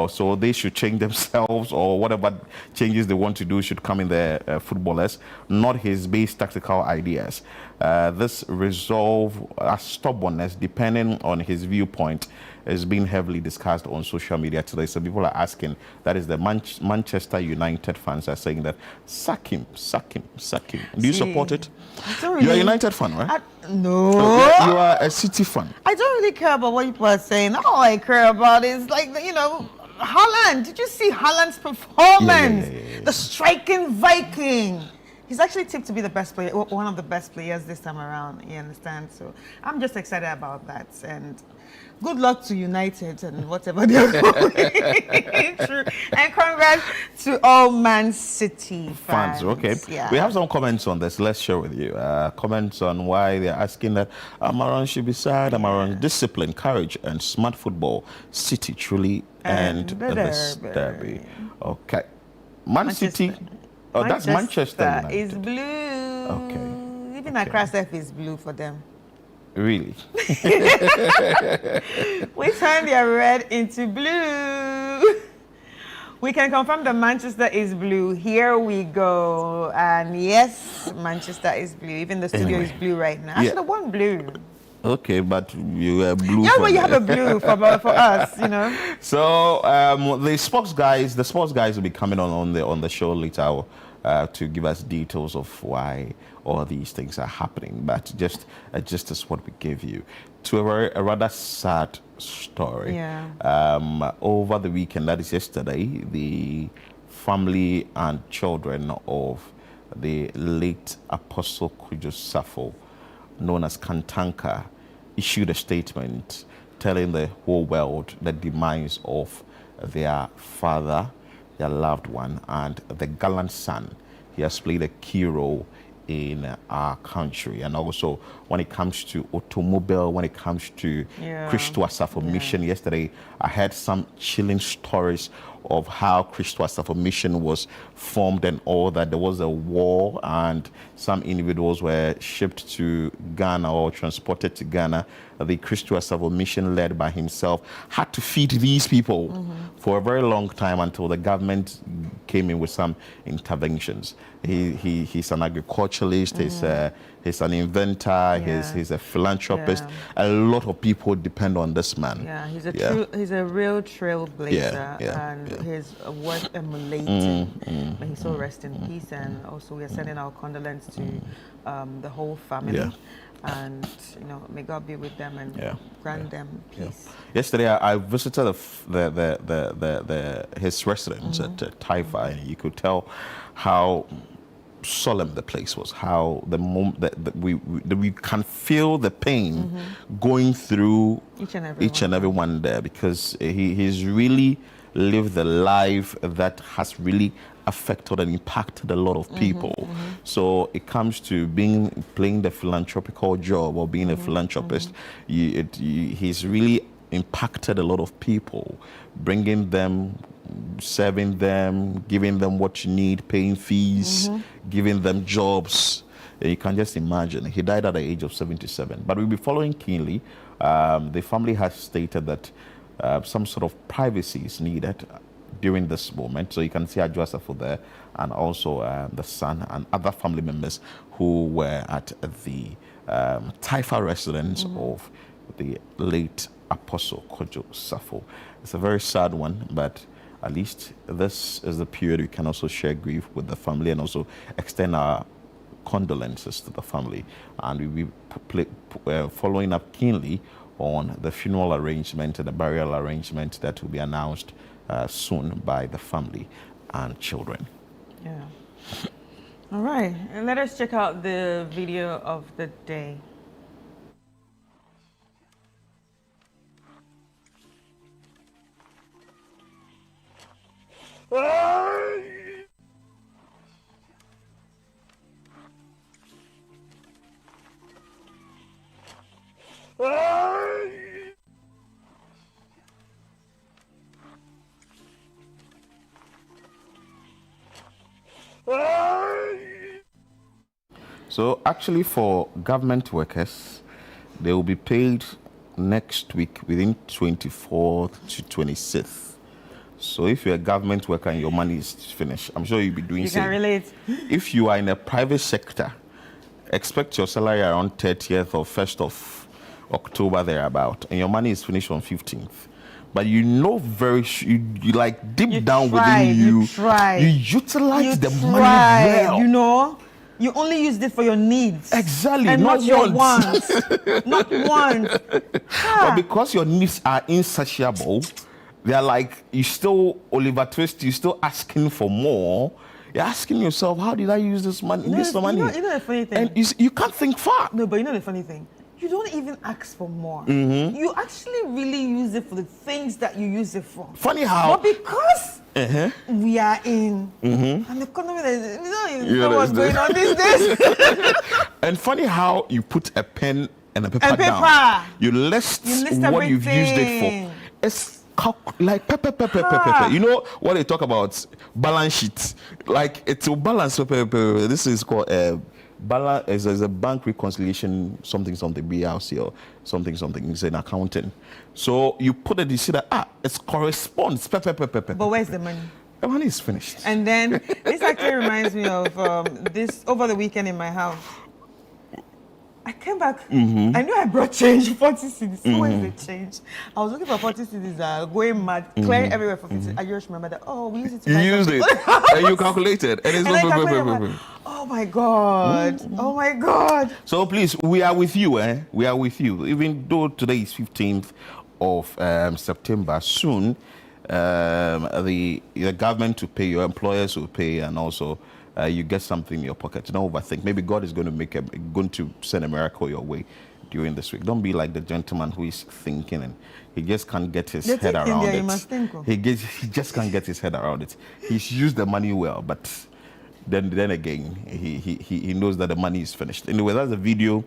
so they should change themselves, or whatever changes they want to do should come in their footballers, not his base tactical ideas. This resolve stubbornness, depending on his viewpoint, is being heavily discussed on social media today. So people are asking, that is the Manchester United fans are saying that, sack him, sack him, sack him. Do you support it? Really, you're a United fan, right? No. You are a City fan. I don't really care about what people are saying. All I care about is, like, you know, Haaland. Did you see Haaland's performance? Yeah. The striking Viking. He's actually tipped to be the best player, one of the best players this time around. You understand? So I'm just excited about that. And good luck to United and whatever they're doing. True. And congrats to all Man City fans. Okay. Yeah. We have some comments on this. Let's share with you. Comments on why they're asking that Amaran should be sad. Amaran, discipline, courage, and smart football. City truly and this derby. Okay. Man City. Oh, that's Manchester United. Is blue. Okay. Even Accra F is blue for them. Really? We turn their red into blue. We can confirm that Manchester is blue. Here we go. And yes, Manchester is blue. Even the studio is blue right now. I should have won blue. Okay, but you are blue. Yeah, but you have a blue for us, you know. So the sports guys will be coming on the show later to give us details of why all these things are happening. But just as what we gave you, to a rather sad story. Yeah. Over the weekend, that is yesterday, the family and children of the late Apostle Kojo Safo, known as Kantanka, issued a statement telling the whole world the demise of their father, their loved one, and the gallant son. He has played a key role in our country, and also when it comes to automobile, when it comes to Christo Asafo Mission. Yesterday, I heard some chilling stories of how Christo Asafo Mission was formed and all that. There was a war and some individuals were shipped to Ghana or transported to Ghana. The Christo Asafo Mission, led by himself, had to feed these people for a very long time until the government came in with some interventions. He's an agriculturalist, he's an inventor, he's a philanthropist. A lot of people depend on this man. Yeah, he's a real trailblazer, and he's worth emulating. May he so rest in peace, and also we are sending our condolences to the whole family. And may God be with them and grant them peace. Yesterday, I visited his residence at Taifa, and you could tell how solemn the place was. How the moment that we can feel the pain going through each and every one there, because he's really lived the life that has really affected and impacted a lot of people. So it comes to playing the philanthropical job or being a philanthropist. He's really impacted a lot of people, bringing them, serving them, giving them what you need, paying fees, giving them jobs. You can just imagine. He died at the age of 77. But we'll be following keenly. The family has stated that some sort of privacy is needed during this moment. So you can see Ajwasafo there, and also the son and other family members who were at the Taifa residence of the late Apostle Kojo Safo. It's a very sad one, but at least this is the period we can also share grief with the family and also extend our condolences to the family. And we'll be following up keenly on the funeral arrangement and the burial arrangement that will be announced soon by the family and children. Yeah. All right, and let us check out the video of the day. So actually for government workers, they will be paid next week within 24th to 26th. So if you're a government worker and your money is finished, I'm sure you'll be doing same. You can relate. If you are in a private sector, expect your salary around 30th or 1st of October thereabout, and your money is finished on 15th. But you know you like deep down within you utilize the money well. You know, you only use it for your needs. Exactly, and not your wants. Not wants. But because your needs are insatiable, they are like, you still, Oliver Twist, you're still asking for more. You're asking yourself, how did I use this money? You know the funny thing? And you can't think far. No, but you know the funny thing? You don't even ask for more. Mm-hmm. You actually really use it for the things that you use it for. Funny how. But because we are in an economy that we don't even know what's going on these days. And funny how you put a pen and a paper down. You list what you've used it for. It's like pepper. You know what they talk about? Balance sheet. Like it's a balance. This is called balance. Is a bank reconciliation something BRC or something. It's an accounting. So you put it. You see that it corresponds. Pepper. But where's the money? The money is finished. And then this actually reminds me of this over the weekend in my house. I came back. I knew I brought change, 40 cedis. So where's the change? I was looking for 40 cedis, going mad, clearing everywhere for 50. I just remember that, we used it to buy You used it, and you calculated, and it's oh my God. Oh my God. So please, we are with you, We are with you. Even though today is 15th of September, soon the government will pay, your employers will pay, and also you get something in your pocket. Don't overthink. Maybe God is going to send a miracle your way during this week. Don't be like the gentleman who is thinking and he just can't get his head around it. He just can't get his head around it. He's used the money well, but then again he knows that the money is finished. Anyway, that's the video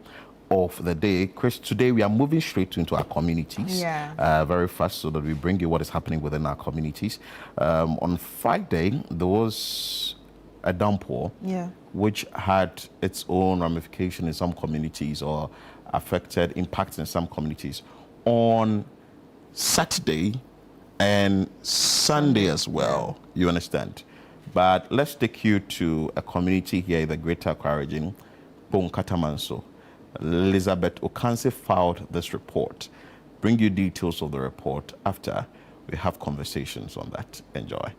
of the day. Chris, today we are moving straight into our communities very fast so that we bring you what is happening within our communities. On Friday, there was a downpour which had its own ramification in some communities or affected impact in some communities. On Saturday and Sunday as well, you understand. But let's take you to a community here in the Greater Accra region, Bonkatamanso. Elizabeth Okanse filed this report. Bring you details of the report after we have conversations on that. Enjoy.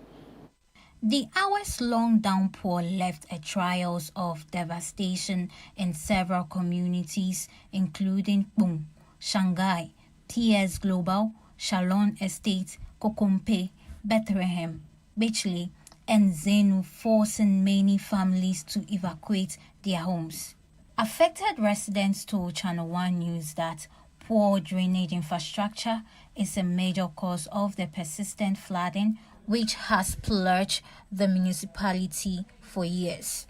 The hours-long downpour left a trails of devastation in several communities, including Bung, Shanghai, TS Global, Shalom Estate, Kokompe, Bethlehem, Bitchley, and Zenu, forcing many families to evacuate their homes. Affected residents told Channel One News that poor drainage infrastructure is a major cause of the persistent flooding, which has plagued the municipality for years.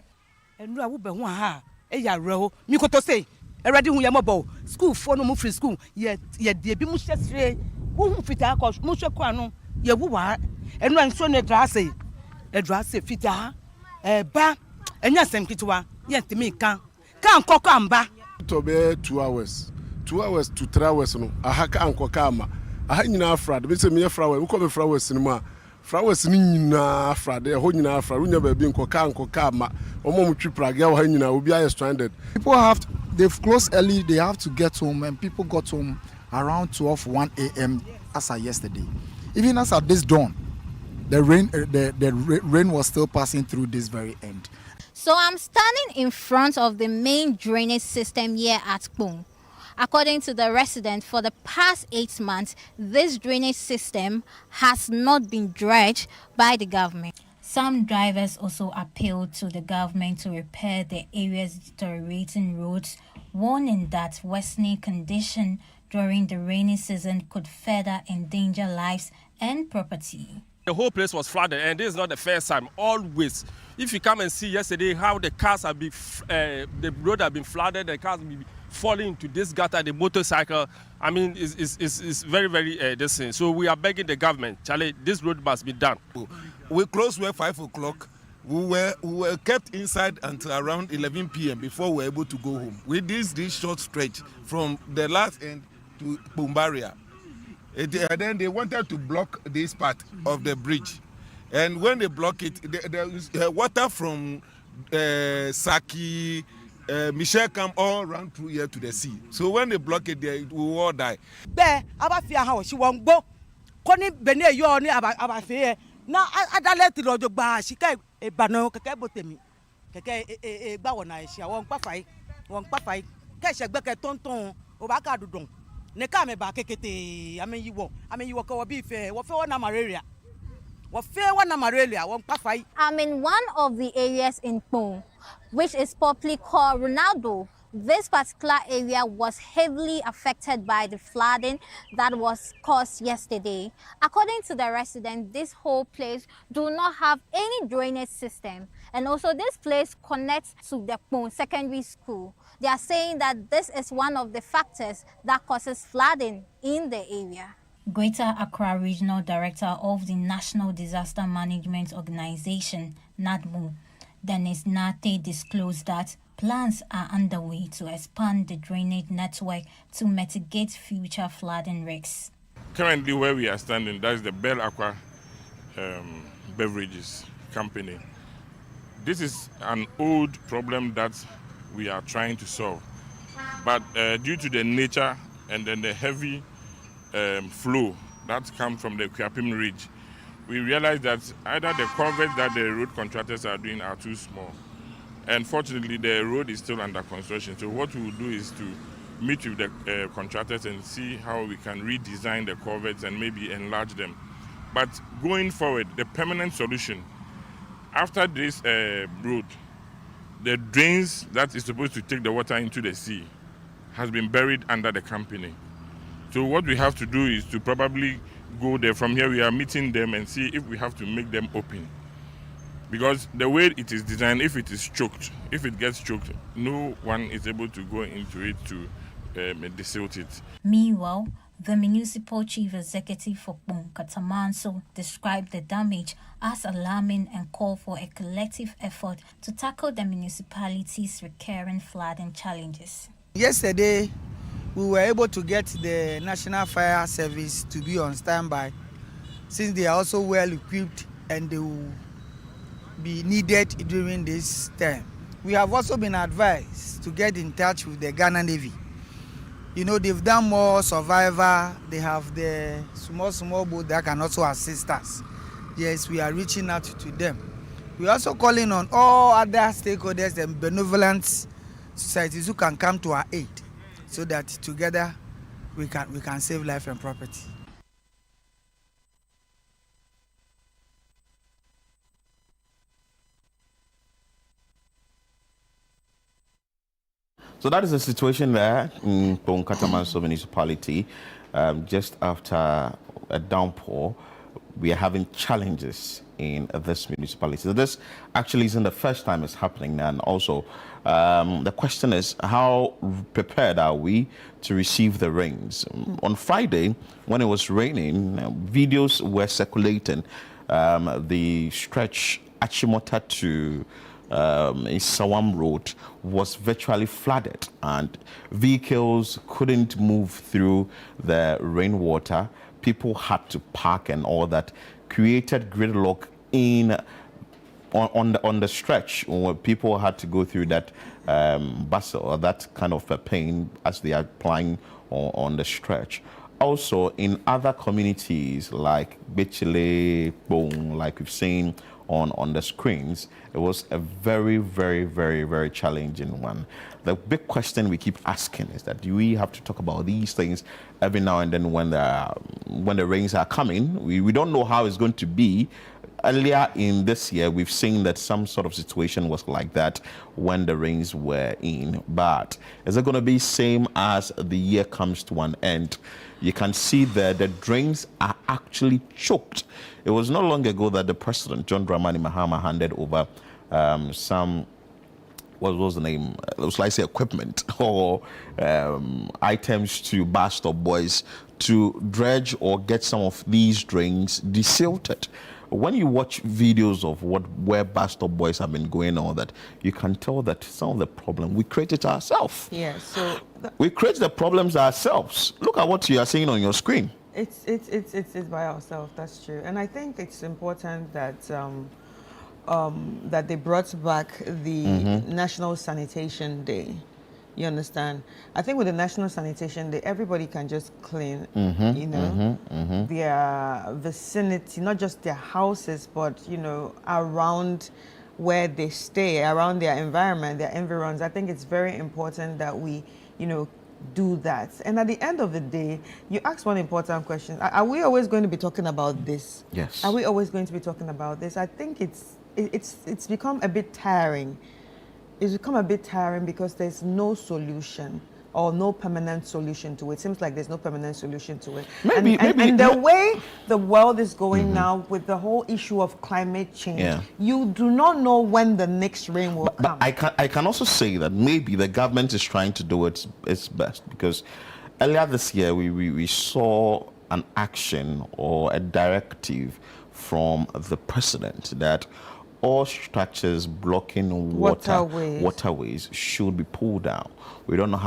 School for no free school. Yet the bimushe who fit our cost, Mushaquano, Yawa, and when son a drassy fita, ba, and yes, and Kitua, yet to me can't cock back. To be 2 hours. 2 hours to 3 hours. No, a haka and kokama. I had in our frad, Mr. Mia Flower, who come flowers cinema. Flowers in Afra, they are holding Afra, we never been kokama, or Momuchi Praga, will be stranded. People they've closed early, they have to get home, and people got home around 1 a.m. as of yesterday. Even as at this dawn, the rain was still passing through this very end. So I'm standing in front of the main drainage system here at Bung. According to the resident, for the past 8 months, this drainage system has not been dredged by the government. Some drivers also appealed to the government to repair the area's deteriorating roads, warning that worsening condition during the rainy season could further endanger lives and property. The whole place was flooded, and this is not the first time. Always, if you come and see yesterday how the cars have been, the road have been flooded, the cars have been falling into this gutter, the motorcycle. I mean, it's very, very distant. So we are begging the government, Charlie, this road must be done. We close work 5 o'clock. We were kept inside until around 11 p.m. before we were able to go home. With this short stretch from the last end to Pumbaria. And then they wanted to block this part of the bridge. And when they block it, the water from Saki, Michelle come all run through here to the sea. So when they block it, we will all die. Be abafia ha she won go. Koni bene yo ni abafia. Na adale ti rojo gba shika ebano keke botemi. Keke gba wona ehia won pa fai. Ke segbe ke tonton o ba ka dudun. Ne ka me ba kekete amenyiwo ko bi fe wo fe wona malaria. I'm in one of the areas in Pong, which is popularly called Ronaldo. This particular area was heavily affected by the flooding that was caused yesterday. According to the residents, this whole place do not have any drainage system. And also this place connects to the Pong Secondary School. They are saying that this is one of the factors that causes flooding in the area. Greater Accra Regional Director of the National Disaster Management Organization, NADMO, Dennis Nate, disclosed that plans are underway to expand the drainage network to mitigate future flooding risks. Currently where we are standing, that's the Bell Aqua Beverages Company. This is an old problem that we are trying to solve. But due to the nature and then the heavy flow that comes from the Kwapim Ridge, we realized that either the culverts that the road contractors are doing are too small. And fortunately, the road is still under construction. So what we will do is to meet with the contractors and see how we can redesign the culverts and maybe enlarge them. But going forward, the permanent solution, after this road, the drains that is supposed to take the water into the sea has been buried under the company. So what we have to do is to probably go there. From here we are meeting them and see if we have to make them open. Because the way it is designed, if it is choked, if it gets choked, no one is able to go into it to desilt it. Meanwhile, the municipal chief executive for Pong, Katamanso, described the damage as alarming and called for a collective effort to tackle the municipality's recurring flooding challenges. Yesterday, we were able to get the National Fire Service to be on standby, since they are also well equipped and they will be needed during this time. We have also been advised to get in touch with the Ghana Navy. You know, they've done more survivor, they have the small boat that can also assist us. Yes, we are reaching out to them. We are also calling on all other stakeholders and benevolent societies who can come to our aid, so that together we can save life and property. So that is the situation there in Pong Katamanso municipality. Just after a downpour, we are having challenges in this municipality. So this actually isn't the first time it's happening. And also, the question is, how prepared are we to receive the rains? On Friday, when it was raining, videos were circulating. The stretch Achimota to Sawam Road was virtually flooded, and vehicles couldn't move through the rainwater. People had to park and all that, created gridlock on the stretch, where people had to go through that bustle or that kind of a pain as they are applying on the stretch. Also, in other communities like Bechile, Pong, like we've seen on the screens, it was a very, very, very, very challenging one. The big question we keep asking is that do we have to talk about these things every now and then when the rains are coming? We don't know how it's going to be. Earlier in this year, we've seen that some sort of situation was like that when the rains were in. But is it going to be same as the year comes to an end? You can see that the drains are actually choked. It was not long ago that the president, John Dramani Mahama, handed over some, what was the name? It was like say equipment or items to Bar Stop Boys to dredge or get some of these drains desilted. when you watch videos of where bus stop boys have been going on, that you can tell that some of the problem we created ourselves. Yeah, so we create the problems ourselves. Look at what you are seeing on your screen. It's by ourselves. That's true, and I think it's important that that they brought back the National Sanitation Day. You understand? I think with the National Sanitation Day, everybody can just clean, their vicinity, not just their houses, but, around where they stay, around their environment, their environs. I think it's very important that we, do that. And at the end of the day, you asked one important question. Are we always going to be talking about this? Yes. Are we always going to be talking about this? I think it's become a bit tiring. It's become a bit tiring because there's no solution or no permanent solution to it. It seems like there's no permanent solution to it. And the way the world is going now with the whole issue of climate change, you do not know when the next rain will come. But I can also say that maybe the government is trying to do its best, because earlier this year we saw an action or a directive from the president that all structures blocking waterways should be pulled down. We don't know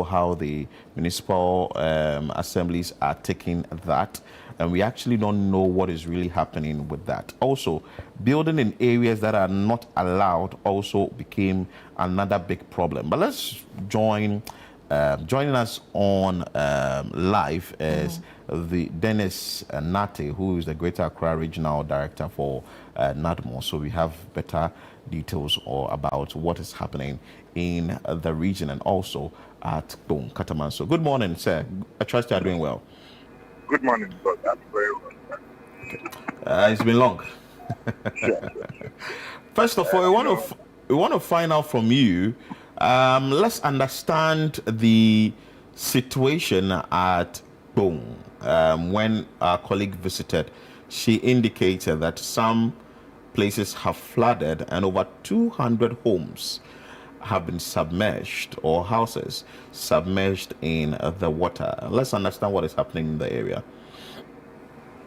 how the municipal assemblies are taking that, and we actually don't know what is really happening with that. Also, building in areas that are not allowed also became another big problem. But let's joining us on live is the Dennis Nate, who is the Greater Accra Regional Director for NADMO. So we have better details about what is happening in the region and also at Kpong, Kataman. So good morning, sir. I trust you are doing well. Good morning, but I'm very well. It's been long. Sure. First of all, we want to find out from you. Let's understand the situation at Kpong. When our colleague visited, she indicated that some places have flooded and over 200 homes have been submerged, or houses submerged in the water. Let's understand what is happening in the area.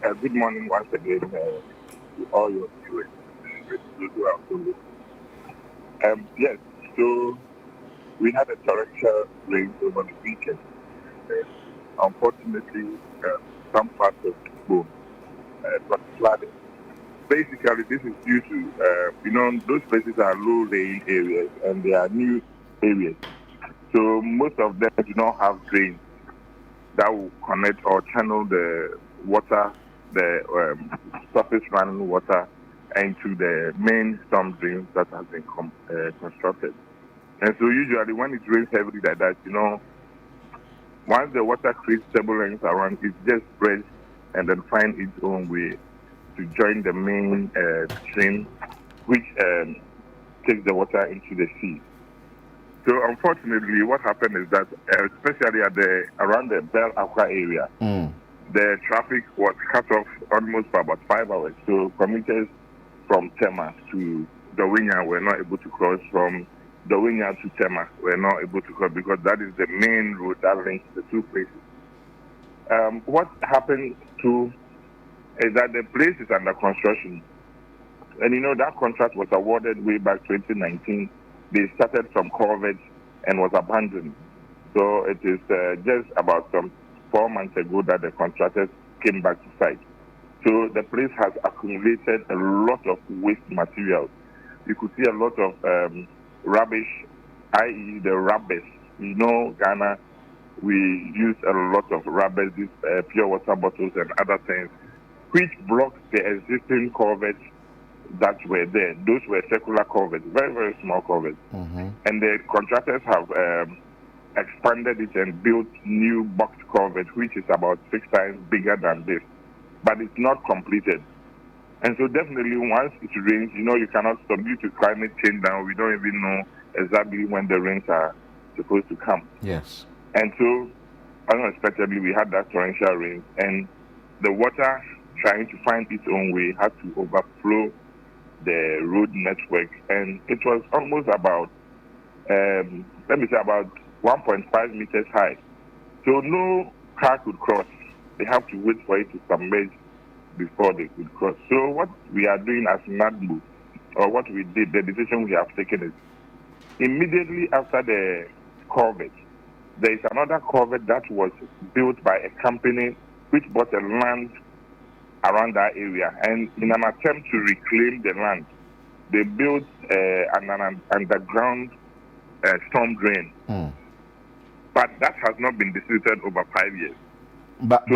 Good morning once again to all your viewers. Yes, so we had a torrential rain over the weekend. Unfortunately, some parts of the boom was flooded. Basically, this is due to, those places are low-lying areas and they are new areas. So most of them do not have drains that will connect or channel the water, the surface running water, into the main storm drains that has been constructed. And so usually when it rains heavily like that, once the water creates turbulence around, it just spreads and then finds its own way to join the main stream, which takes the water into the sea. So unfortunately, what happened is that, especially around the Bell Aqua area, the traffic was cut off almost for about 5 hours. So commuters from Tema to Dawinya were not able to cross, from Dawinya to Tema were not able to cross, because that is the main road that links the two places. What happened too is that the place is under construction. And that contract was awarded way back 2019. They started from culverts and was abandoned. So it is just about 4 months ago that the contractors came back to site. So the place has accumulated a lot of waste materials. You could see a lot of rubbish, i.e. the rubbers. Ghana, we use a lot of rubbers, these pure water bottles and other things, which blocked the existing culverts that were there. Those were circular culverts, very, very small culverts. And the contractors have expanded it and built new box culverts, which is about 6 times bigger than this. But it's not completed. And so definitely once it rains, you cannot stop due to climate change now. We don't even know exactly when the rains are supposed to come. Yes. And so unexpectedly we had that torrential rain, and the water trying to find its own way had to overflow the road network, and it was almost about about 1.5 meters high. So no car could cross. They have to wait for it to submerge before they could cross. So what we are doing as NADMO, or what we did, the decision we have taken is immediately after the culvert, there is another culvert that was built by a company which bought a land around that area. And in an attempt to reclaim the land, they built an underground storm drain. But that has not been distributed over 5 years. But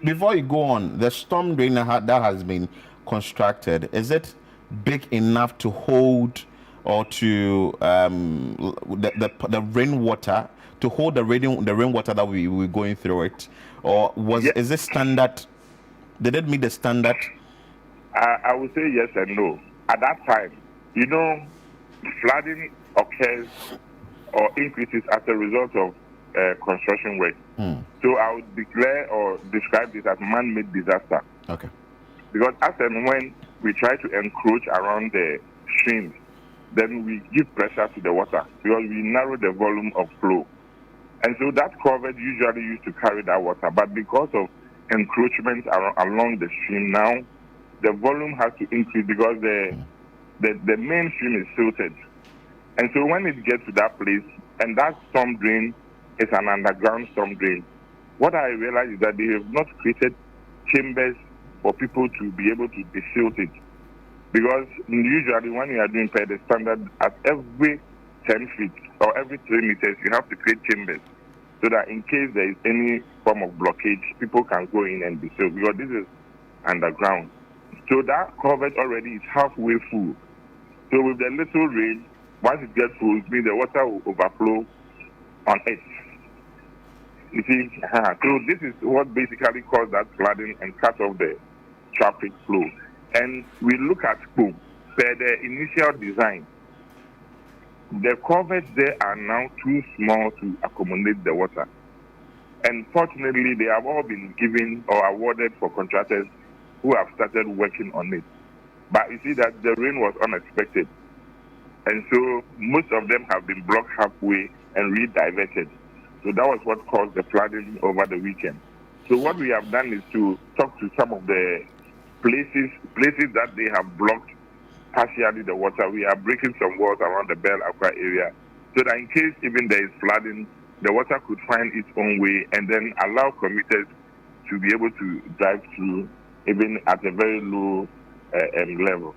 before you go on, the storm drain that has been constructed, is it big enough to hold or to the rainwater, to hold the rainwater that we were going through it? Or is it standard? Did it meet the standard? I would say yes and no. At that time, flooding occurs or increases as a result of construction work. So I would declare or describe this as man-made disaster. Okay. Because as and when we try to encroach around the streams, then we give pressure to the water because we narrow the volume of flow. And so that culvert usually used to carry that water, but because of encroachment along the stream now, the volume has to increase because the main stream is silted. And so when it gets to that place, and that storm drain is an underground storm drain, what I realize is that they have not created chambers for people to be able to desilt it. Because usually when you are doing per the standard, at every 10 feet or every 3 meters, you have to create chambers so that in case there is any form of blockage, people can go in and desilt, because this is underground. So that culvert already is halfway full. So with the little rain, once it gets full, it means the water will overflow on it. You see, so this is what basically caused that flooding and cut off the traffic flow. And we look at Kpong, per the initial design, the culverts there are now too small to accommodate the water. And fortunately, they have all been given or awarded for contractors who have started working on it. But you see that the rain was unexpected. And so most of them have been blocked halfway and rediverted. So that was what caused the flooding over the weekend. So what we have done is to talk to some of the places that they have blocked partially the water. We are breaking some walls around the Bell Aqua area so that in case even there is flooding, the water could find its own way and then allow commuters to be able to drive through even at a very low level.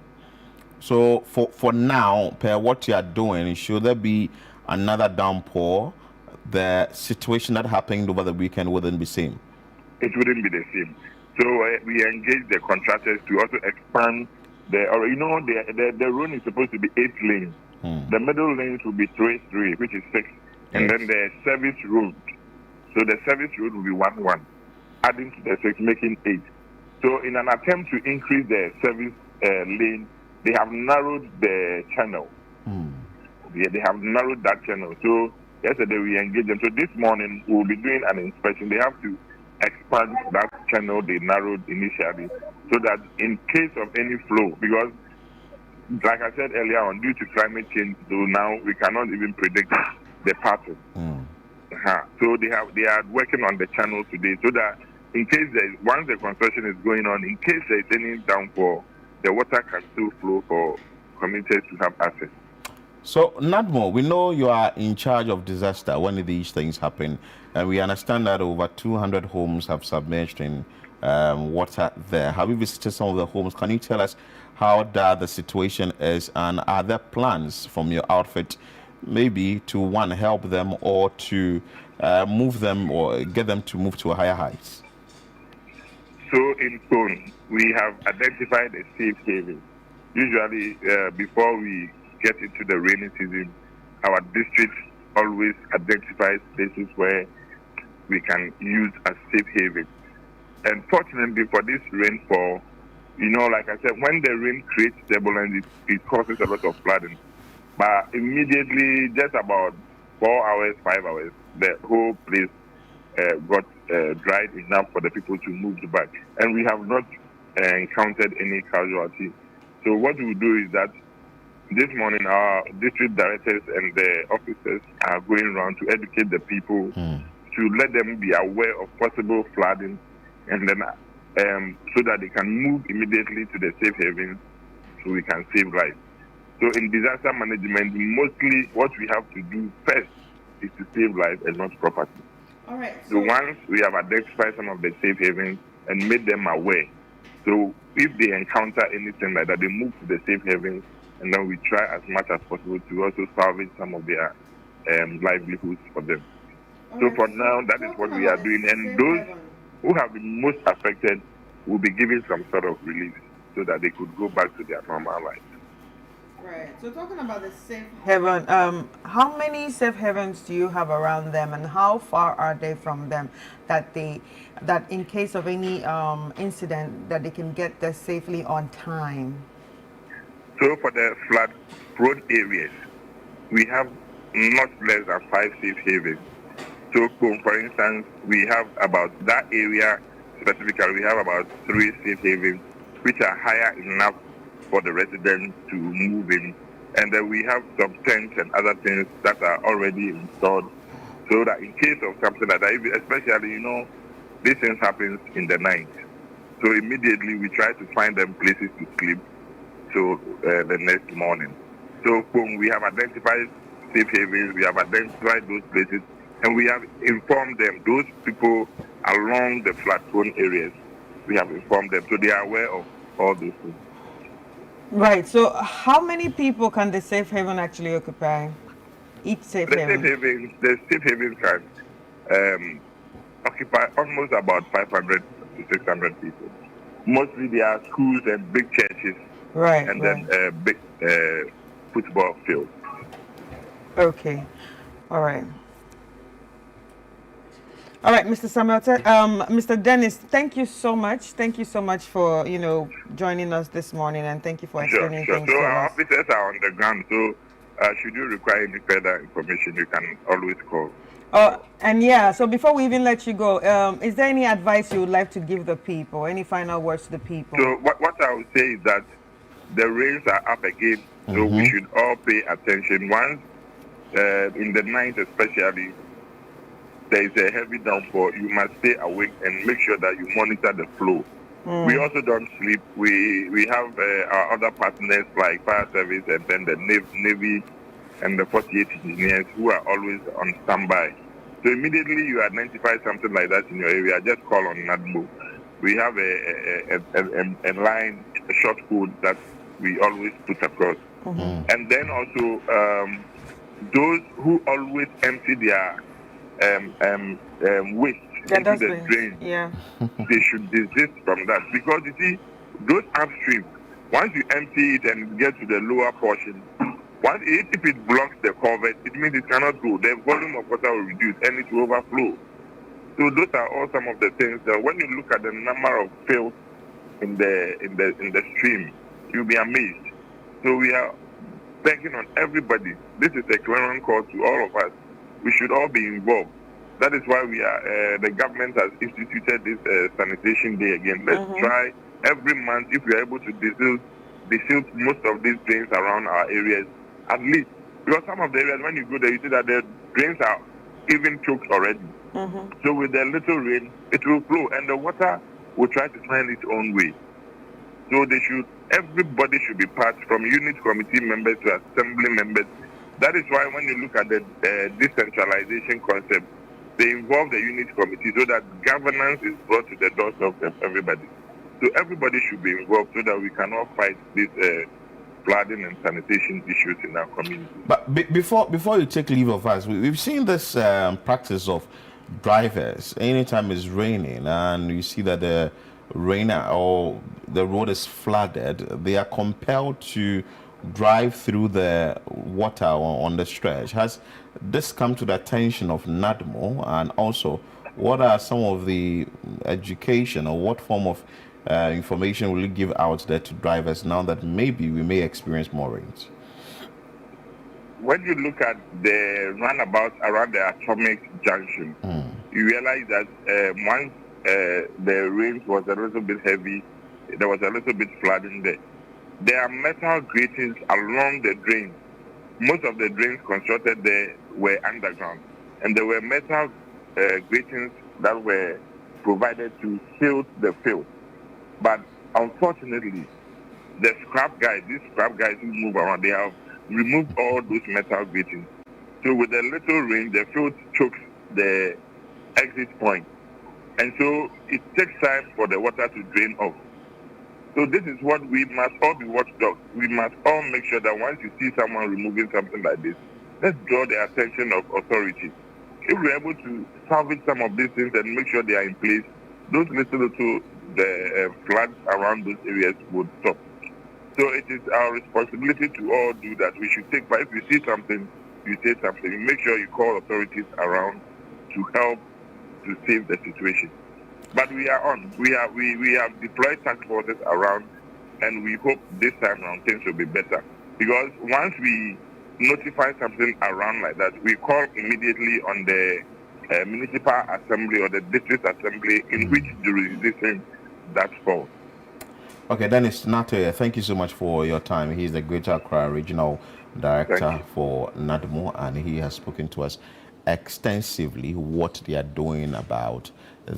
So for now, per what you are doing, should there be another downpour, the situation that happened over the weekend wouldn't be same? It wouldn't be the same. So we engage the contractors to also expand the road is supposed to be 8 lanes. The middle lanes will be 3, which is 6. And then the service road. So the service road will be 1, adding to the 6, making 8. So in an attempt to increase the service lane, they have narrowed the channel. They have narrowed that channel. So yesterday we engaged them. So this morning we'll be doing an inspection. They have to expand that channel they narrowed initially so that in case of any flow, because like I said earlier on, due to climate change, so now we cannot even predict the pattern. So they are working on the channel today so that in case once the construction is going on, in case there is any downpour, the water can still flow for commuters to have access. So, NADMO, we know you are in charge of disaster when these things happen, and we understand that over 200 homes have submerged in water there. Have you visited some of the homes? Can you tell us how the situation is, and are there plans from your outfit maybe to, one, help them or to move them or get them to move to a higher heights? So in Kpong, we have identified a safe haven. Usually, before we get into the rainy season, our district always identifies places where we can use as safe haven. And fortunately for this rainfall, like I said, when the rain creates turbulence, it causes a lot of flooding. But immediately, just about 4 hours, 5 hours, the whole place got dried enough for the people to move back. And we have not encountered any casualty. So what we do is that this morning our district directors and the officers are going around to educate the people, to let them be aware of possible flooding, and then so that they can move immediately to the safe havens so we can save lives. So in disaster management, mostly what we have to do first is to save lives and not property. All right. So once we have identified some of the safe havens and made them aware, so if they encounter anything like that, they move to the safe havens, and then we try as much as possible to also salvage some of their livelihoods for them. So for now, that is what we are doing. And those who have been most affected will be given some sort of relief so that they could go back to their normal life. Right. So talking about the safe haven, how many safe havens do you have around them, and how far are they from them that in case of any incident that they can get there safely on time? So for the flood-prone areas, we have not less than 5 safe havens. So for instance, we have about that area specifically, we have about 3 safe havens which are higher enough for the residents to move in. And then we have some tents and other things that are already installed so that in case of something like that, especially, these things happens in the night. So immediately we try to find them places to sleep so the next morning. So we have identified safe havens, we have identified those places, and we have informed them, those people along the flood-prone areas, we have informed them, so they are aware of all those things. Right. So how many people can the safe haven actually occupy? Each safe haven? The safe haven can occupy almost about 500 to 600 people. Mostly they are schools and big churches. Right. And then big football fields. Okay. All right. All right, Mr. Samuel, Mr. Dennis, thank you so much. Thank you so much for, joining us this morning, and thank you for explaining things So to our us. officers are on the ground, so should you require any further information, you can always call. So before we even let you go, is there any advice you would like to give the people? Any final words to the people? So what I would say is that the rains are up again, so we should all pay attention. Once, in the night especially, there is a heavy downpour, you must stay awake and make sure that you monitor the flow. We also don't sleep. We have our other partners like fire service and then the Navy and the 48 engineers who are always on standby. So immediately you identify something like that in your area, just call on NADMO. We have a line, a short code that we always put across. And then also those who always empty their waste into the drain, they should desist from that, because you see, those upstream, once you empty it and get to the lower portion, if it blocks the culvert, it means it cannot go. The volume of water will reduce and it will overflow. So those are all some of the things that when you look at the number of filth in the stream, you'll be amazed. So we are begging on everybody. This is a clarion call to all of us. We should all be involved. That is why we are. The government has instituted this sanitation day again. Let's try every month, if we are able to desilt most of these drains around our areas, at least. Because some of the areas, when you go there, you see that the drains are even choked already. So with the little rain, it will flow, and the water will try to find its own way. So everybody should be part, from unit committee members to assembly members. That is why when you look at the decentralization concept, they involve the unit committee so that governance is brought to the doorstep of everybody. So everybody should be involved so that we can all fight these flooding and sanitation issues in our community. But before you take leave of us, we've seen this practice of drivers, anytime it's raining and you see that the road is flooded, they are compelled to drive through the water on the stretch. Has this come to the attention of NADMO? And also, what are some of the education or what form of information will you give out there to drivers now that maybe we may experience more rains? When you look at the runabout around the Atomic Junction, you realize that once the rain was a little bit heavy, there was a little bit flooding there. There are metal gratings along the drain. Most of the drains constructed there were underground, and there were metal gratings that were provided to shield the field. But unfortunately, the these scrap guys who move around, they have removed all those metal gratings. So with a little rain, the field chokes the exit point. And so it takes time for the water to drain off. So this is what we must all be watchdogs. We must all make sure that once you see someone removing something like this, let's draw the attention of authorities. If we're able to salvage some of these things and make sure they are in place, those little floods around those areas would stop. So it is our responsibility to all do that. We should take, but if you see something, you say something. You make sure you call authorities around to help to save the situation. But we are on. We have deployed task forces around, and we hope this time around things will be better. Because once we notify something around like that, we call immediately on the municipal assembly or the district assembly in which jurisdiction that falls. Okay, Dennis Nato, thank you so much for your time. He's the Greater Accra Regional Director for NADMO, and he has spoken to us extensively what they are doing about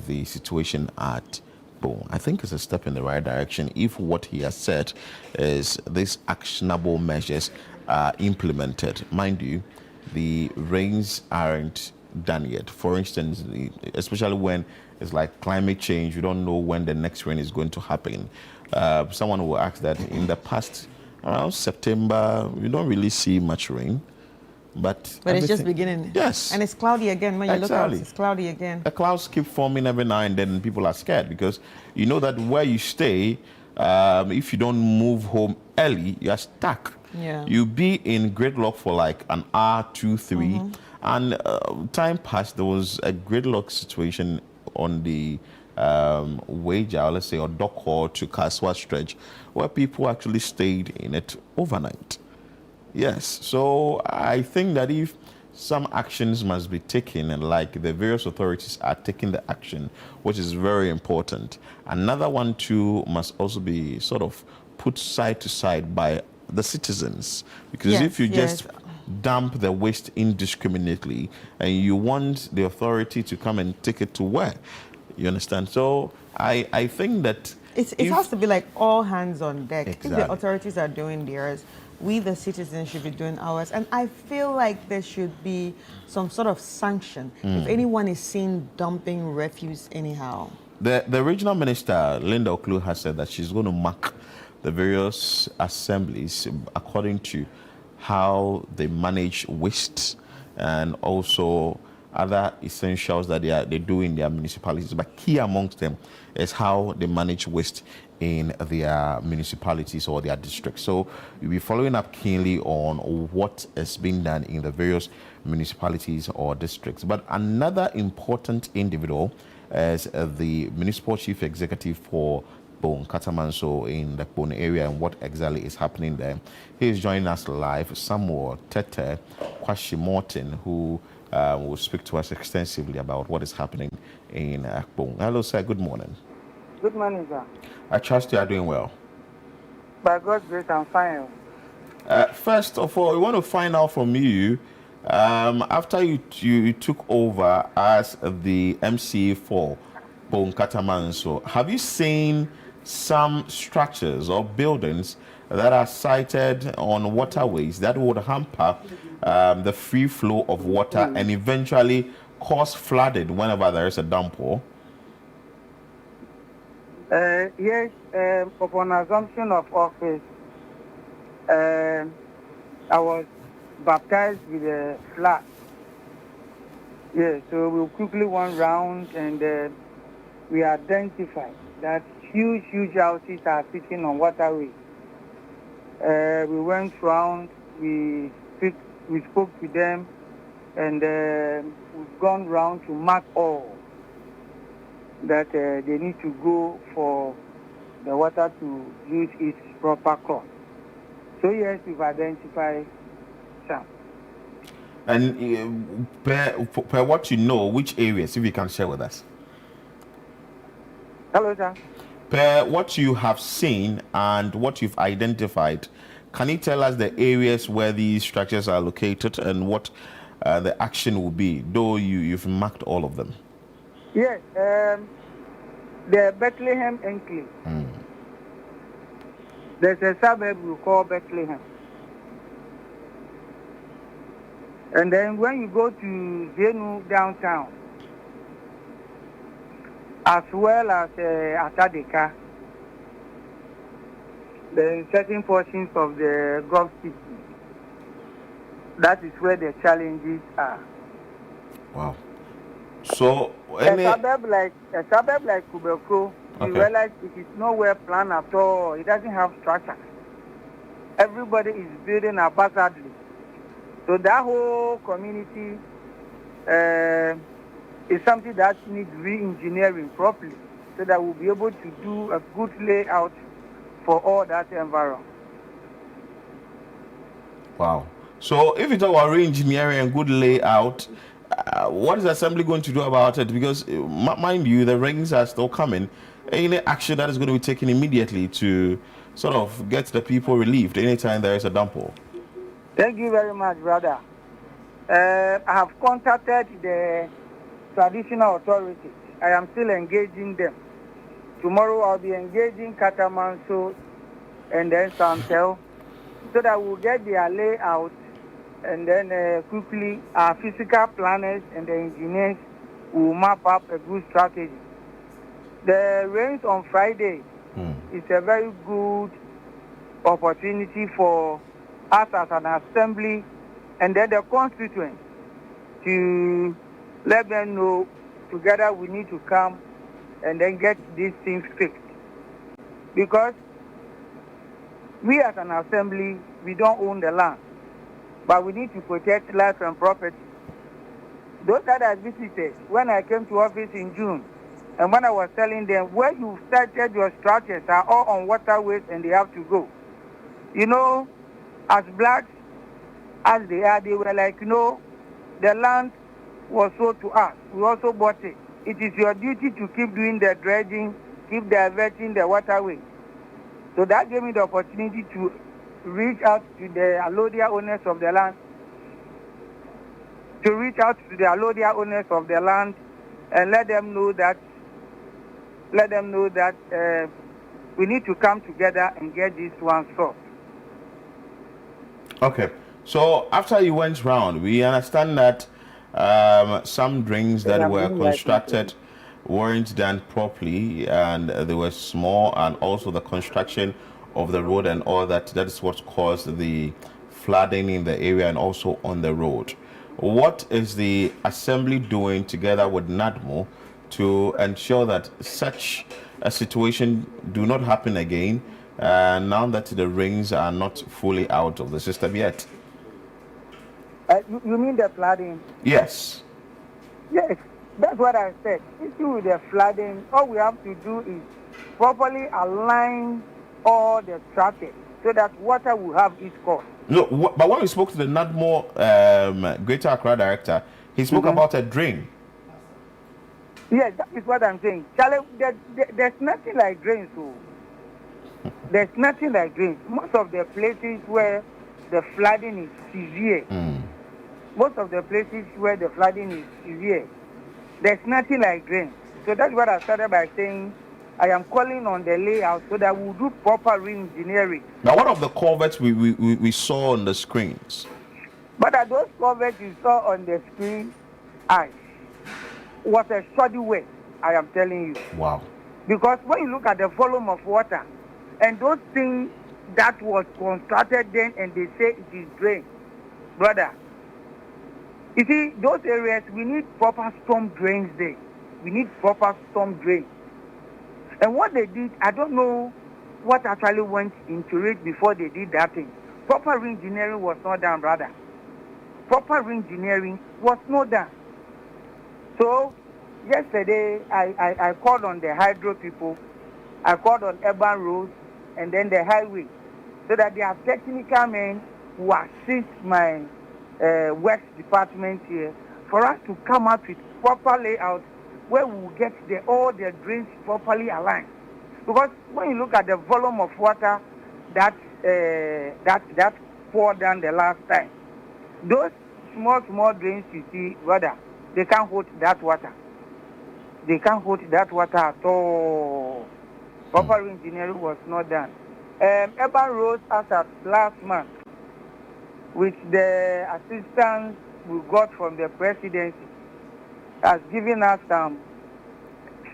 the situation at Bone. I think it's a step in the right direction if what he has said is these actionable measures are implemented. Mind you, the rains aren't done yet. For instance, especially when it's like climate change, you don't know when the next rain is going to happen. Someone will ask that in the past, around September, you don't really see much rain. But it's just beginning. Yes. And it's cloudy again. When you look out, it's cloudy again. The clouds keep forming every now and then, and people are scared because you know that where you stay, if you don't move home early, you're stuck. Yeah. You'll be in gridlock for like an hour, 2, 3. And time passed, there was a gridlock situation on the Wager, let's say, or Dock to Kaswa stretch, where people actually stayed in it overnight. Yes, so I think that if some actions must be taken, and like the various authorities are taking the action, which is very important, another one too must also be sort of put side to side by the citizens. Because if you just dump the waste indiscriminately and you want the authority to come and take it to where? You understand? So I think that it has to be like all hands on deck. Exactly. If the authorities are doing theirs, we the citizens should be doing ours. And I feel like there should be some sort of sanction if anyone is seen dumping refuse anyhow. The regional minister, Linda Oklu, has said that she's going to mark the various assemblies according to how they manage waste and also other essentials that they do in their municipalities. But key amongst them is how they manage waste in their municipalities or their districts. So we'll be following up keenly on what is being done in the various municipalities or districts. But another important individual is the municipal chief executive for Bone Katamanso in the Bone area and what exactly is happening there. He is joining us live, Samuel Tete Kwashi Morton, who will speak to us extensively about what is happening in Bone. Hello, sir. Good morning. Good morning, sir. I trust you are doing well. By God's grace, I'm fine. First of all, we want to find out from you, after you took over as the MC for Bone Katamanso, have you seen some structures or buildings that are sited on waterways that would hamper the free flow of water and eventually cause flooding whenever there is a downpour? Yes, upon assumption of office, I was baptized with a flat. Yes, so we quickly went round and we identified that huge houses are sitting on waterways. We went round, we spoke to them, and we've gone round to mark all that they need to go for the water to use its proper course. So yes, we've identified some. And per what you know, which areas, if you can share with us? Hello, sir. Per what you have seen and what you've identified, can you tell us the areas where these structures are located and what the action will be, though you've marked all of them? Yes, the Bethlehem Enclave, There's a suburb we call Bethlehem. And then when you go to Zenu downtown, as well as Atadeka, then certain portions of the Gulf City, that is where the challenges are. Wow. So A suburb like Kubeko, you Okay. realize it is nowhere planned at all. It doesn't have structure. Everybody is building haphazardly. So that whole community is something that needs re-engineering properly, so that we'll be able to do a good layout for all that environment. Wow. So if you talk about re-engineering and good layout, what is Assembly going to do about it? Because mind you, the rains are still coming. Any action that is going to be taken immediately to sort of get the people relieved anytime there is a downpour? Thank you very much, brother. I have contacted the traditional authorities. I am still engaging them. Tomorrow I'll be engaging Katamanso and then Santel, so that we'll get their layout, and then quickly our physical planners and the engineers will map up a good strategy. The rains on Friday is a very good opportunity for us as an assembly and then the constituents to let them know together we need to come and then get these things fixed. Because we as an assembly, we don't own the land, but we need to protect life and property. Those that I visited when I came to office in June, and when I was telling them, where you started your structures are all on waterways and they have to go. You know, as blacks as they are, they were like, the land was sold to us. We also bought it. It is your duty to keep doing the dredging, keep diverting the waterway. So that gave me the opportunity to reach out to the Alodia owners of the land, and let them know that we need to come together and get this one solved. Okay. So after you went round, we understand that some drains that were constructed weren't done properly, and they were small, and also the construction of the road and all that. That is what caused the flooding in the area and also on the road. What is the assembly doing together with NADMO to ensure that such a situation do not happen again, now that the rains are not fully out of the system yet? You mean the flooding? Yes. Yes, that's what I said. Issue with the flooding, all we have to do is properly align all the traffic so that water will have its course. No, but when we spoke to the NADMO Greater Accra director, he spoke about a drain. Yes, that is what I'm saying. Charlie, there's nothing like drains. So. There's nothing like drains. Most of the places where the flooding is severe, there's nothing like drains. So that's what I started by saying. I am calling on the layout so that we'll do proper re-engineering. Now, one of the culverts we saw on the screens. But those culverts you saw on the screen, was a shoddy way, I am telling you. Wow. Because when you look at the volume of water, and those things that was constructed then and they say it is drained, brother, you see, those areas, we need proper storm drains there. We need proper storm drains. And what they did, I don't know what actually went into it before they did that thing. Proper re-engineering was not done, brother. Proper re-engineering was not done. So, yesterday, I called on the hydro people, I called on urban roads, and then the highway, so that there are technical men who assist my works department here for us to come up with proper layout where we will get all the drains properly aligned. Because when you look at the volume of water that poured down the last time, those small drains you see, brother, they can't hold that water. They can't hold that water at all. Proper engineering was not done. Urban Road Asset last month, with the assistance we got from the presidency, has given us some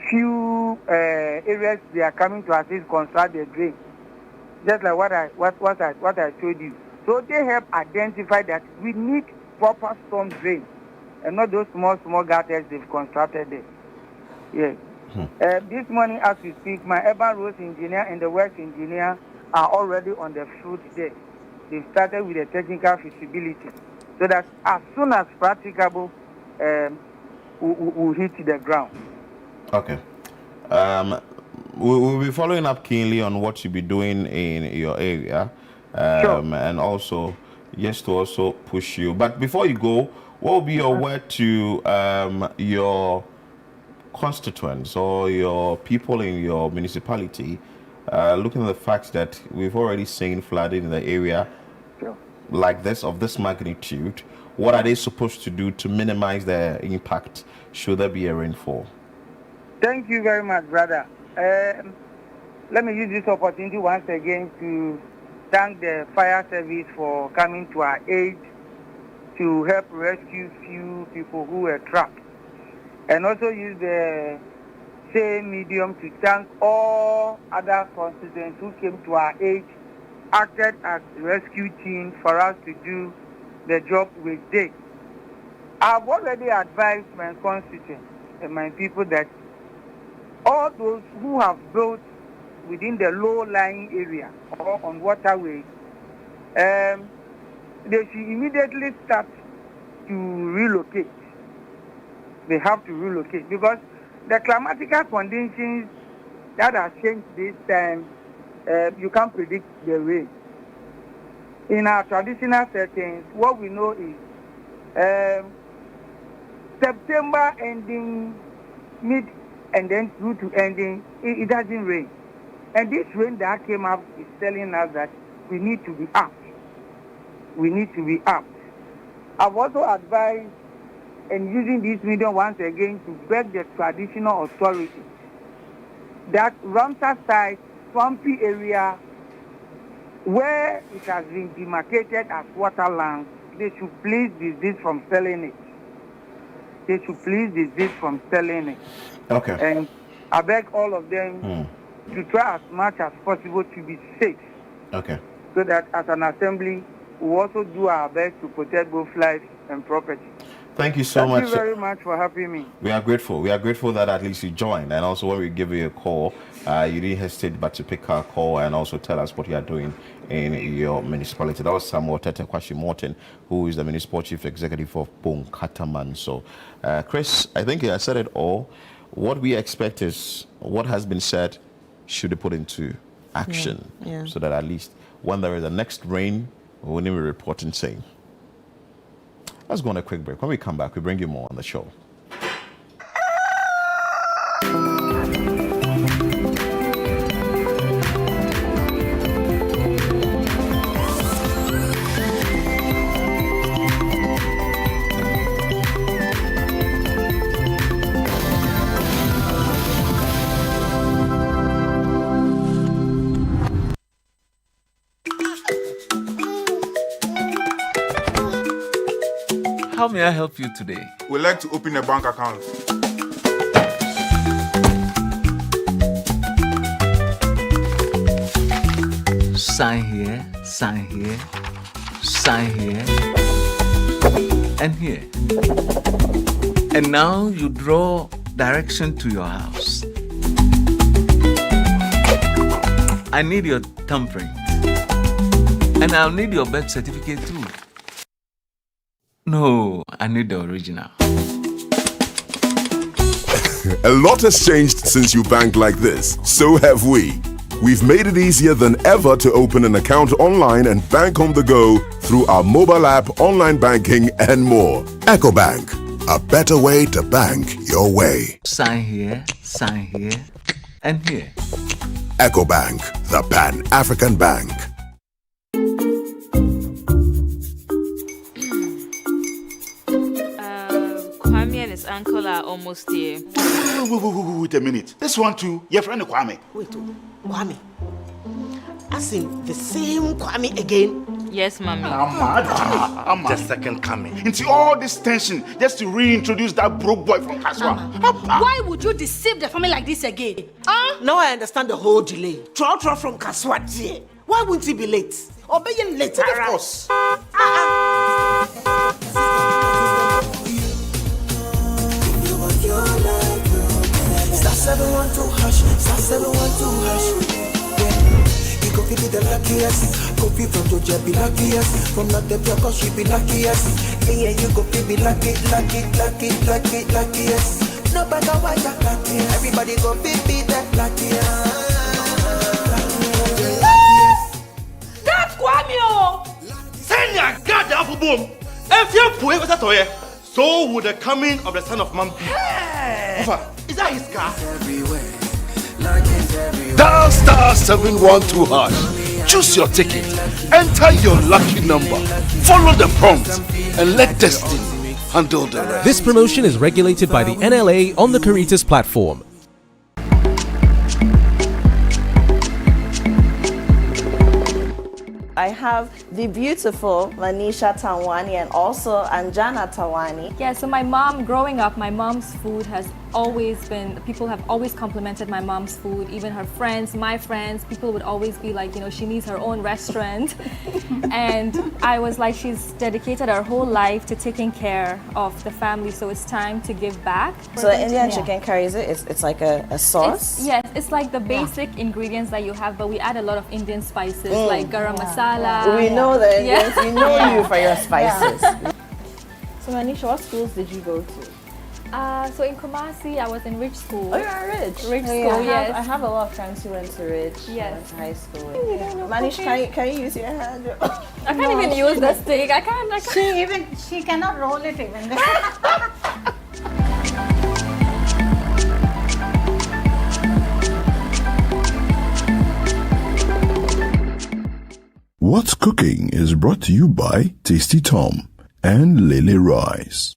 few areas they are coming to assist construct the drain, just like what I showed you. So they have identified that we need proper storm drain and not those small gutters they've constructed there. Yes. This morning, as we speak, my urban roads engineer and the works engineer are already on the field there. They started with the technical feasibility, so that as soon as practicable, we'll hit the ground. Okay. We'll be following up keenly on what you'll be doing in your area, and also, yes, to also push you. But before you go, what will be your word to your constituents or your people in your municipality, looking at the fact that we've already seen flooding in the area like this, of this magnitude? What are they supposed to do to minimize the impact should there be a rainfall? Thank you very much, brother. Let me use this opportunity once again to thank the fire service for coming to our aid to help rescue few people who were trapped. And also use the same medium to thank all other constituents who came to our aid, acted as rescue team for us to do the job we did. I've already advised my constituents and my people that all those who have built within the low-lying area or on waterways, they should immediately start to relocate. They have to relocate because the climatical conditions that have changed this time, you can't predict the rain. In our traditional settings, what we know is September ending, mid and then through to ending, it doesn't rain. And this rain that came up is telling us that we need to be up. We need to be up. I've also advised, and using this medium once again, to beg the traditional authorities that Ramsar site, swampy area, where it has been demarcated as waterland, they should please desist from selling it. They should please desist from selling it. Okay. And I beg all of them to try as much as possible to be safe. Okay. So that as an assembly, we also do our best to protect both life and property. Thank you so much. Thank you very much for having me. We are grateful. We are grateful that at least you joined. And also when we give you a call, you didn't hesitate but to pick our call and also tell us what you are doing in your municipality. That was Samuel Tete Kwashi Morton, who is the municipal chief executive of Bonkataman. So, Chris, I think I said it all. What we expect is what has been said should be put into action, so that at least when there is a next rain, we won't even be reporting saying. Let's go on a quick break. When we come back, we bring you more on the show. How may I help you today? We'd like to open a bank account. Sign here, sign here, sign here, and here. And now you draw direction to your house. I need your thumbprint. And I'll need your birth certificate too. No, I need the original. A lot has changed since you banked like this. So have we. We've made it easier than ever to open an account online and bank on the go through our mobile app, online banking, and more. EcoBank, a better way to bank your way. Sign here, and here. EcoBank, the Pan-African Bank. Kwame and his uncle are almost here. Wait a minute. This one too, your friend Kwame. Wait, Kwame. As in the same Kwame again? Yes, mommy. The second coming. Into all this tension just to reintroduce that broke boy from Kaswa. Why would you deceive the family like this again? Now I understand the whole delay. Trotro from Kaswa dear. Why wouldn't he be late? Or be late, of course. Star 712 hash, star 712 hash. You go be the luckiest. Copy from Georgia be luckiest. From not the block, she be luckiest. Me and you go be luckiest. No matter what you're lucky. Everybody go be that luckiest. That's Kwame! Send your God down for boom. If you're poor, so would the coming of the son of man be. Is that his car? Dial star 712 hash. Choose your ticket. Enter your lucky number. Follow the prompts and let destiny handle the rest. This promotion is regulated by the NLA on the Caritas platform. I have the beautiful Manisha Tawani and also Anjana Tawani. Yeah, so my mom, growing up, my mom's food has always been, people have always complimented my mom's food, even her friends, my friends, people would always be like, she needs her own restaurant. And I was like, she's dedicated her whole life to taking care of the family, so it's time to give back. So the Indian chicken curry, it's like a sauce? Yes, it's like the basic ingredients that you have, but we add a lot of Indian spices like garam masala. We know the Indians, we know you for your spices. So Manisha, what schools did you go to? So in Kumasi, I was in Ridge School. Oh, you're Ridge? Ridge School, yes. I have a lot of friends who went to Ridge. Yes. High school. Manish, can you use your hand? I can't even use the stick. I can't. She cannot roll it even. What's Cooking is brought to you by Tasty Tom and Lily Rice.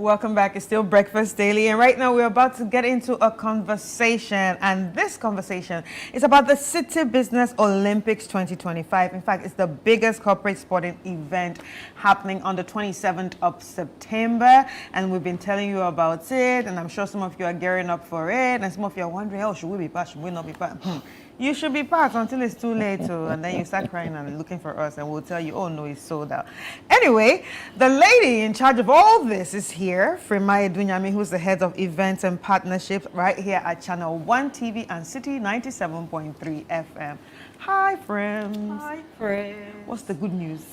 Welcome back. It's still Breakfast Daily, and right now we're about to get into a conversation, and this conversation is about the City Business Olympics 2025. In fact, it's the biggest corporate sporting event happening on the 27th of September, and we've been telling you about it, and I'm sure some of you are gearing up for it, and some of you are wondering, oh, should we be part, should we not be part? You should be part until it's too late, and then you start crying and looking for us, and we'll tell you, oh no, it's sold out. Anyway, the lady in charge of all this is here, Frimaye Dunyami, who's the head of events and partnerships right here at Channel 1 TV and City 97.3 FM. Hi, friends. Hi, friends. What's the good news?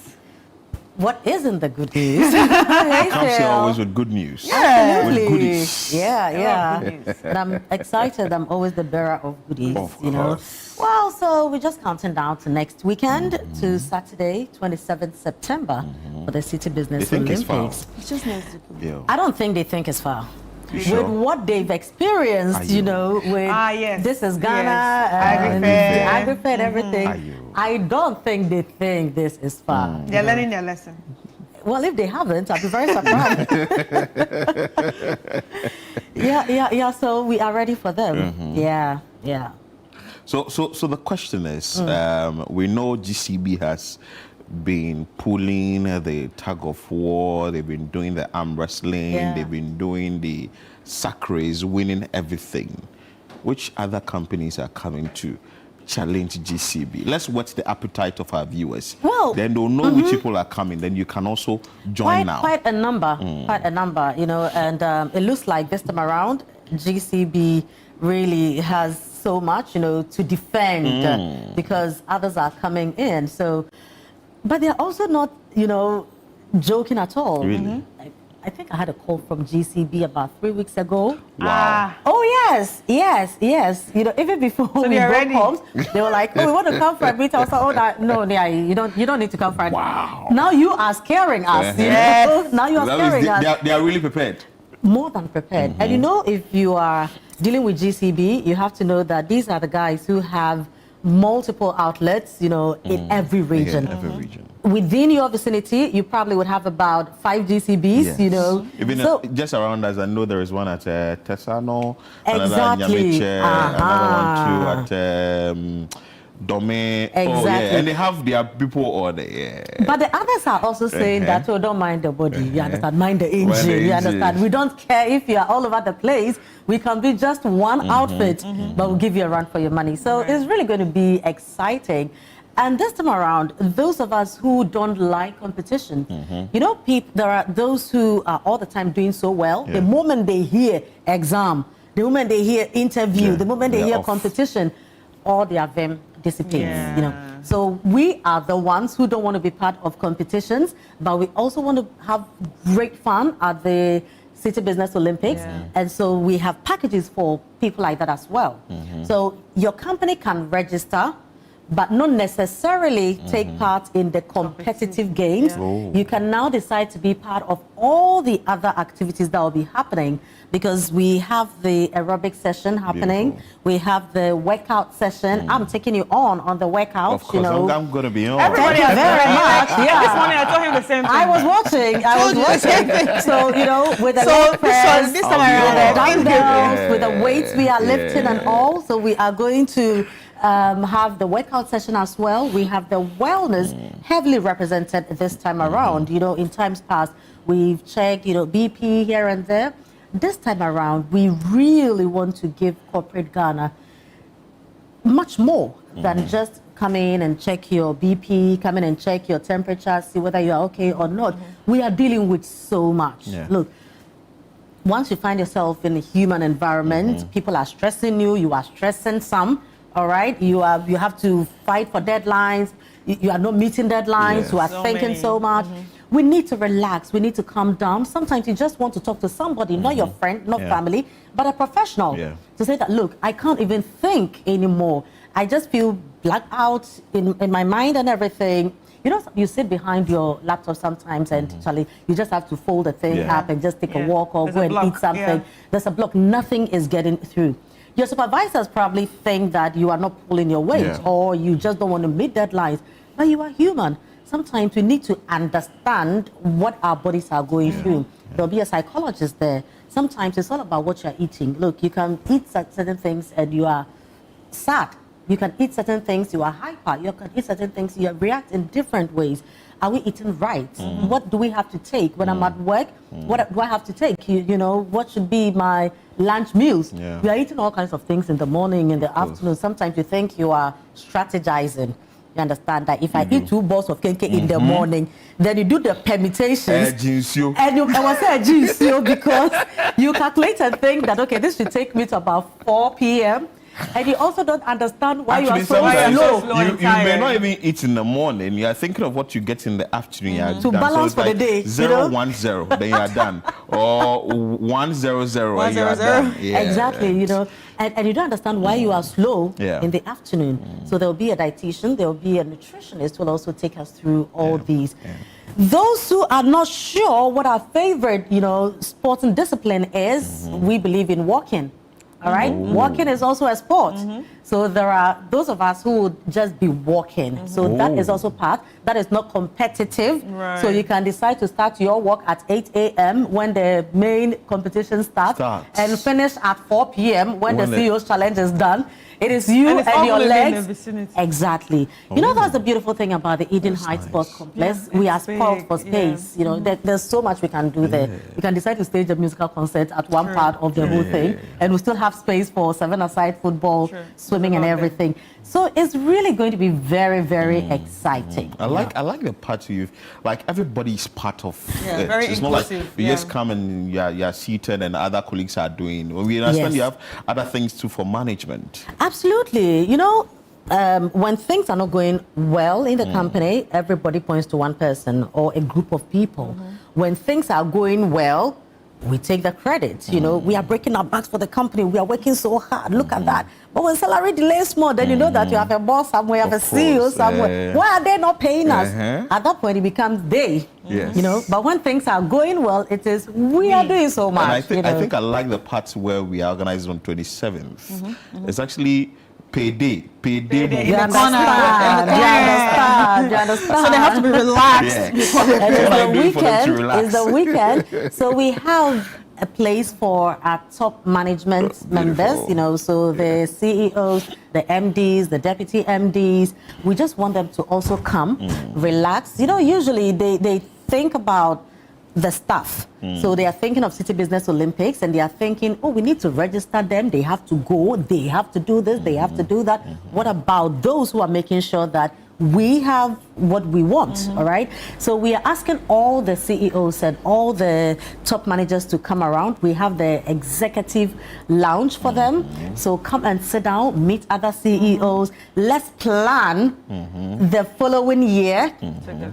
What isn't the good news? Comes here always with good news. Absolutely. With goodies. Yeah. Goodies. And I'm excited. I'm always the bearer of goodies, Of you know. course. Well, so we're just counting down to next weekend, to Saturday, 27th September, for the City Business They think it's Olympics. far. It's just next week. Yeah. I don't think they think it's far. You sure? With what they've experienced, you know, with yes. this is Ghana, Yes. and Agri-Fair. the Agri-Fair, everything. I don't think they think this is far. They're learning their lesson. Well, if they haven't, I'll be very surprised. Yeah. So we are ready for them. Yeah. So the question is, we know GCB has been pulling the tug of war. They've been doing the arm wrestling. Yeah. They've been doing the sack race, winning everything. Which other companies are coming to challenge GCB? Let's whet the appetite of our viewers. Well, then they'll know which people are coming. Then you can also join now. Quite a number, you know, and it looks like this time around, GCB really has so much, to defend because others are coming in. So, but they're also not, joking at all. Really? I think I had a call from GCB about 3 weeks ago. Wow. Oh, yes. Even before So we they are got ready. homes, they were like, we want to come for a meeting. I was like, no, you don't need to come for a Wow. Now you are scaring us. Yes. Now you are That means scaring us. they are really prepared. More than prepared. And if you are dealing with GCB, you have to know that these are the guys who have multiple outlets, in every region. Yeah, every region. Within your vicinity, you probably would have about 5 GCBs, Yes. Even just around us, I know there is one at Tesano, Exactly. another one too at Dome. Exactly. Oh, yeah. And they have their people order. Yeah. But the others are also saying that, don't mind the body, you understand, mind the engine, you understand. We don't care if you are all over the place. We can be just one outfit, but we'll give you a run for your money. So it's really going to be exciting. And this time around, those of us who don't like competition, there are those who are all the time doing so well. The moment they hear exam, the moment they hear interview, the moment they hear competition, all their vim dissipates. So we are the ones who don't want to be part of competitions, but we also want to have great fun at the City Business Olympics. And so we have packages for people like that as well. So your company can register, but not necessarily take part in the competitive games. You can now decide to be part of all the other activities that will be happening, because we have the aerobic session happening. We have the workout session. I'm taking you on the workout. Of course, I'm going to be on. Thank you very much. This morning I told him the same thing. I was watching. So, with the leg press, this time around, with the dumbbells, with the weights we are lifting and all. So we are going to have the workout session as well. We have the wellness heavily represented this time around. In times past, we've checked, BP here and there. This time around, we really want to give corporate Ghana much more than just come in and check your BP, come in and check your temperature, see whether you are okay or not. We are dealing with so much. Look, once you find yourself in a human environment, people are stressing you, you are stressing some. All right, you have to fight for deadlines. You are not meeting deadlines. You are thinking so much. We need to relax. We need to calm down. Sometimes you just want to talk to somebody, not your friend, not family, but a professional, to say that, look, I can't even think anymore. I just feel blacked out in my mind and everything. You sit behind your laptop sometimes and Charlie, you just have to fold the thing up and just take a walk or go and eat something. There's a block. Nothing is getting through. Your supervisors probably think that you are not pulling your weight or you just don't want to meet deadlines, but you are human. Sometimes we need to understand what our bodies are going through. There'll be a psychologist there. Sometimes it's all about what you're eating. Look, you can eat certain things and you are sad. You can eat certain things, you are hyper. You can eat certain things, you react in different ways. Are we eating right? What do we have to take when I'm at work? What do I have to take? What should be my lunch meals? We are eating all kinds of things in the morning, in the afternoon. Sometimes you think you are strategizing. You understand that if I eat 2 balls of cake in the morning, then you do the permutations. And I was saying because you calculate and think that, okay, this should take me to about 4 p.m. And you also don't understand why Actually, you are so slow. You may not even eat in the morning. You are thinking of what you get in the afternoon. To balance for the day. 0-1-0, then you are done. Or 1-0-0, and you are done. Yeah. Exactly, and you don't understand why you are slow in the afternoon. So there will be a dietitian, there will be a nutritionist who will also take us through all these. Those who are not sure what our favorite, sporting discipline is, we believe in walking. All right, walking is also a sport. So there are those of us who would just be walking. So that is also part. That is not competitive. So you can decide to start your walk at 8 a.m. when the main competition starts. And finish at 4 p.m. when the CEO's challenge is done. It is you and your legs. Exactly. That's the beautiful thing about the Eden Heights Sports Complex. We are spoiled for space. There's so much we can do there. We can decide to stage a musical concert at one part of the whole thing, and we still have space for 7-a-side football, swimming, and everything. So it's really going to be very, very exciting. I I like the part you've like everybody's part of it. Very it's not like inclusive, you just come and you're seated and other colleagues are doing. We understand you have other things too for management. Absolutely. You know, when things are not going well in the company, everybody points to one person or a group of people. When things are going well, we take the credit. You know, we are breaking our backs for the company. We are working so hard. Look at that. But when salary delays more, then you know that you have a boss somewhere, you have a CEO somewhere. Why are they not paying us? At that point, it becomes they. You know, but when things are going well, it is we are doing so much. And I think I like the parts where we are organized on 27th. It's actually payday. You understand. So they have to be relaxed before they It's the weekend. So we have a place for our top management members, you know, so the CEOs, the MDs, the deputy MDs. We just want them to also come, relax. You know, usually they think about the staff. So they are thinking of City Business Olympics and they are thinking, oh, we need to register them. They have to go. They have to do this. They have to do that. What about those who are making sure that we have what we want, all right? So we are asking all the CEOs and all the top managers to come around. We have the executive lounge for them. So come and sit down, meet other CEOs. Let's plan the following year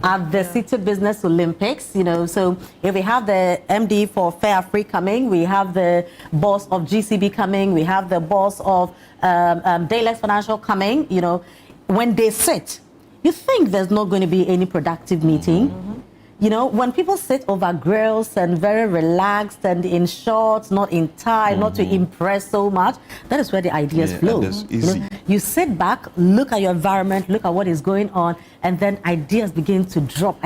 at the City Business Olympics, you know. So if we have the MD for Fair Free coming, we have the boss of GCB coming, we have the boss of Daylex Financial coming, you know, when they sit, you think there's not going to be any productive meeting. You know, when people sit over grills and very relaxed and in shorts, not in tie, not to impress so much, that is where the ideas flow. Easy. You know, you sit back, look at your environment, look at what is going on, and then ideas begin to drop,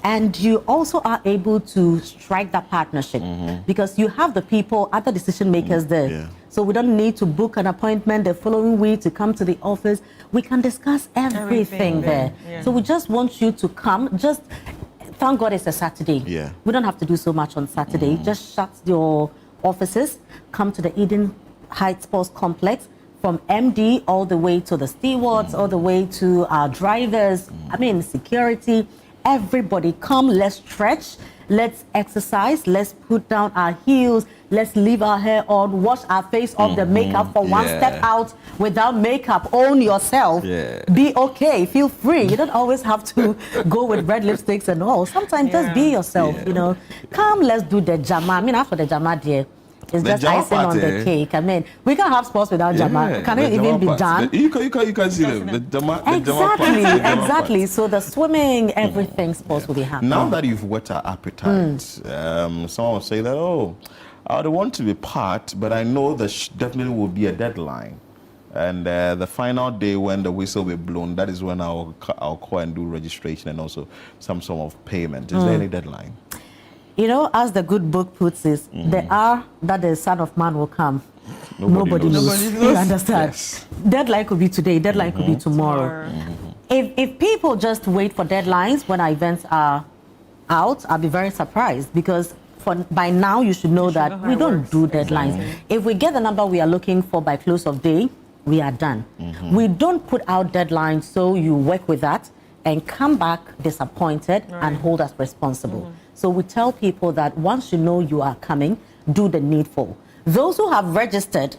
and you also are able to strike that partnership because you have the people, other decision makers there. So we don't need to book an appointment the following week to come to the office. We can discuss everything there. So we just want you to come. Just thank God it's a Saturday. We don't have to do so much on Saturday. Just shut your offices, come to the Eden Heights Sports Complex, from MD all the way to the stewards, all the way to our drivers, I mean security. Everybody come, let's stretch, let's exercise, let's put down our heels, let's leave our hair on, wash our face off the makeup for one step out without makeup. Own yourself. Be okay, feel free. You don't always have to go with red lipsticks and all. Sometimes just be yourself, you know. Come, let's do the jama. I mean, after the jama, dear, it's just icing on the cake. I mean, we can have sports without jama. Can it even be done? You can see them. The jama Exactly. So the swimming, everything, sports will be happening. Now that you've whet our appetite, someone will say that, oh, I would want to be part, but I know there definitely will be a deadline. And the final day when the whistle will be blown, that is when I'll call and do registration and also some sort of payment. Is there any deadline? You know, as the good book puts it, the hour that the Son of Man will come, nobody knows. You understand? Deadline could be today, deadline could be tomorrow. If people just wait for deadlines when our events are out, I'll be very surprised because by now you should know that we don't do deadlines. If we get the number we are looking for by close of day, we are done. We don't put out deadlines, so you work with that and come back disappointed and hold us responsible. So we tell people that once you know you are coming, do the needful. Those who have registered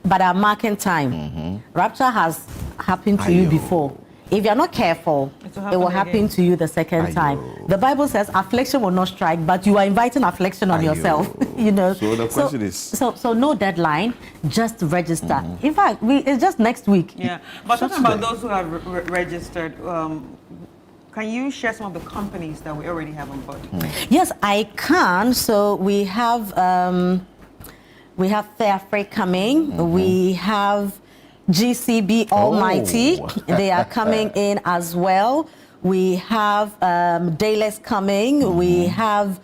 but are marking time, rapture has happened to you before. If you're not careful, it will happen to you the second time. The Bible says affliction will not strike, but you are inviting affliction on yourself. You know. So the question is. So no deadline, just register. In fact, it's just next week. Yeah, but talking about those who have registered, can you share some of the companies that we already have on board? Yes, I can. So we have Fair Freight coming. We have GCB Almighty. They are coming in as well. We have Daylex coming. We have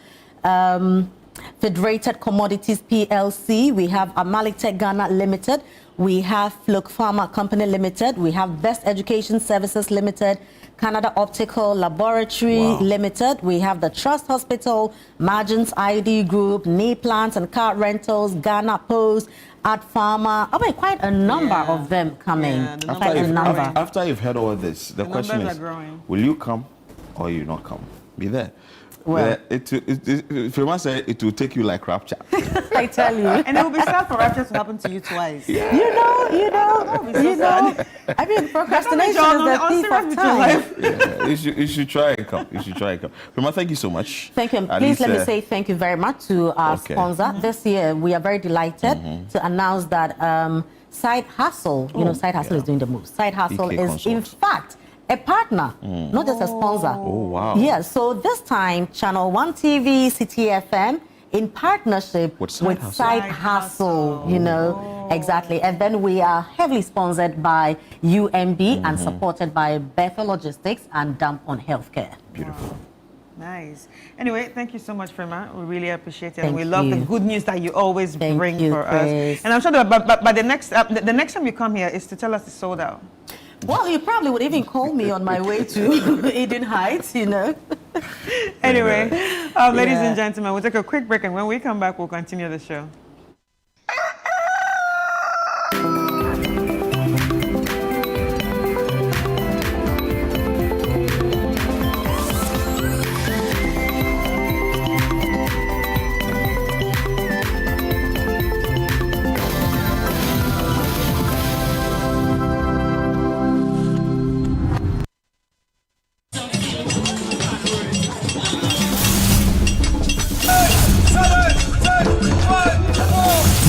Federated Commodities PLC, we have Amalitech Ghana Limited, we have Fluke Pharma Company Limited, we have Best Education Services Limited, Canada Optical Laboratory Limited, we have the Trust Hospital, Margins ID Group, Knee Plants and Car Rentals, Ghana Post, Art Pharma. Quite a number of them coming. After you've heard all this, the question is, will you come or you not come? Be there. Well, if you must say, it will take you like rapture. I tell you. And it will be sad for rapture to happen to you twice. Yeah. You know. I mean, procrastination is the thief of time. You should try and come. Prima, thank you so much. Thank you. Please let me say thank you very much to our sponsor. This year, we are very delighted to announce that Side Hustle, Side Hustle is doing the move. Side Hustle is, in fact, a partner, not just a sponsor. Oh, wow. Yeah, so this time, Channel 1 TV, City FM, in partnership with Side Hustle, exactly. And then we are heavily sponsored by UMB and supported by Bethel Logistics and Dampon Healthcare. Beautiful. Wow. Nice. Anyway, thank you so much, Prima. We really appreciate it. And we love the good news that you always bring for us. And I'm sure that by the next time you come here is to tell us it's sold out. Well, you probably would even call me on my way to Eden Heights, Anyway, ladies and gentlemen, we'll take a quick break, and when we come back, we'll continue the show.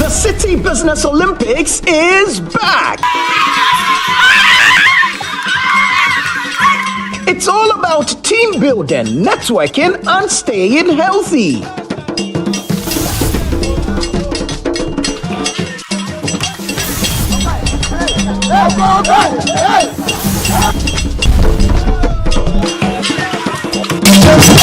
City Business Olympics is back! It's all about team building, networking, and staying healthy.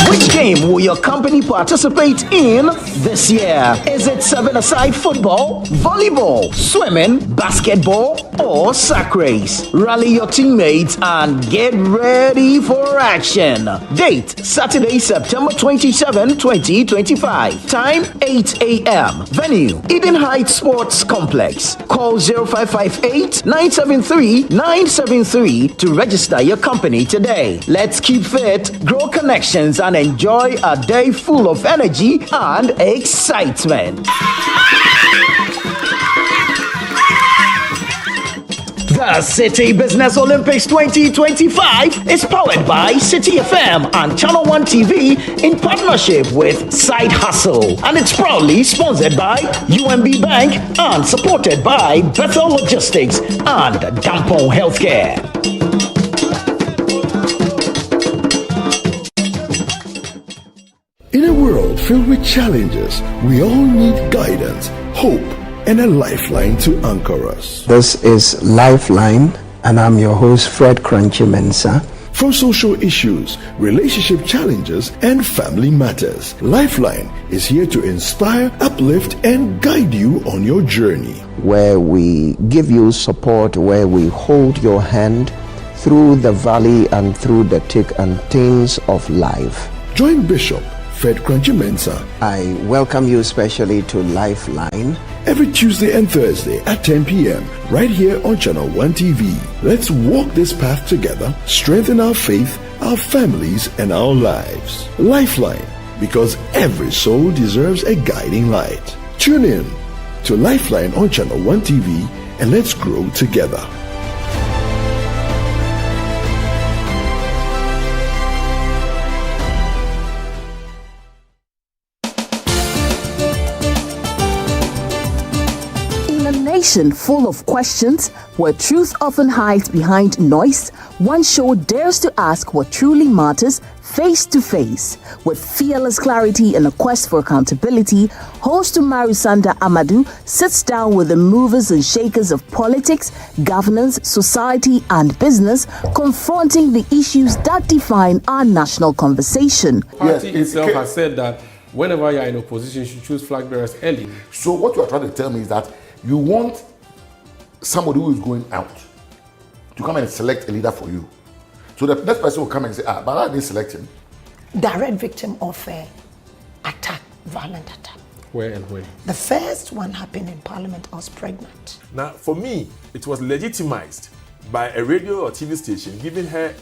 Which game will your company participate in this year? Is it 7-a-side football, volleyball, swimming, basketball, or sack race? Rally your teammates and get ready for action. Date, Saturday, September 27, 2025. Time, 8 a.m. Venue, Eden Heights Sports Complex. Call 0558-973-973 to register your company today. Let's keep fit, grow connections, and enjoy a day full of energy and excitement. The City Business Olympics 2025 is powered by City FM and Channel 1 TV in partnership with Side Hustle, and it's proudly sponsored by UMB Bank and supported by Bethel Logistics and Dampon Healthcare. In a world filled with challenges, we all need guidance, hope, and a lifeline to anchor us. This is Lifeline, and I'm your host, Fred Crunchy Mensah. For social issues, relationship challenges, and family matters, Lifeline is here to inspire, uplift, and guide you on your journey. Where we give you support, where we hold your hand through the valley and through the thick and thins of life. Join Bishop Fred Crunchy Mensah. I welcome you especially to Lifeline. Every Tuesday and Thursday at 10 p.m. right here on Channel 1 TV. Let's walk this path together, strengthen our faith, our families, and our lives. Lifeline, because every soul deserves a guiding light. Tune in to Lifeline on Channel 1 TV and let's grow together. Nation full of questions, where truth often hides behind noise, one show dares to ask what truly matters face to face. With fearless clarity and a quest for accountability, host Marisanda Amadou sits down with the movers and shakers of politics, governance, society, and business, confronting the issues that define our national conversation. The party itself has said that whenever you're in opposition, you should choose flag bearers early. So what you are trying to tell me is that you want somebody who is going out to come and select a leader for you. So the next person will come and say, but I didn't select him. Direct victim of attack, violent attack. Where and when? The first one happened in Parliament. I was pregnant. Now, for me, it was legitimized by a radio or TV station giving her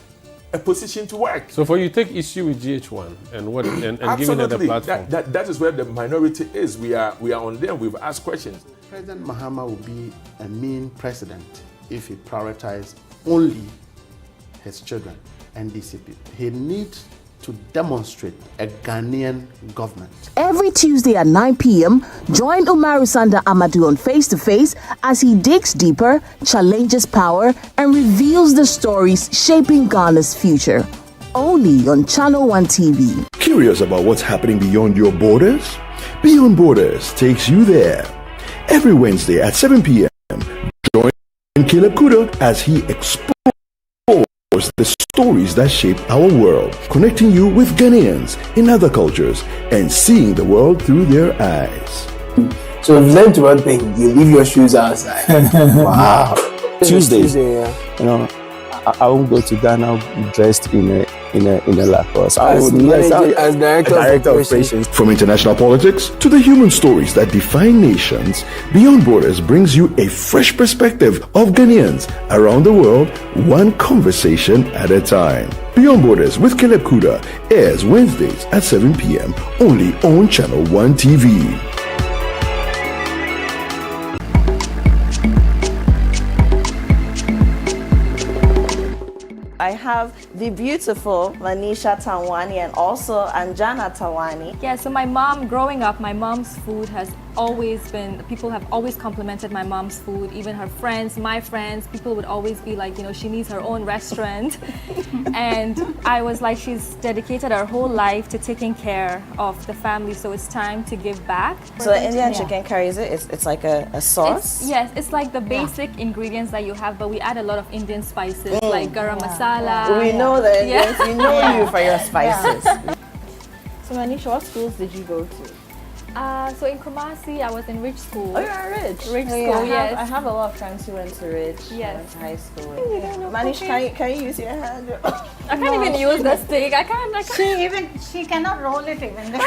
a position to work. So for you, take issue with GH1 and what and giving her the platform. That is where the minority is. We are on them. We've asked questions. President Mahama will be a mean president if he prioritizes only his children and DCP. He needs to demonstrate a Ghanaian government. Every Tuesday at 9 p.m., join Umaru Sanda Amadou on Face to Face as he digs deeper, challenges power, and reveals the stories shaping Ghana's future. Only on Channel One TV. Curious about what's happening beyond your borders? Beyond Borders takes you there. Every Wednesday at 7 p.m., join Caleb Kuda as he explores the stories that shape our world, connecting you with Ghanaians in other cultures and seeing the world through their eyes. So we've learned one thing: you leave your shoes outside. Wow. Tuesday, you know, I won't go to Ghana dressed in a Lacoste. As director of operations. From international politics to the human stories that define nations, Beyond Borders brings you a fresh perspective of Ghanaians around the world, one conversation at a time. Beyond Borders with Caleb Kuda airs Wednesdays at 7 p.m. only on Channel One TV. I have the beautiful Manisha Tawani and also Anjana Tawani. Yeah, so my mom, growing up, my mom's food has always been, people have always complimented my mom's food, even her friends, my friends, people would always be like, you know, she needs her own restaurant. And I was like, she's dedicated her whole life to taking care of the family, so it's time to give back. So the Indian chicken curry, is it? It's like a sauce? Yes, it's like the basic ingredients that you have, but we add a lot of Indian spices like garam masala. We know the Indians, we know you for your spices. Yeah. So Manisha, what schools did you go to? So in Kumasi, I was in Ridge School. Oh, you're Ridge? Ridge Oh, School, yeah, yes. I have a lot of friends who went to Ridge. Yes. High school. Manish, can you use your hand? I can't even use the stick. I can't. She cannot roll it even.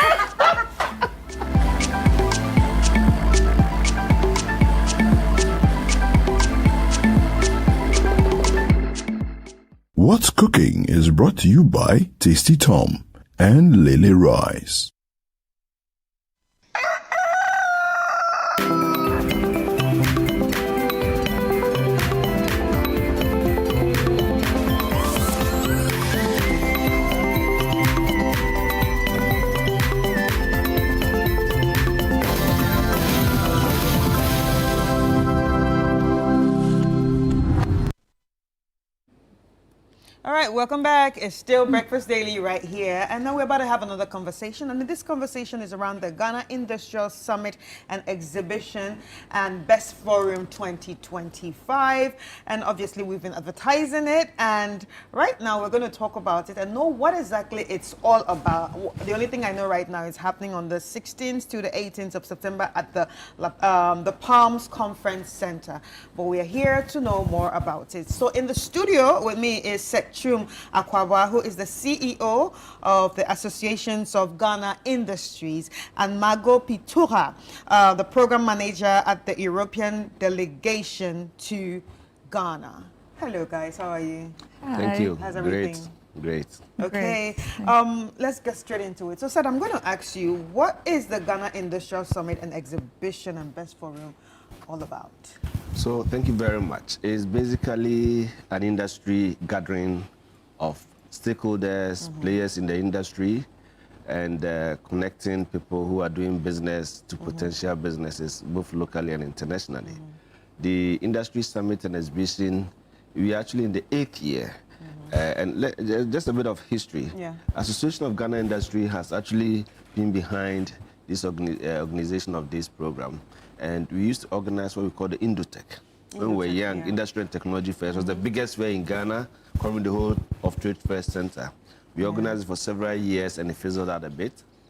What's Cooking is brought to you by Tasty Tom and Lily Rice. All right, welcome back. It's still Breakfast Daily right here. And now we're about to have another conversation. And this conversation is around the Ghana Industrial Summit and Exhibition and Best Forum 2025. And obviously we've been advertising it. And right now we're going to talk about it and know what exactly it's all about. The only thing I know right now is happening on the 16th to the 18th of September at the Palms Conference Center. But we are here to know more about it. So in the studio with me is Setchum Akwaba, who is the CEO of the Associations of Ghana Industries, and Margot Pitura, the program manager at the European delegation to Ghana. Hello guys, how are you? Thank you. How's everything? Great. Okay, let's get straight into it. So, Seth, I'm going to ask you, what is the Ghana Industrial Summit and Exhibition and Best Forum all about? So, thank you very much. It's basically an industry gathering of stakeholders, players in the industry, and connecting people who are doing business to potential businesses, both locally and internationally. The Industry Summit and Exhibition, we are actually in the 8th year. And just a bit of history. Yeah. Association of Ghana Industry has actually been behind this organization of this program. And we used to organize what we call the Indotech. When we were young, Industry and Technology Fair was the biggest fair in Ghana, covering the whole of Trade Fair Center. We organized it for several years and it fizzled out a bit.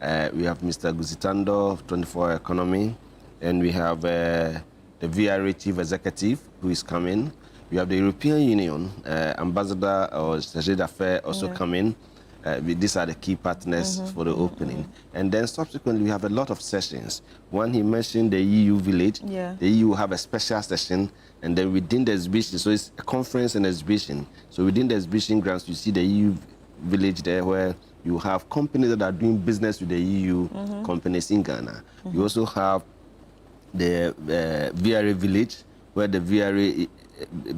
We have Mr. Guzitando of 24 Economy, and we have the VRA Chief Executive who is coming. We have the European Union Ambassador or Chargé d'Affaires also coming. These are the key partners for the opening. And then subsequently, we have a lot of sessions. One, he mentioned the EU village. Yeah. The EU will have a special session, and then within the exhibition, so it's a conference and exhibition. So within the exhibition grounds, you see the EU village there where you have companies that are doing business with the EU companies in Ghana. You also have the VRA village, where the VRA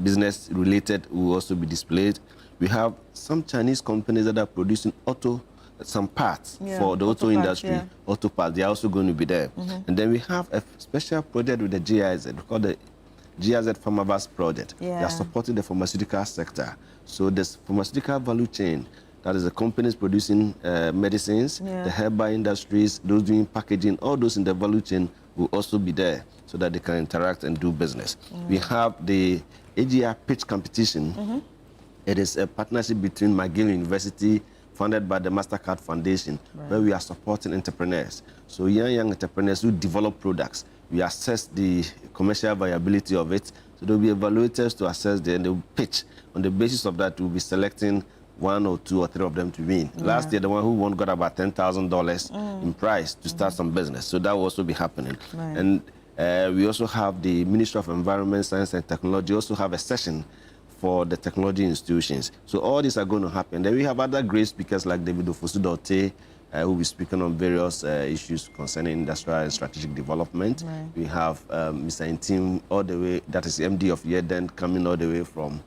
business related will also be displayed. We have some Chinese companies that are producing some parts for the auto industry, auto parts. They are also going to be there. And then we have a special project with the GIZ called the GIZ Pharmavast project. They are supporting the pharmaceutical sector. So this pharmaceutical value chain, that is the companies producing medicines, the herbal industries, those doing packaging, all those in the value chain will also be there so that they can interact and do business. We have the AGR pitch competition. It is a partnership between McGill University, funded by the MasterCard Foundation, where we are supporting entrepreneurs. So young entrepreneurs who develop products, we assess the commercial viability of it. So there will be evaluators to assess and they will pitch. On the basis of that, we'll be selecting 1 or 2 or 3 of them to win. Last year, the one who won got about $10,000 in prize to start some business. So that will also be happening. And we also have the Ministry of Environment, Science and Technology also have a session for the technology institutions. So all these are going to happen. Then we have other great speakers like David Ofosu-Dorte, who will be speaking on various issues concerning industrial and strategic development. We have Mr. Intim, all the way, that is MD of Yerden, coming all the way from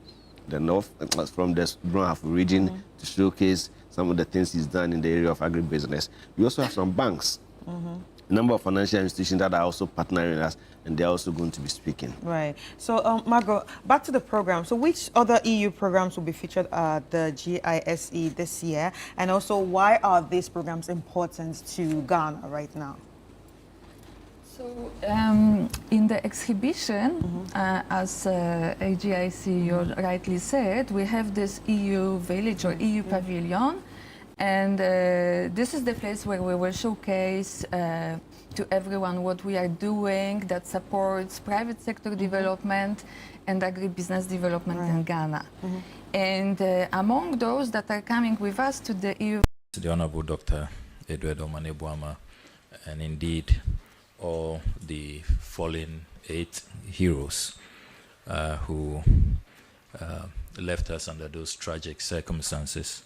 the north, from the Brunhafu region to showcase some of the things he's done in the area of agribusiness. We also have some banks, a number of financial institutions that are also partnering us, and they're also going to be speaking. Right. So, Margot, back to the program. So which other EU programs will be featured at the GISE this year? And also, why are these programs important to Ghana right now? So, in the exhibition, as AGIC you rightly said, we have this EU village or EU pavilion. And this is the place where we will showcase to everyone what we are doing that supports private sector development and agribusiness development in Ghana. And among those that are coming with us to the EU... The Honorable Dr. Edward Omane Boama, and indeed all the fallen 8 heroes who left us under those tragic circumstances.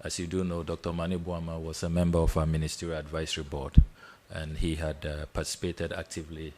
As you do know, Dr. Mane Boama was a member of our Ministerial Advisory Board, and he had participated actively